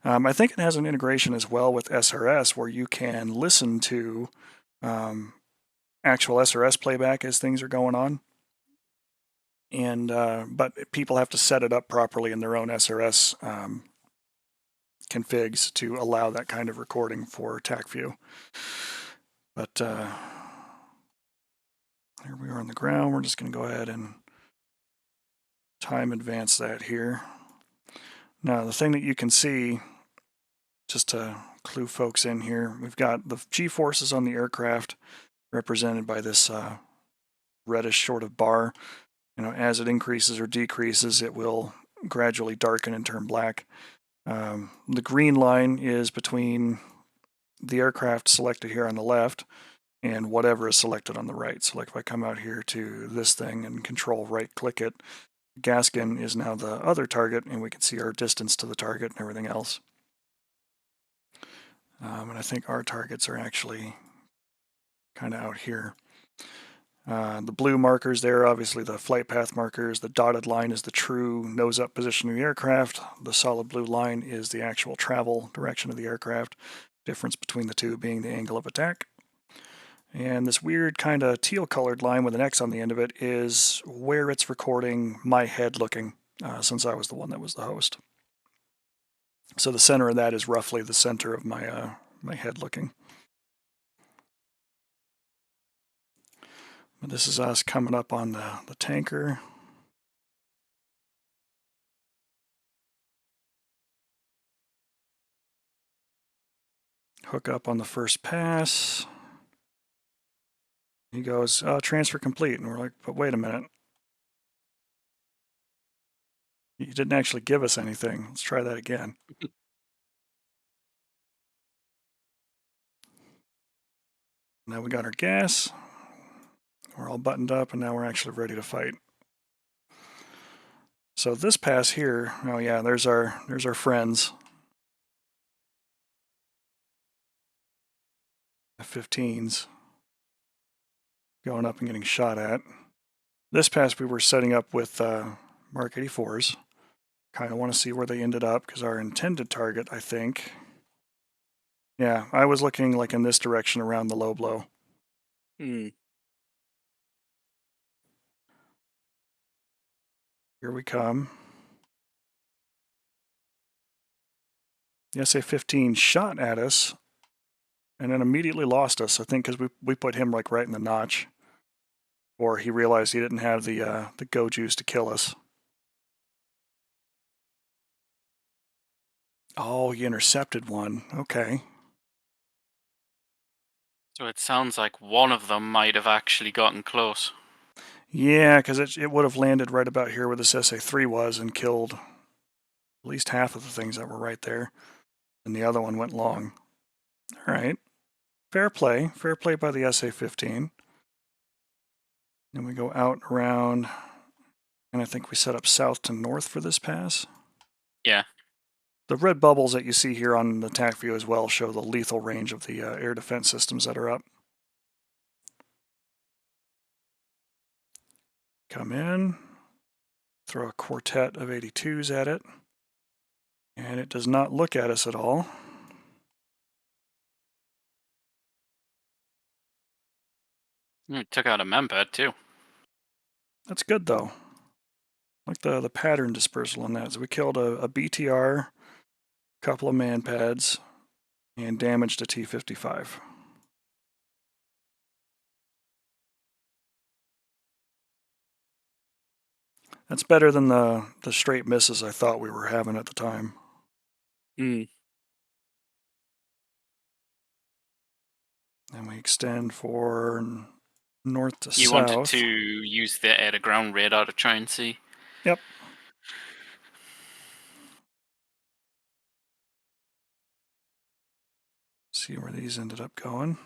I think it has an integration as well with SRS where you can listen to actual SRS playback as things are going on. And but people have to set it up properly in their own SRS configs to allow that kind of recording for TacView. But here we are on the ground. We're just going to go ahead and time advance that here. Now the thing that you can see, just to clue folks in here, we've got the G-forces on the aircraft represented by this reddish sort of bar. As it increases or decreases, it will gradually darken and turn black. The green line is between the aircraft selected here on the left and whatever is selected on the right. So like if I come out here to this thing and control right click it, Gaskin is now the other target and we can see our distance to the target and everything else. And I think our targets are actually kind of out here. The blue markers there, obviously the flight path markers. The dotted line is the true nose-up position of the aircraft. The solid blue line is the actual travel direction of the aircraft. Difference between the two being the angle of attack. And this weird kind of teal-colored line with an X on the end of it is where it's recording my head looking, since I was the one that was the host. So the center of that is roughly the center of my my head looking. But this is us coming up on the tanker. Hook up on the first pass. He goes, transfer complete. And we're like, but wait a minute. You didn't actually give us anything. Let's try that again. Now we got our gas. We're all buttoned up, and now we're actually ready to fight. So this pass here, oh yeah, there's our friends. F-15s going up and getting shot at. This pass we were setting up with Mark 84s. Kind of want to see where they ended up because our intended target, I think. Yeah, I was looking like in this direction around the low blow. Here we come. The SA-15 shot at us and then immediately lost us, I think, because we put him like right in the notch. Or he realized he didn't have the go juice to kill us. Oh, he intercepted one. Okay. So it sounds like one of them might have actually gotten close. Yeah, because it would have landed right about here where this SA-3 was and killed at least half of the things that were right there. And the other one went long. All right. Fair play. Fair play by the SA-15. Then we go out around, and I think we set up south to north for this pass. Yeah. The red bubbles that you see here on the TAC view as well show the lethal range of the air defense systems that are up. Come in, throw a quartet of 82s at it, and it does not look at us at all. It took out a mempad too. That's good though. Like the pattern dispersal on that. So we killed a BTR, a couple of man pads, and damaged a T-55. That's better than the straight misses I thought we were having at the time. Mm. And we extend for north to You south. wanted to use the air-to-ground radar to try and see? Yep. See where these ended up going.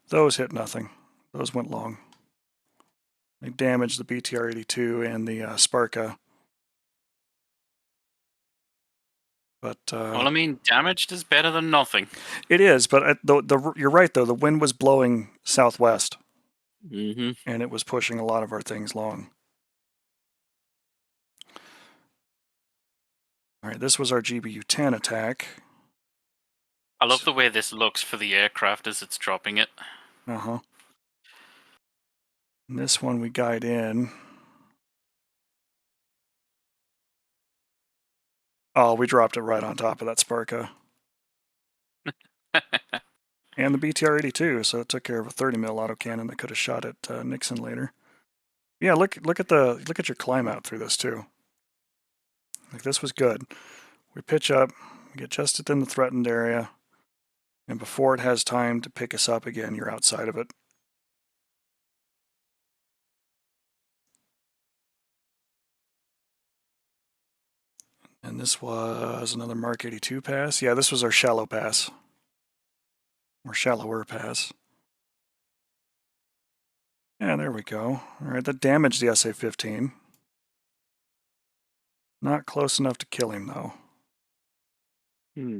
Those hit nothing. Those went long. They damaged the BTR-82 and the Sparka. But Well, I mean, damaged is better than nothing. it is, but you're right, though. The wind was blowing southwest, Mm-hmm. and it was pushing a lot of our things long. All right, this was our GBU-10 attack. I love the way this looks for the aircraft as it's dropping it. Uh-huh. And this one we guide in. Oh, we dropped it right on top of that Sparka. And the BTR-82, so it took care of a 30 mil autocannon that could have shot at Nixon later. Yeah, look at your climb out through this too. Like, this was good. We pitch up, we get just within the threatened area, and before it has time to pick us up again, you're outside of it. And this was another Mark 82 pass. Yeah, this was our shallow pass. Or shallower pass. Yeah, there we go. All right, that damaged the SA-15. Not close enough to kill him, though. Hmm.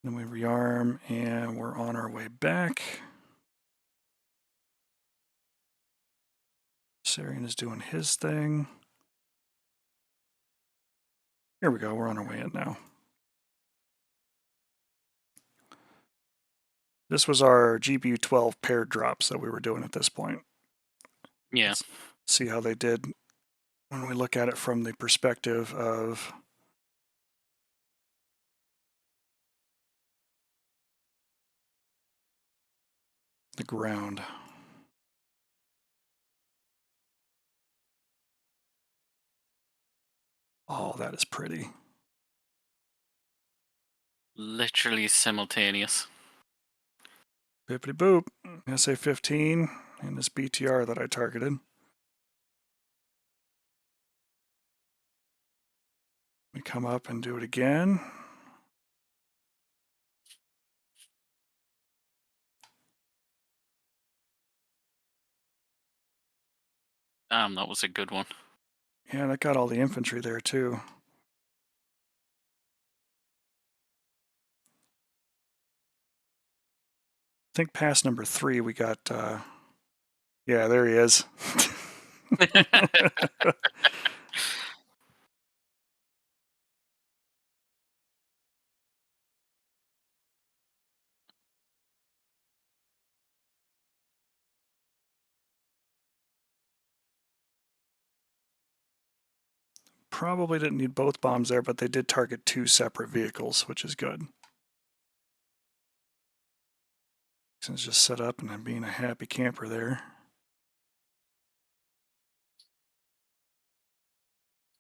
Then we rearm, and we're on our way back. Sarian is doing his thing. Here we go, we're on our way in now. This was our GBU-12 paired drops that we were doing at this point. Yeah. Let's see how they did when we look at it from the perspective of the ground. Oh, that is pretty. Literally simultaneous. Bippity boop. SA-15 and this BTR that I targeted. We come up and do it again. That was a good one. Yeah, that got all the infantry there too. I think past number 3 we got, yeah, there he is. Probably didn't need both bombs there, but they did target 2 separate vehicles, which is good. Since just set up and I'm being a happy camper there.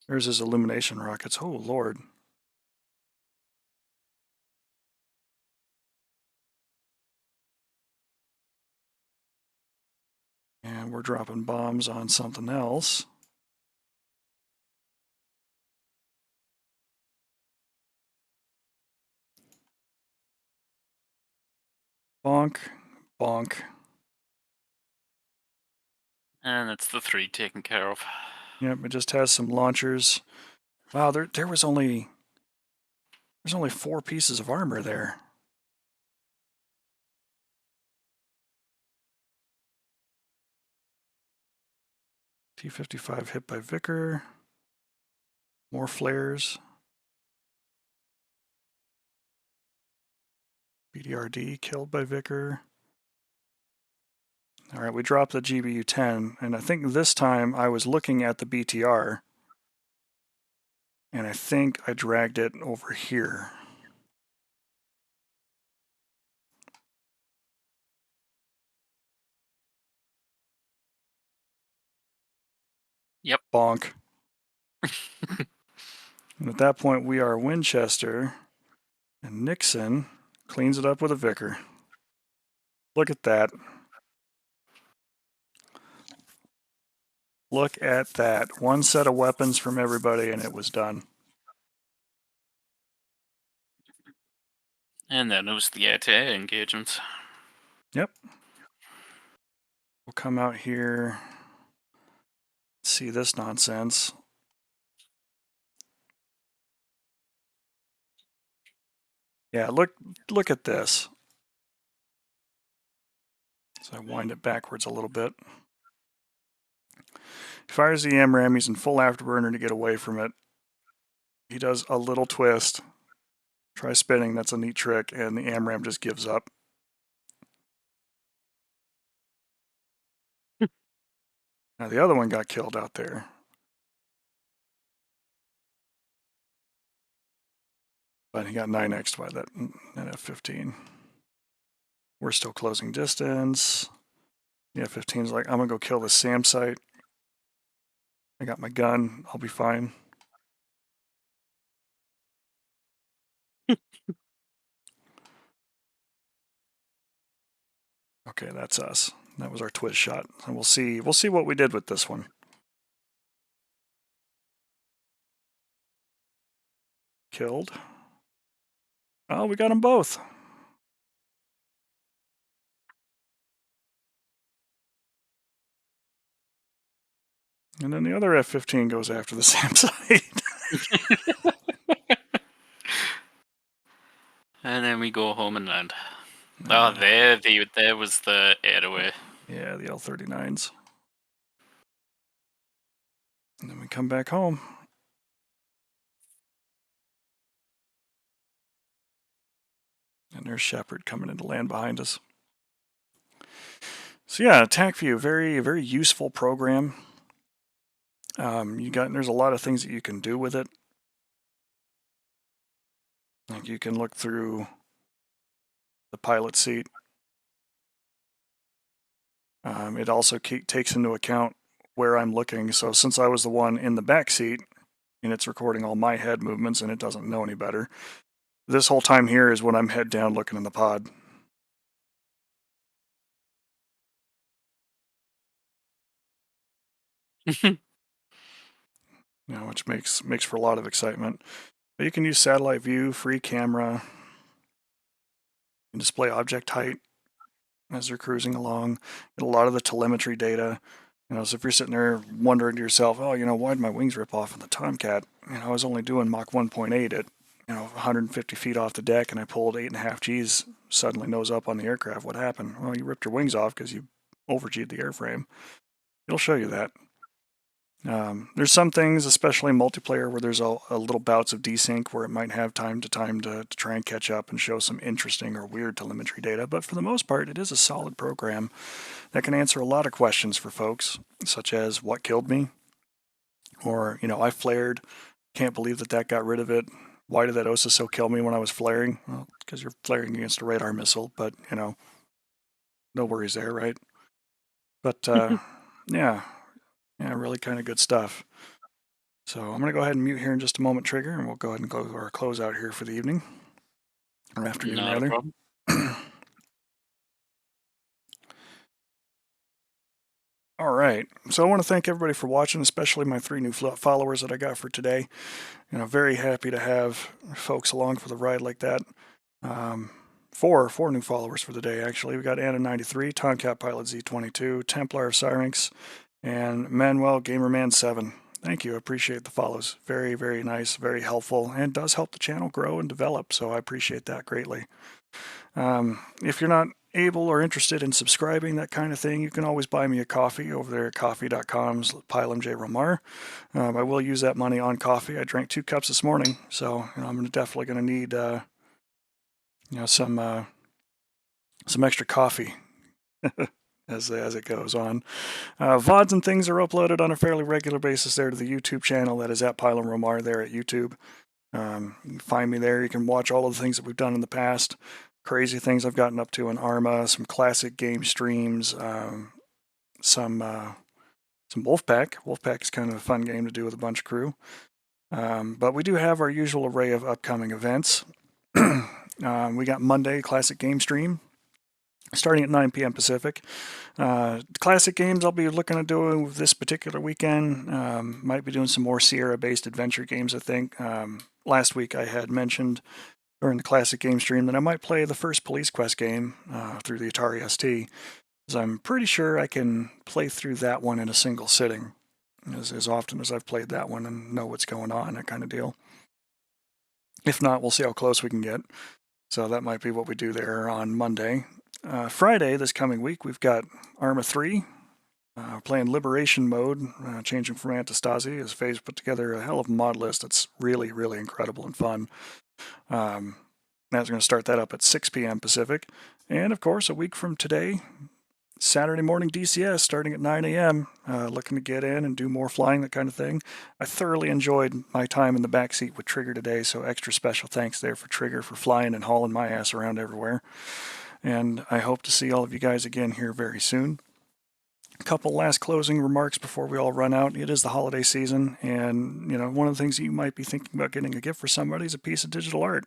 There's his illumination rockets. Oh, Lord. And we're dropping bombs on something else. Bonk, bonk. And that's the 3 taken care of. Yep, it just has some launchers. Wow, there was only... There's only 4 pieces of armor there. T-55 hit by Vicker. More flares. BDRD killed by Vicker. All right, we dropped the GBU-10, and I think this time I was looking at the BTR, and I think I dragged it over here. Yep. Bonk. And at that point, we are Winchester, and Nixon cleans it up with a Vicar. Look at that. Look at that. One set of weapons from everybody, and it was done. And then it was the air-to-air engagements. Yep. We'll come out here, see this nonsense. Yeah, look at this. So I wind it backwards a little bit. He fires the AMRAM, he's in full afterburner to get away from it. He does a little twist. Try spinning, that's a neat trick, and the AMRAM just gives up. Now the other one got killed out there. But he got 9x'd by that F-15. We're still closing distance. The F-15's like, I'm gonna go kill the SAM site. I got my gun, I'll be fine. Okay, that's us. That was our twist shot. And we'll see what we did with this one. Killed. Oh, we got them both. And then the other F-15 goes after the SAM site. And then we go home and land. Oh, there was the air-to-air. Yeah, the L-39s. And then we come back home. And there's Shepard coming in to land behind us. So yeah, TacView, very, very useful program. There's a lot of things that you can do with it. Like you can look through the pilot seat. It also takes into account where I'm looking. So since I was the one in the back seat, and it's recording all my head movements, and it doesn't know any better, this whole time here is when I'm head down looking in the pod. Which makes for a lot of excitement. But you can use satellite view, free camera, and display object height as they're cruising along. Get a lot of the telemetry data. So if you're sitting there wondering to yourself, oh, why'd my wings rip off in the Tomcat? I was only doing Mach 1.8 at 150 feet off the deck, and I pulled 8.5 Gs. Suddenly nose up on the aircraft. What happened? Well, you ripped your wings off because you over-G'd the airframe. It'll show you that. There's some things, especially in multiplayer, where there's a little bouts of desync where it might have time to try and catch up and show some interesting or weird telemetry data. But for the most part, it is a solid program that can answer a lot of questions for folks, such as what killed me, or I flared, can't believe that got rid of it. Why did that OSSO kill me when I was flaring? Well, because you're flaring against a radar missile, but no worries there, right? But yeah, really kind of good stuff. So I'm going to go ahead and mute here in just a moment, Trigger, and we'll go ahead and go to our closeout here for the evening. Or afternoon, Not rather. a problem. All right. So I want to thank everybody for watching, especially my 3 new followers that I got for today. Very happy to have folks along for the ride like that. 4 new followers for the day, actually. We got Anna93, Tomcat Pilot Z22, Templar of Syrinx, and Manuel Gamerman 7. Thank you. I appreciate the follows. Very, very nice, very helpful, and does help the channel grow and develop, so I appreciate that greatly. If you're not able or interested in subscribing, that kind of thing, you can always buy me a coffee over there at coffee.com/PylamJRomar. I will use that money on coffee. I drank 2 cups this morning, so I'm definitely going to need some extra coffee as it goes on. VODs and things are uploaded on a fairly regular basis there to the YouTube channel. That is at PylamRomar there at YouTube. You can find me there. You can watch all of the things that we've done in the past. Crazy things I've gotten up to in ARMA, some classic game streams, some some Wolfpack. Wolfpack is kind of a fun game to do with a bunch of crew. But we do have our usual array of upcoming events. We got Monday Classic Game Stream, starting at 9 p.m. Pacific. Classic games I'll be looking at doing this particular weekend. Might be doing some more Sierra-based adventure games, I think. Last week I had mentioned during the Classic Game Stream that I might play the first Police Quest game through the Atari ST, because I'm pretty sure I can play through that one in a single sitting, as often as I've played that one and know what's going on, that kind of deal. If not, we'll see how close we can get. So that might be what we do there on Monday. Friday, this coming week, we've got Arma 3, playing Liberation mode, changing from Antistasi, as Faye's put together a hell of a mod list that's really, really incredible and fun. That's going to start that up at 6 p.m. Pacific. And of course, a week from today, Saturday morning DCS starting at 9 a.m. Looking to get in and do more flying, that kind of thing. I thoroughly enjoyed my time in the backseat with Trigger today, so extra special thanks there for Trigger for flying and hauling my ass around everywhere. And I hope to see all of you guys again here very soon. A couple last closing remarks before we all run out. It is the holiday season, and one of the things you might be thinking about getting a gift for somebody is a piece of digital art.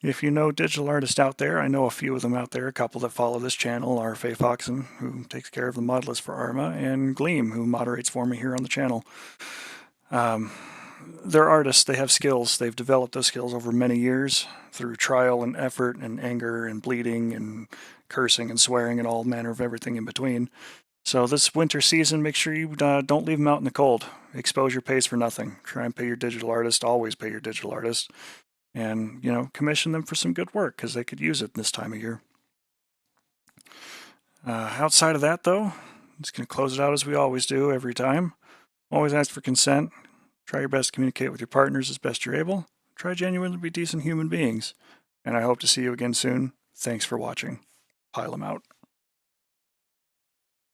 If you know digital artists out there, I know a few of them out there. A couple that follow this channel are Faye Foxen, who takes care of the mod list for Arma, and Gleam, who moderates for me here on the channel. They're artists. They have skills. They've developed those skills over many years through trial and effort and anger and bleeding and cursing and swearing and all manner of everything in between. So this winter season, make sure you don't leave them out in the cold. Exposure pays for nothing. Try and pay your digital artist. Always pay your digital artist. And, commission them for some good work, because they could use it this time of year. Outside of that, though, I'm just going to close it out as we always do every time. Always ask for consent. Try your best to communicate with your partners as best you're able. Try genuinely to be decent human beings. And I hope to see you again soon. Thanks for watching. Pile 'em out.